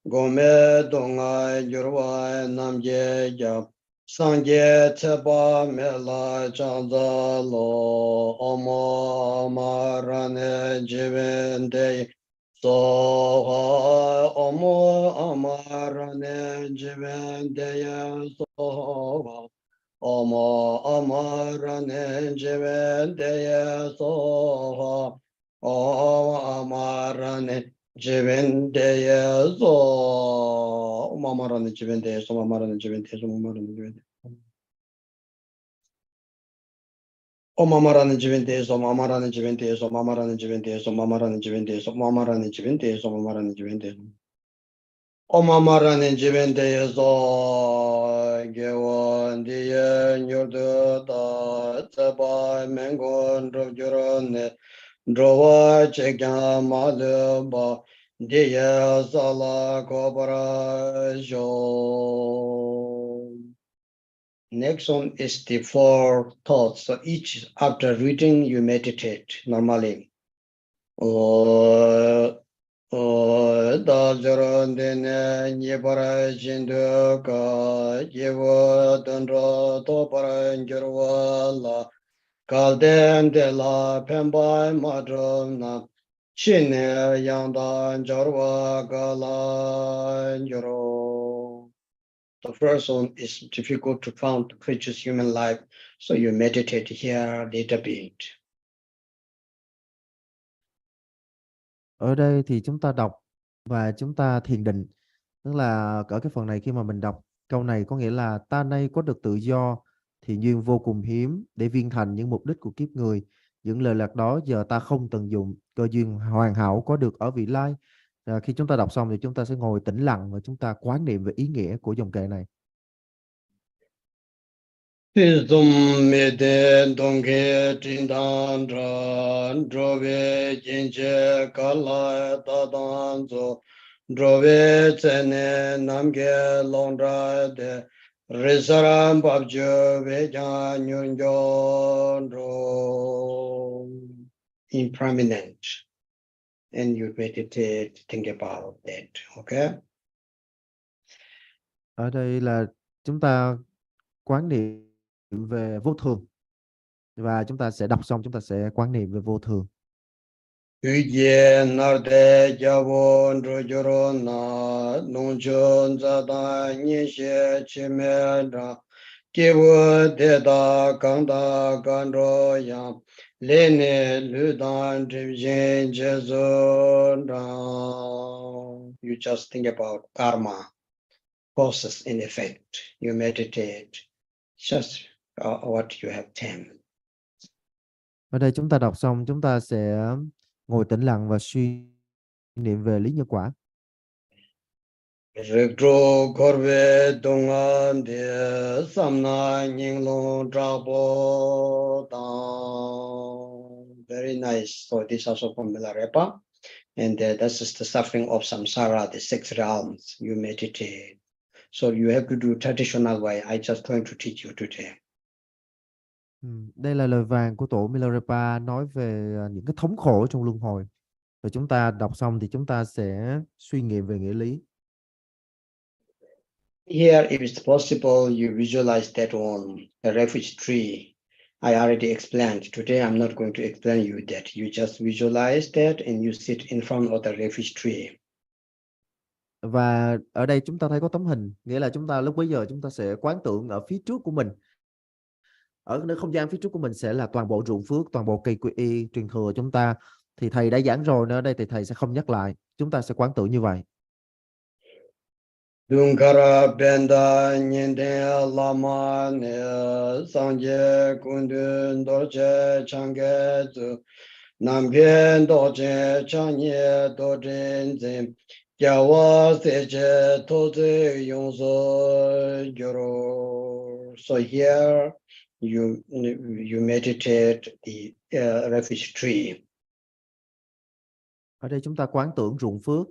Gome Dongai Yurwai Namje Jab Sangye Tseba Me La Chanza Lo Omo Amarane Jivende Soha Omo Amarane Jivende Soha Omo amarane jivendeye soha. Omo amarane jivendeye so. Omo amarane jivendeye so. Amarane jivendeye so. Amarane jivendeye. Omo amarane jivendeye so. Amarane jivendeye so. Amarane jivendeye so. Amarane jivendeye so. Amarane jivendeye so. Amarane jivendeye so. Omamarane jivende zo gewon diye nyurdu da tsaba mengon drogyorone drowa chekya malba diye sala kobara jo. Next one is the 4 thoughts. So each after reading you meditate normally. Da zero dene nyebara jindu ka yevo dendro to para njurwa la kalden de la pemba madrona chine yanda njurwa gala njuro. The first one is difficult to count creatures human life, so you meditate here a little bit. Ở đây thì chúng ta đọc và chúng ta thiền định, tức là ở cái phần này khi mà mình đọc câu này có nghĩa là ta nay có được tự do, thì duyên vô cùng hiếm để viên thành những mục đích của kiếp người. Những lời lạc đó giờ ta không tận dụng, cơ duyên hoàn hảo có được ở vị lai. Khi chúng ta đọc xong thì chúng ta sẽ ngồi tĩnh lặng và chúng ta quán niệm về ý nghĩa của dòng kệ này. Pizum mede dongke tindan dran drove jinche kala tadan zo drove tsene namge londra de risaram babjo veja nyunjon dro impermanent, and you meditate, think about that, okay? Ở đây là chúng ta quán niệm về vô thường, và chúng ta sẽ đọc xong chúng ta sẽ quán niệm về vô thường. Ye narde javon rojoro na nongchon zada nishe chimera kiwo deda kanda kandro yang lene ludan drivjen jezon. You just think about karma, causes and effect. You meditate just what you have time. Ở đây chúng ta đọc xong chúng ta sẽ ngồi tĩnh lặng và suy niệm về lý nhân quả. Rikro korbe dongan de samna ninglong trabo tang. Very nice. So this also from Milarepa. And this is the suffering of samsara, the 6 realms. You meditate. So you have to do traditional way. I just going to teach you today. Đây là lời vàng của tổ Milarepa nói về những cái thống khổ trong luân hồi. Và chúng ta đọc xong thì chúng ta sẽ suy nghiệm về nghĩa lý. Here, if it's possible, you visualize that one, a refuge tree. I already explained. Today, I'm not going to explain you that. You just visualize that and you sit in front of the refuge tree. Và ở đây chúng ta thấy có tấm hình, nghĩa là chúng ta lúc bấy giờ chúng ta sẽ quán tưởng ở phía trước của mình. Ở nơi không gian phía trước của mình sẽ là toàn bộ ruộng phước, toàn bộ cây quy y truyền thừa chúng ta. Thì thầy đã giảng rồi, ở đây thì thầy sẽ không nhắc lại. Chúng ta sẽ quán tưởng như vậy. Dunkara benda nyende lama ne sanje kundun dorje change zu namgen dorje chanye dorjen zem jawa seje toze yongso gyoro. So here you meditate the refuge tree. Ở đây chúng ta quán tưởng ruộng phước.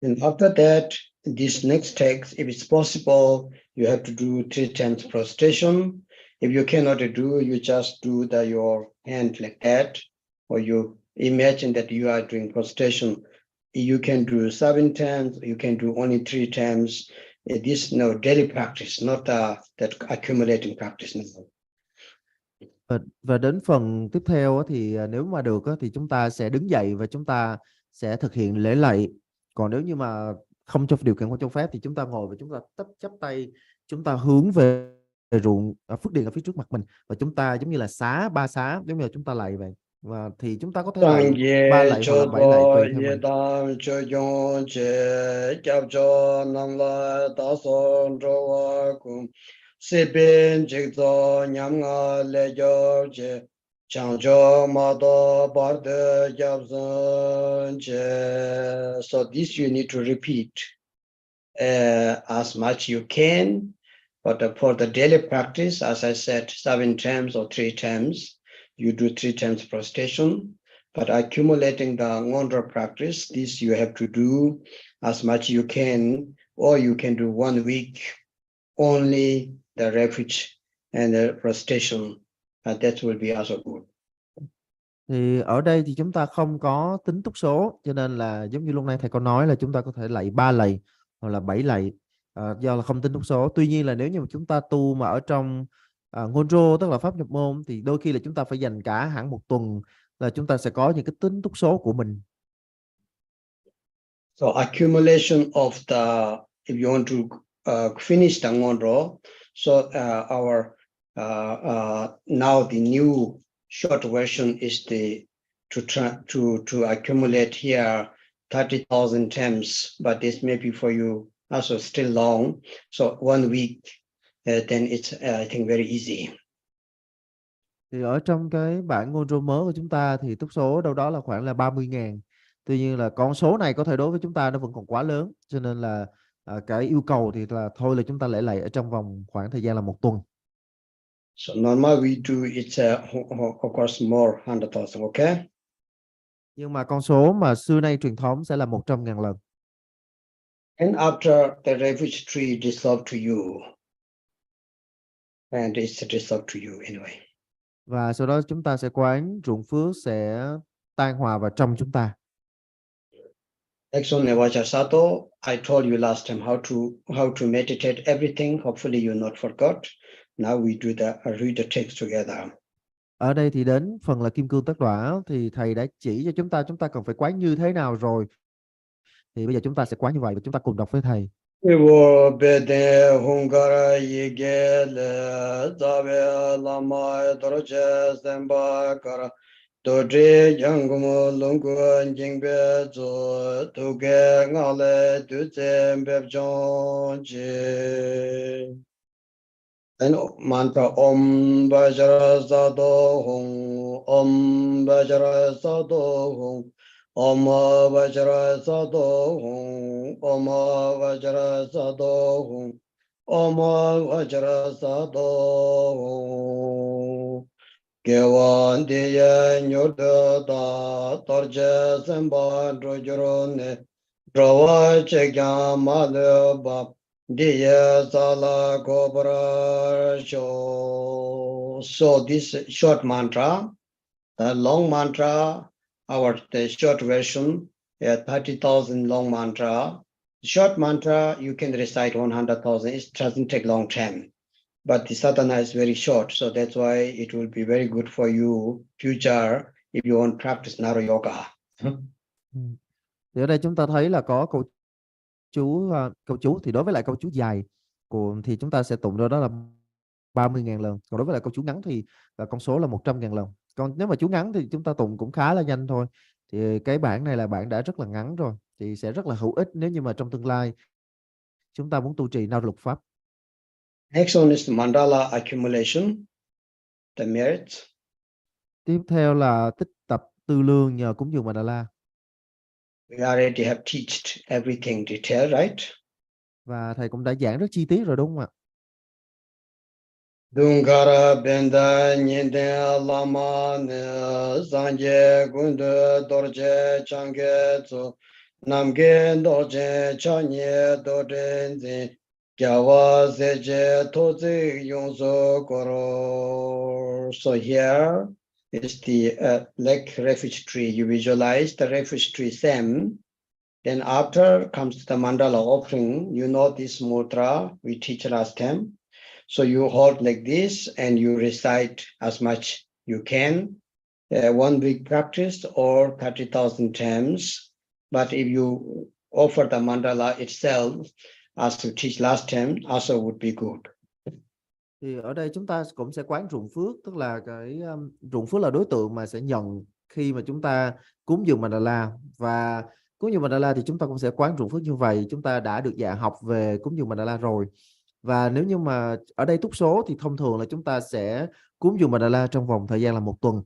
And after that, this next text, if it's possible, you have to do 3 times prostration. If you cannot do, you just do your hand like that, or you imagine that you are doing prostration. You can do 7 times, you can do only 3 times. This daily practice, not that accumulating practice. Và đến phần tiếp theo thì nếu mà được thì chúng ta sẽ đứng dậy và chúng ta sẽ thực hiện lễ lạy. Còn nếu như mà không cho điều kiện không cho phép thì chúng ta ngồi và chúng ta chắp tay, chúng ta hướng về ruộng phước điền ở phía trước mặt mình và chúng ta giống như là ba xá, giống như là chúng ta lạy vậy. Và thì chúng ta có thể lạy 3 lạy hoặc là 7 lạy tùy theo mình. Seben jigzo nyamga lejo je changjo mado barde jabzon je. So this you need to repeat as much you can, but for the daily practice, as I said, 7 times or 3 times, you do 3 times prostration. But accumulating the ngondra practice, this you have to do as much you can, or you can do 1 week only the refuge and the prostration, and that will be also good. Thì ở đây thì chúng ta không có tính túc số, cho nên là giống như lúc nãy thầy có nói là chúng ta có thể lạy 3 lạy hoặc là 7 lạy, do là không tính túc số. Tuy nhiên là nếu như mà chúng ta tu mà ở trong ngôn tức là pháp nhập môn thì đôi khi là chúng ta phải dành cả hẳn 1 tuần là chúng ta sẽ có những cái tính túc số của mình. So accumulation of if you want to finish the ngondro, so our now the new short version is to accumulate here 30,000 times, but this may be for you also still long. So 1 week, then it's I think very easy. Thì ở trong cái bản ngôn mới của chúng ta thì túc số đâu đó là khoảng là 30.000. Tuy nhiên là con số này có thể đối với chúng ta nó vẫn còn quá lớn, cho nên là cái yêu cầu thì là thôi là chúng ta lạy ở trong vòng khoảng thời gian là 1 tuần. So normal we do it's of course more 100,000, okay? Nhưng mà con số mà xưa nay truyền thống sẽ là 100.000 lần. And after the refuge tree dissolved to you, and it's dissolved to you anyway. Và sau đó chúng ta sẽ quán ruộng phước sẽ tan hòa vào trong chúng ta. Next one, Nevachasato. I told you last time how to meditate everything. Hopefully you not forgot. Now we read the text together. Ở đây thì đến phần là kim cương tất đỏa thì thầy đã chỉ cho chúng ta cần phải quán như thế nào rồi. Thì bây giờ chúng ta sẽ quán như vậy và chúng ta cùng đọc với thầy. Ivo bede hungara yigele zabe lama dorje semba kara doje yangumo lungu jingbe zo tuge ngale du zembe jonje. Then mantra Om Vajra Sado Hum, Om Vajra Sado Hum, Om Vajra Sado Hum, Om Vajra Sado Hum, Om Vajra Sado Hum. Kewan Diya Nyurda Da Torja Semba Drojurone Drawa Chekya Madhaba Diya Sala Kobra Sho. So this short mantra, the long mantra, the short version, 30,000 long mantra. Short mantra, you can recite 100,000. It doesn't take long time. But the sadhana is very short, so that's why it will be very good for you future if you want to practice Naro Yoga. Thì ở đây chúng ta thấy là có câu chú thì đối với lại câu chú dài thì chúng ta sẽ tụng đó là 30.000 lần. Còn đối với lại câu chú ngắn thì là con số là 100.000 lần. Còn nếu mà chú ngắn thì chúng ta tụng cũng khá là nhanh thôi. Thì cái bản này là bản đã rất là ngắn rồi, thì sẽ rất là hữu ích nếu như mà trong tương lai chúng ta muốn tu trì Naro lục pháp. Next one is mandala accumulation, the merits. Tiếp theo là tích tập tư lương nhờ cúng dường mandala. We already have taught everything detailed, right? Và thầy cũng đã giảng rất chi tiết rồi đúng không ạ? Dungara benda nyende lama ne sanje gundu dorje change tsu namge dorje chanye dorje gyawa seje tozi yongso koro. So here is the like refuge tree. You visualize the refuge tree stem. Then after comes the mandala offering. You know this mudra we teach last time. So you hold like this and you recite as much you can, 1 week practice or 30,000 times. But if you offer the mandala itself, as you teach last time, also would be good. Thì ở đây chúng ta cũng sẽ quán ruộng phước, tức là cái ruộng phước là đối tượng mà sẽ nhận khi mà chúng ta cúng dường mandala, và cúng dường mandala thì chúng ta cũng sẽ quán ruộng phước như vậy. Chúng ta đã được học về cúng dường mandala rồi. Và nếu như mà ở đây túc số thì thông thường là chúng ta sẽ cúng dường mandala trong vòng thời gian là 1 tuần.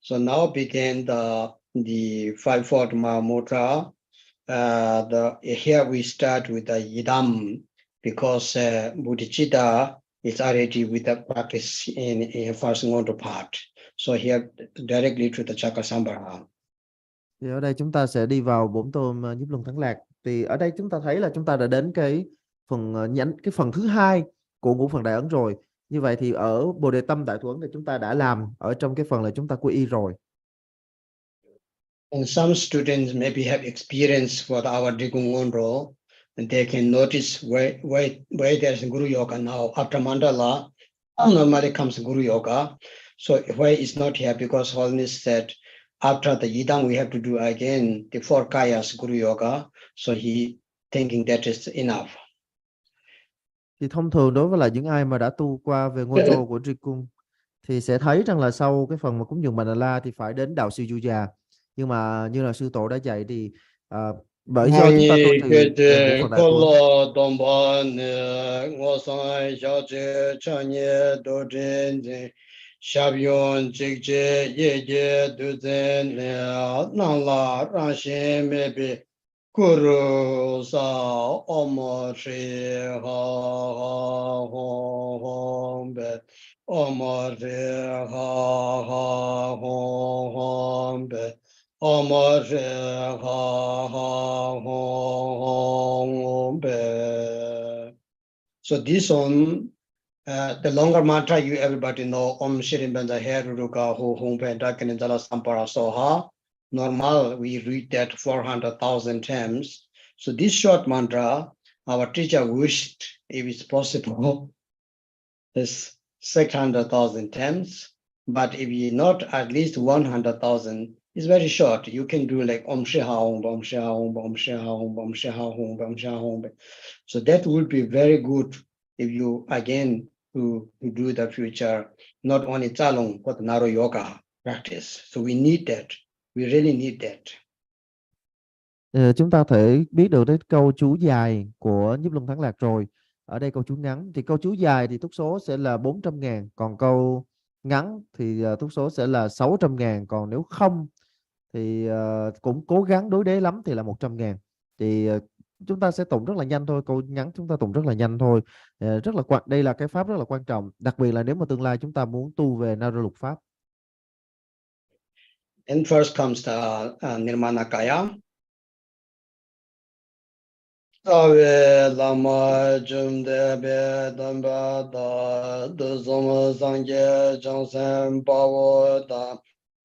So now begin the five-fold Mahamudra. Here we start with the Yidam because Bodhicitta is already with the practice in first ngondo part. So here directly to the Chakasambhara. Thì ở đây chúng ta sẽ đi vào bổn tôn nhiếp luân thắng lạc. Thì ở đây chúng ta thấy là chúng ta đã đến cái phần thứ hai của ngũ phần đại ấn rồi. Như vậy thì ở Bồ Đề Tâm Đại Thủ Ấn thì chúng ta đã làm ở trong cái phần là chúng ta quy y rồi. And some students maybe have experience for our Digungonro, and they can notice where there's Guru Yoga now. After Mandala, normally comes Guru Yoga. So why it's not here? Because Holiness said, after the Yidam, we have to do again the 4 Kayas Guru Yoga. So he thinking that is enough. Thì thông thường đối với là những ai mà đã tu qua về ngôi rô của Tri Cung thì sẽ thấy rằng là sau cái phần mà cúng dường Mandala thì phải đến đạo sư Yuja. Nhưng mà như là sư tổ đã dạy thì bởi do chúng ta tu trì về ngũ phần đại tuấn Guru sa Om Shri Ha Hom Bet Om Shri Ha Hom Bet Om Shri Ha Hom Bet. So this one, the longer mantra you everybody know, Om Shri Benda Heruruka Ho Hom Bet Dakanindala Sampara Soha. Normal, we read that 400,000 times. So this short mantra, our teacher wished, if it's possible, is 600,000 times. But if you not at least 100,000, It's very short. You can do like Om Shri Ha Om, Om Shri Ha Om, Om Shri Ha Om, Om Shri Ha Om, Om Shri Ha Om. So that would be very good if you again to do the future, not only Chalong, but Naro Yoga practice. So we need that. We really need that. Chúng ta có thể biết được cái câu chú dài của Nhiếp Luân Thắng Lạc rồi. Ở đây câu chú ngắn thì câu chú dài thì túc số sẽ là 400.000, còn câu ngắn thì túc số sẽ là 600.000, còn nếu không thì cũng cố gắng đối đế lắm thì là 100.000. Thì chúng ta sẽ tụng rất là nhanh thôi, câu ngắn chúng ta tụng rất là nhanh thôi. Rất là đây là cái pháp rất là quan trọng, đặc biệt là nếu mà tương lai chúng ta muốn tu về Naro lục pháp. And first comes the Nirmanakaya. Ave lama jumde be damba da de zoma sangye jangsen bawo da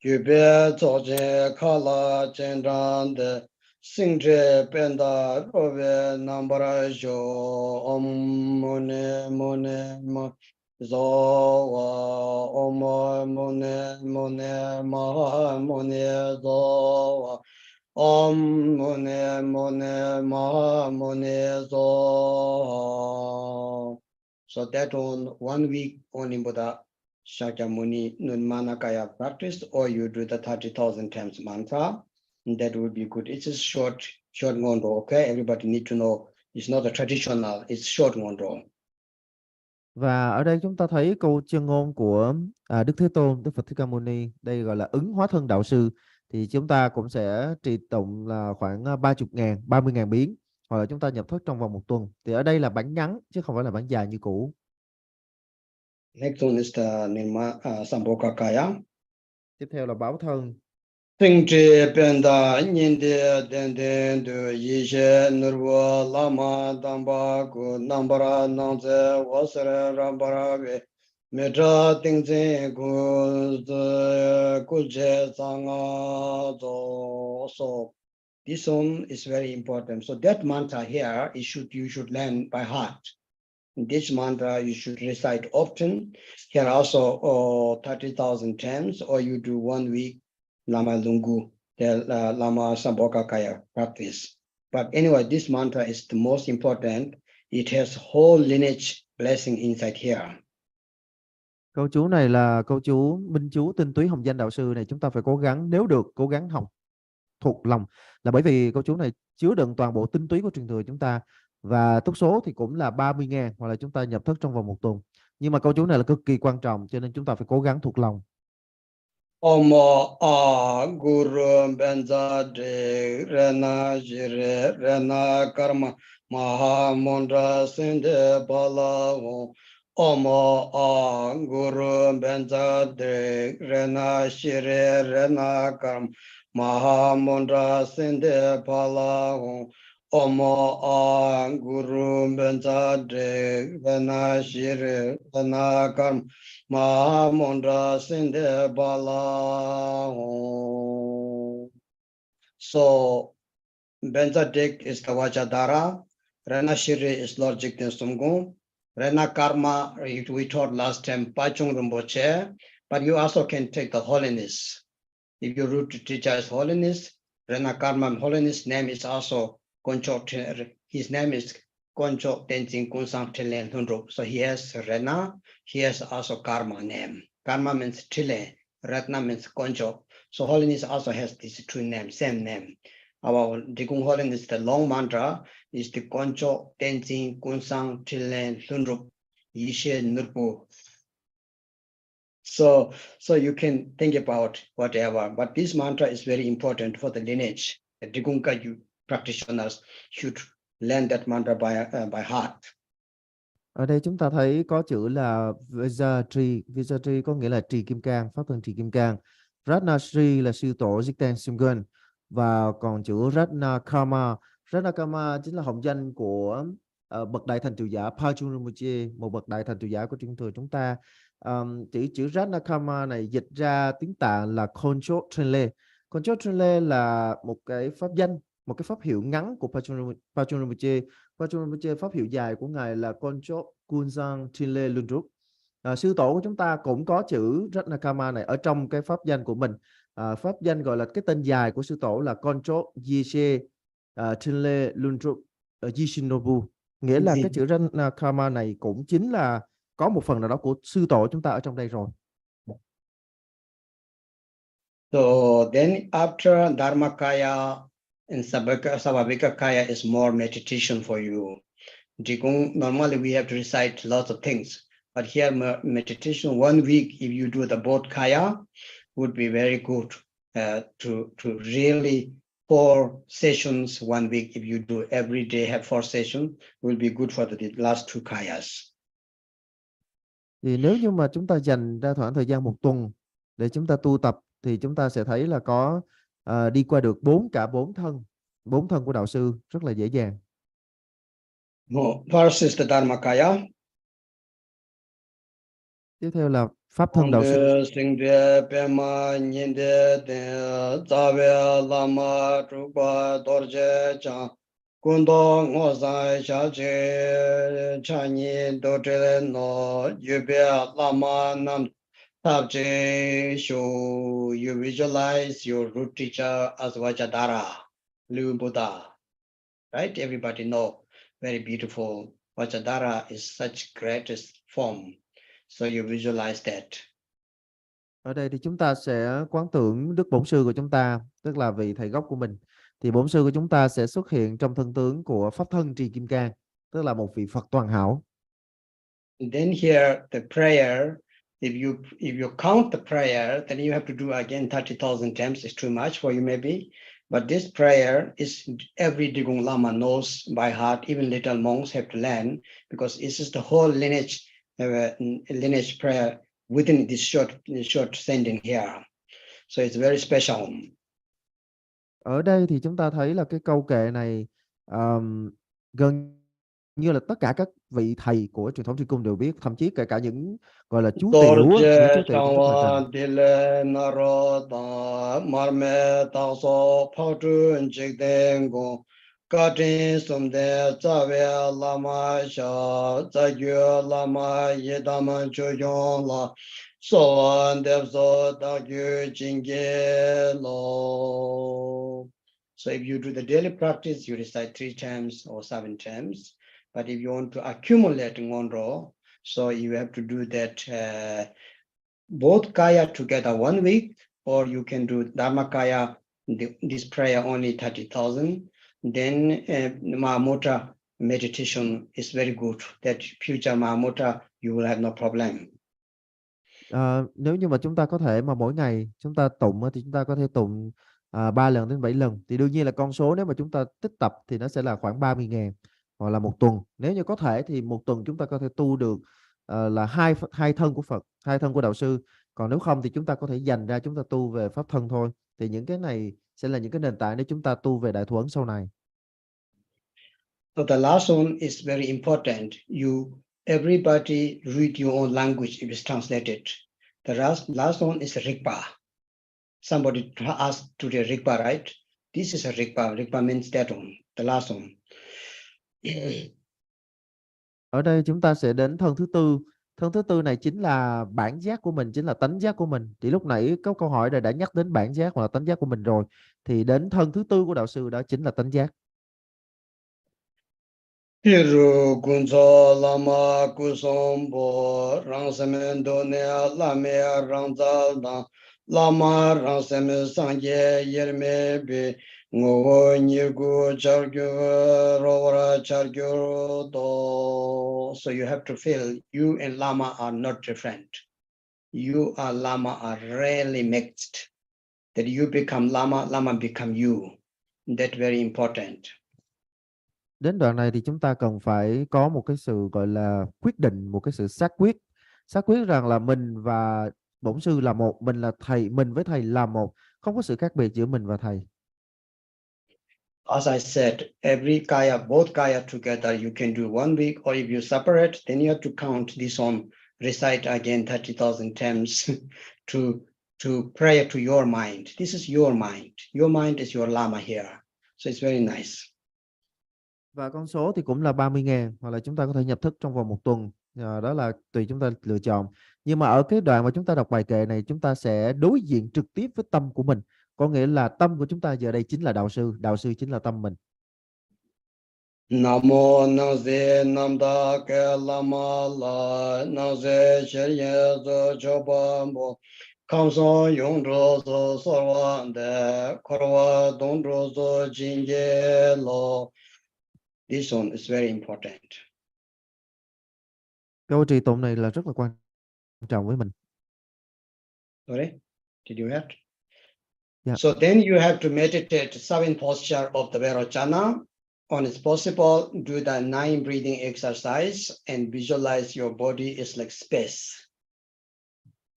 yube zoje kala chendran de singje penda rove nambara jo om mone mone ma zo wa om mone mone ma mone zo wa Om Mune Mune Ma Mune Zo. So that one week only Buddha Shakyamuni Nunmanakaya practice, or you do the 30,000 times mantra, and that would be good. It's a short ngondo, okay? Everybody need to know it's not a traditional, it's short ngondo. Và ở đây chúng ta thấy câu chân ngôn của Đức Thế Tôn, Đức Phật Thích Ca Mâu Ni, đây gọi là ứng hóa thân đạo sư, thì chúng ta cũng sẽ trì tụng là khoảng 30.000 biến, hoặc là chúng ta nhập thất trong vòng 1 tuần. Thì ở đây là bản ngắn chứ không phải là bản dài như cũ. Next one is the Sambhogakaya. Tiếp theo là báo thân. Tinh tri benda nyinde den den du yishe nurwa lama damba ku nambara nangze wasara rambara ve metra tingze kuje sanga zo. So this one is very important. So that mantra here you should learn by heart. This mantra you should recite often. Here also 30,000 times, or you do 1 week Lama Lungu, the Lama Sambhogakaya practice. But anyway, this mantra is the most important. It has whole lineage blessing inside here. Câu chú này là câu chú minh chú tinh túy hồng danh đạo sư này, chúng ta phải cố gắng, nếu được cố gắng học thuộc lòng, là bởi vì câu chú này chứa đựng toàn bộ tinh túy của truyền thừa chúng ta, và túc số thì cũng là 30.000, hoặc là chúng ta nhập thất trong vòng 1 tuần. Nhưng mà câu chú này là cực kỳ quan trọng, cho nên chúng ta phải cố gắng thuộc lòng. Omo a guru benza de rena jire rena karma mahamudra sinde balawo. Omo a guru benza de rena jire rena karma mahamudra sinde balawo. Omo a guru benza de rena jire rena karma Mahamudra Sinde Bala. So Benzadik is the Vajadara, Rena Shiri is Lord Jigten Sumgung, Rena Karma, we taught last time, Pachung Rinpoche, but you also can take the holiness. If your root teacher is holiness, Rena Karma holiness name is also Koncho, his name is Koncho Tenzin Kunsang Tilen Hundrup. So he has Rena, he has also Karma name. Karma means Tile, Ratna means Koncho. So holiness also has these two names, same name. Our Dikung holiness, the long mantra is the Koncho Tenzin Kunsang Tilen Hundrup Yishe Nurpu. So you can think about whatever, but this mantra is very important for the lineage. The Dikungka practitioners should learn that mantra by heart. Ở đây chúng ta thấy có chữ là Vajratri. Vajratri có nghĩa là trì kim cang, pháp thân trì kim cang. Ratnasri là sư tổ Jigten Sumgun, và còn chữ Ratnakarma. Ratnakarma chính là hồng danh của bậc đại thành tựu giả Pachung Rinpoche, một bậc đại thành tựu giả của truyền thừa chúng ta. Chữ Ratnakarma này dịch ra tiếng Tạng là Koncho Trenle. Koncho Trenle là một cái pháp danh, một cái pháp hiệu ngắn của Pachung Rinpoche. Pachung Rinpoche pháp hiệu dài của ngài là Koncho Kunsang Trile Lundruk. Sư tổ của chúng ta cũng có chữ Ratnakarma này ở trong cái pháp danh của mình. pháp danh gọi là cái tên dài của sư tổ là Control Yeshe Chinle Lundrup Yishinobu, nghĩa là cái chữ karma này cũng chính là có một phần nào đó của sư tổ chúng ta ở trong đây rồi. So then after Dharmakaya and Savabhikakaya is more meditation for you. Normally we have to recite lots of things, but here meditation 1 week, if you do the both kaya, would be very good to really 4 sessions 1 week. If you do every day have 4 sessions, will be good for the last 2 kayas. Thì nếu như mà chúng ta dành ra khoảng thời gian 1 tuần để chúng ta tu tập thì chúng ta sẽ thấy là có đi qua được 4 thân của đạo sư rất là dễ dàng. First is the Dharmakaya. Tiếp theo là pháp thân đạo sư. You visualize your root teacher as Vajradhara, living Buddha. Right? Everybody know, very beautiful. Vajradhara is such greatest form. So you visualize that. Ở đây thì chúng ta sẽ quán tưởng Đức Bổn Sư của chúng ta, tức là vị thầy gốc của mình. Thì Bổn Sư của chúng ta sẽ xuất hiện trong thân tướng của Pháp Thân Trì Kim Cang, tức là một vị Phật toàn hảo. And then here the prayer, if you count the prayer, then you have to do again 30,000 times. It's too much for you maybe. But this prayer is every Digung Lama knows by heart. Even little monks have to learn, because this is the whole lineage prayer within this short sending here. So it's very special. Ở đây thì chúng ta thấy là cái câu kệ này gần như là tất cả các vị thầy của truyền thống Tri Cung đều biết, thậm chí kể cả những gọi là chú tiểu, những chú tiểu cũng rất là So if you do the daily practice, you recite 3 times or 7 times. But if you want to accumulate in one row, so you have to do that both kaya together 1 week, or you can do Dharmakaya, this prayer only 30,000. Then Mahamudra meditation is very good. That future Mahamudra, you will have no problem. Nếu như mà chúng ta có thể mà mỗi ngày chúng ta tụng thì chúng ta có thể tụng 3 lần đến 7 lần, thì đương nhiên là con số nếu mà chúng ta tích tập thì nó sẽ là khoảng 30.000, hoặc là 1 tuần. Nếu như có thể thì 1 tuần chúng ta có thể tu được là hai thân của Phật, 2 thân của đạo sư. Còn nếu không thì chúng ta có thể dành ra chúng ta tu về pháp thân thôi. Thì những cái này sẽ là những cái nền tảng để chúng ta tu về Đại Thủ Ấn sau này. So the last one is very important. Everybody read your own language if it's translated. The last one is a Rigpa. Somebody asked today Rigpa, right? This is a Rigpa. Rigpa means that one, the last one. Ở đây chúng ta sẽ đến thân thứ tư. Thân thứ tư này chính là bản giác của mình, chính là tánh giác của mình. Thì lúc nãy có câu hỏi đã nhắc đến bản giác hoặc là tánh giác của mình rồi. Thì đến thân thứ tư của đạo sư đó chính là tánh giác. Hiru kunso lama kusombo rang semen done lame rang zalda lama rang semen sangye yerme be ngo nyigu chargyu rovara chargyu do. So you have to feel you and lama are not different. You and lama are really mixed. That you become lama, lama become you. That's very important. Đến đoạn này thì chúng ta cần phải có một cái sự gọi là quyết định, một cái sự xác quyết rằng là mình và Bổn Sư là một, mình là thầy, mình với thầy là một, không có sự khác biệt giữa mình và thầy. As I said, every kaya, both kaya together, you can do 1 week, or if you separate, then you have to count this on, recite again 30,000 times to pray to your mind. This is your mind. Your mind is your lama here. So it's very nice. Và con số thì cũng là 30.000, hoặc là chúng ta có thể nhập thức trong vòng 1 tuần. Đó là tùy chúng ta lựa chọn. Nhưng mà ở cái đoạn mà chúng ta đọc bài kệ này, chúng ta sẽ đối diện trực tiếp với tâm của mình. Có nghĩa là tâm của chúng ta giờ đây chính là đạo sư chính là tâm mình. Namo Nangze Namda Ke Lama La Nangze Cherye Zo Chobambo Kamson Yung Rozo Sorwa De Korwa Don Rozo Jinge Lo. This one is very important. Câu trì tụng này là rất là quan trọng với mình. Sorry, did you hear? Yeah. So then you have to meditate 7 posture of the Vairocana. When it's possible, do the 9 breathing exercise and visualize your body is like space.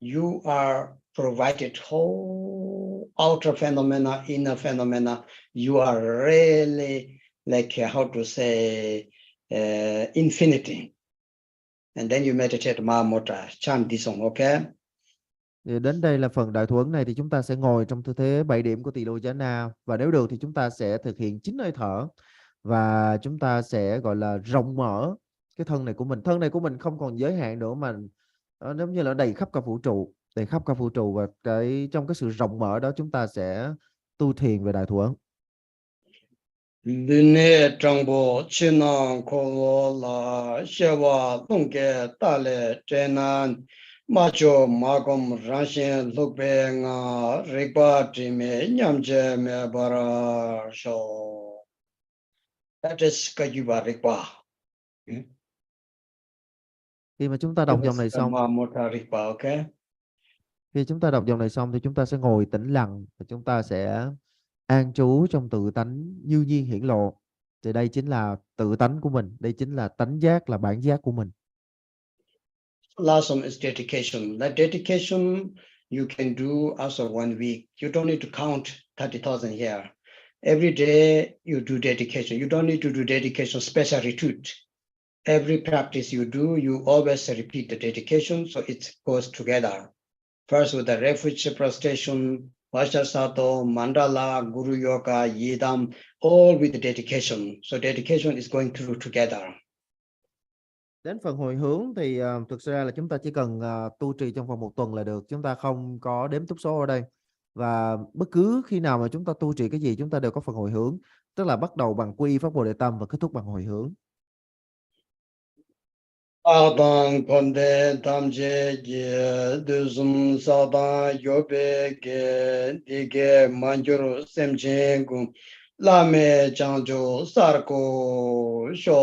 You are provided whole outer phenomena, inner phenomena. You are really like, how to say, infinity. And then you meditate MAHAMUDRA, chant this one, okay? Thì đến đây là phần đại thủ ấn này, thì chúng ta sẽ ngồi trong tư thế 7 điểm của Tỳ Lô Giá Na, và nếu được thì chúng ta sẽ thực hiện 9 hơi thở, và chúng ta sẽ gọi là rộng mở cái thân này của mình. Thân này của mình không còn giới hạn nữa, mà nó giống như là đầy khắp cả vũ trụ, và trong cái sự rộng mở đó chúng ta sẽ tu thiền về đại thủ ấn. Lune Trangbo Chinang Kolo La Shewa Lungke Tale Chenan Macho Magom Ranshin Lukbe Nga Rikpa Trime Nyamche Me Bara Sho. That is Kajuba Rikpa. Khi mà chúng ta đọc dòng này xong, MAHAMUDRA Rikpa, okay? khi chúng ta đọc dòng này xong thì chúng ta sẽ ngồi tĩnh lặng, và chúng ta sẽ an trú trong tự tánh như nhiên hiển lộ. Thì đây chính là tự tánh của mình, đây chính là tánh giác, là bản giác của mình. Last one is dedication. That dedication you can do after 1 week. You don't need to count 30,000 here. Every day you do dedication. You don't need to do dedication special retreat. Every practice you do, you always repeat the dedication, so it goes together. First with the refuge prostration, Vajrasato, Mandala, Guru Yoga, Yidam, all with the dedication. So dedication is going through together. Đến phần hồi hướng thì thực ra là chúng ta chỉ cần tu trì trong vòng 1 tuần là được. Chúng ta không có đếm túc số ở đây. Và bất cứ khi nào mà chúng ta tu trì cái gì, chúng ta đều có phần hồi hướng. Tức là bắt đầu bằng quy pháp Bồ Đề Tâm và kết thúc bằng hồi hướng. Adang konde tamje ge duzum sada yobe ge dige manjuru semje gu lame changjo sarko sho.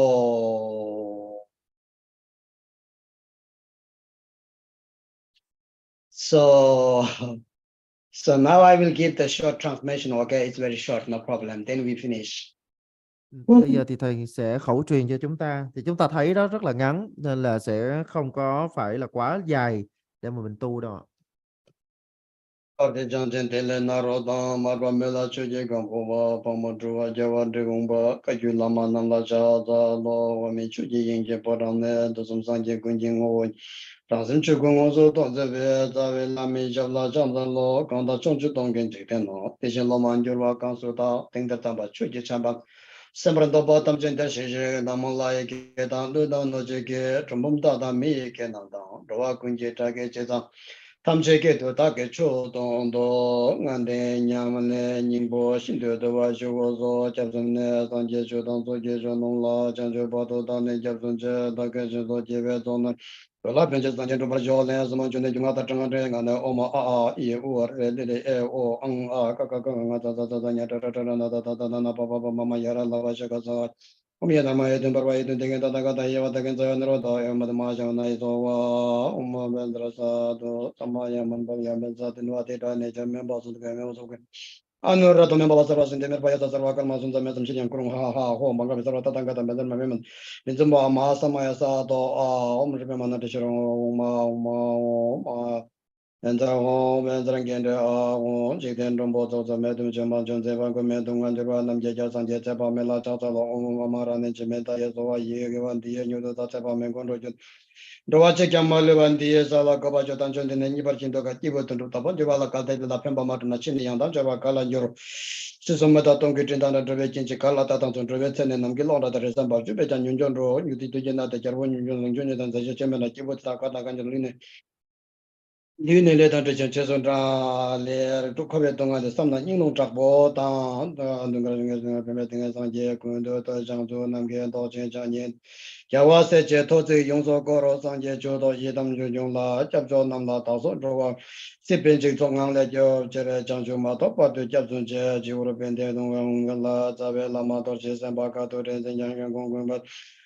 So now I will give the short transmission, okay? It's very short, no problem. Then we finish. Bây giờ thì thầy sẽ khẩu truyền cho chúng ta. Thì chúng ta thấy đó rất là ngắn, nên là sẽ không có phải là quá dài để mà mình tu đâu ạ. Sembrando bottom gender shije namolai ke dan lu dan no je ke trumbum da da mi ke nan da roa kunje ta ke che da tham je ke do ta ke cho don do ngan de nyam ne ning bo shin de do wa jo wo zo cha zun ne san je jo dong zo je jo nong la chan jo ba do da ne ja zun je da ke je do je ve do ne la ben je san je do ba jo ne zo man jo ne ju nga ta chang de nga ne o ma a i u r le le e o ang a ka nga da da da nya da da da da da da na pa pa pa ma ma ya ra la wa sha ka sa Omiyana ma yedun barwa yedun tegen da ga da ya da gen za nro da ya ma ma ja na zo wa umma bendra sa do samaya man ba ya ben za tin wa te da ne ja me ba su ga me so ga anu ra to me ba sa ba sin de me ba ya da sa wa ka ma sun za me sam shin yang kurung ha ha ho ma ga be sa ta ta ga da me den me men min zum ba ma sa ma ya sa do a om re me ma na de shiro ma and the home and the home, chicken rumbo, the medum, Jama, John Zevan, Medum, and the Ranam Jajas and Jetapa Mela Tata, Omara, and Jimeta, Yazoa, Yegan, the New Tatapa Mengon. Do watch a Jamal and the Sala Kobajo Tanjon and any person to get you to Tapan, Javala Kata, the Pemba Martinachini, and Java Kala, your Susumata Tonkitin, and Trevechin, Kala Tatan, Trevetan, and Angilon, the Resemble, Jupet and Union Road, you did to Jenna, the Jarwan Union, and the Chairman, like you would Takata Ganjalina. Yune le dan zhe zhe zhen zha le du ke dong de sam na ning long zha bo dang da dong ge ge ge me ding sang jie kun de de zhang zhu nam ge dao chen zhang nian jia wa se jie to zhe yong zuo guo rou sang jie jiu dou yi dam ju yong la jiao zhou nam la dao su zhou wa si bian jing zong ang le jiu jie le zhang zhu ma dou ba de jiao zhong jie ji wu de bian de dong ge la za wei la ma dou jie san ba ka dou de zhen yang yang gong gong ba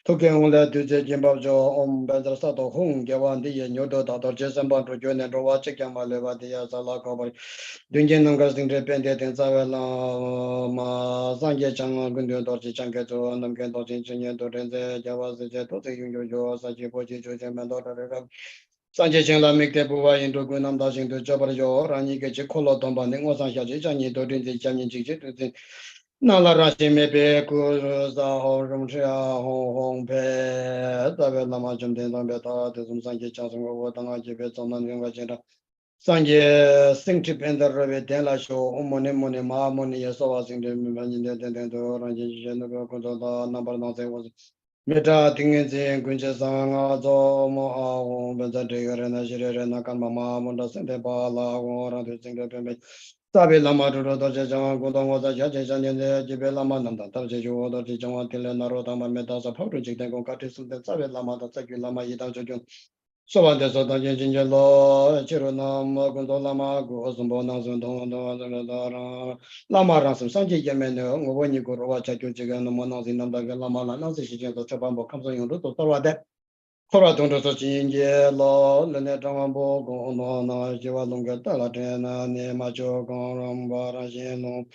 Token le du zhe jin bao zhou om ben zhe sa dou hong ge wan de ye niu de da dou jie san ba zhu jue ne zhou wa zhe jiang ma le ba de ya za la kao ba dun jian nong ge xing zhe bian de ding za wei la ma zang jie chang gun de dou zhi chang ge zhou nam ge dou jin zhen yan dou zhen zhe jia wa zhe jie dou zhe yong you you sa ji bo ji zhu jian man dou de de sang jie cheng la mi de bu wa yin du gun nam da xing du zhe ba yo ran yi ge ji ko lo dong ba ning wo sang xia ji zhang yi dou zhen zhe jiang yin ji ji du zhen那拉拉西梅别古萨好什么吃啊红红配，特别那么今天咱别打的从上节讲什么我当下就别找那两个经常，上节身体变得特别点了小，我摸你妈摸你也说话身体明白今天等都让你那个工作到那边那在我。没查听见这关键上啊，做么啊？我们在这个人那些人那干嘛嘛？我们身体巴拉，我让他身体变变。大别拉玛住着到这讲，古当我在家这三年的，这边拉玛能到这就我到这讲话听了那罗他们没到这跑出去，天公搞这事的，这边拉玛到这个拉玛一到这就。说完的时候，当天今天咯，去了那么工作拉玛过，什么那什么拉玛让什么上去见面的，我问你过了，我这就这个那么那些那个拉玛那些时间都这帮我看上用的都到了的。后来同志说今年老人家张完波公那就话弄个大了这那你嘛就讲让把那些弄。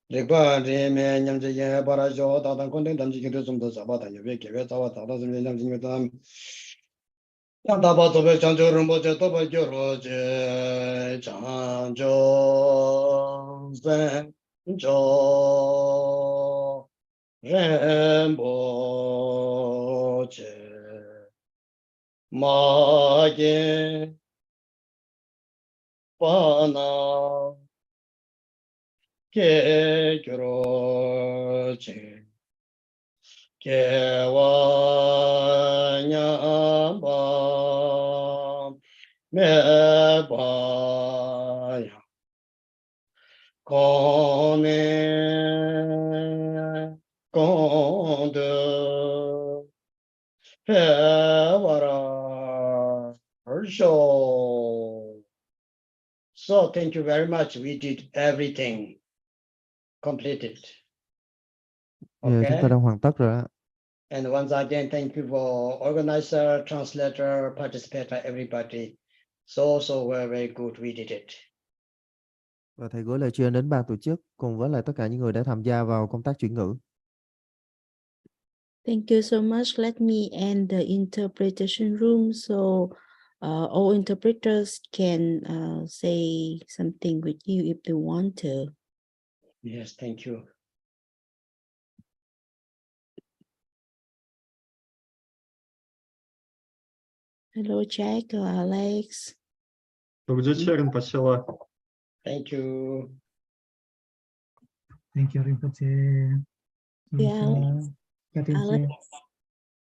这个这面你们这些把它叫打打工的，咱们这个种都找不到，也别给别找我找到这边，咱们咱们让大把做别讲究人不就多把就说这讲究人就人不这。马耶巴那给罗杰给我娘巴咩巴呀，公呢公的。So thank you very much. We did everything completed. Giờ chúng ta đang hoàn tất rồi á. And once again, thank you for organizer, translator, participator, everybody. So we're very good. We did it. Và thầy gửi lời tri ân đến ban tổ chức cùng với lại tất cả những người đã tham gia vào công tác chuyển ngữ. Thank you so much. Let me end the interpretation room so all interpreters can say something with you if they want to. Yes, thank you. Hello, Jack or Alex. Добрый вечер, спасибо. Thank you. Thank you, Rinpoche. Yeah, Alex,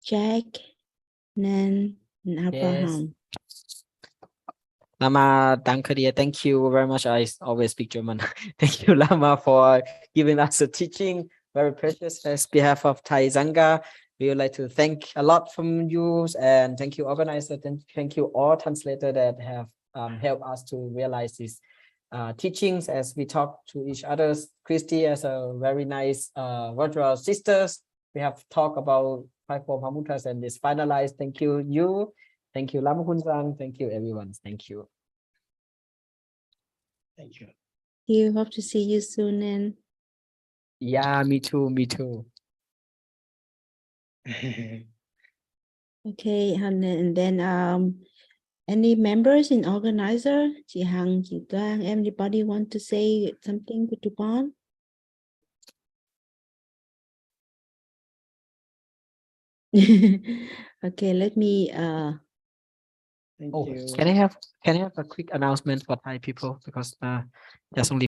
Jack, Nan, and Abraham. Lama, danke dir. Thank you very much. I always speak German. Thank you, Lama, for giving us a teaching. Very precious. As behalf of Thai Sangha, we would like to thank a lot from you, and thank you, organizer. Thank you, all translators that have helped us to realize these teachings as we talk to each other. Christy, as a very nice virtual sisters, we have talked about 5 MAHAMUDRAs and this finalized. Thank you. Thank you, Lama KUNSANG. Thank you, everyone. Thank you. Thank you. You hope to see you soon, Nan. Yeah, me too. Me too. Okay, and then Any members in organizer? Chị Hằng, chị Toan, anybody want to say something to DRUPON? Okay, let me Thank Oh, you. can I have a quick announcement for Thai people because there's only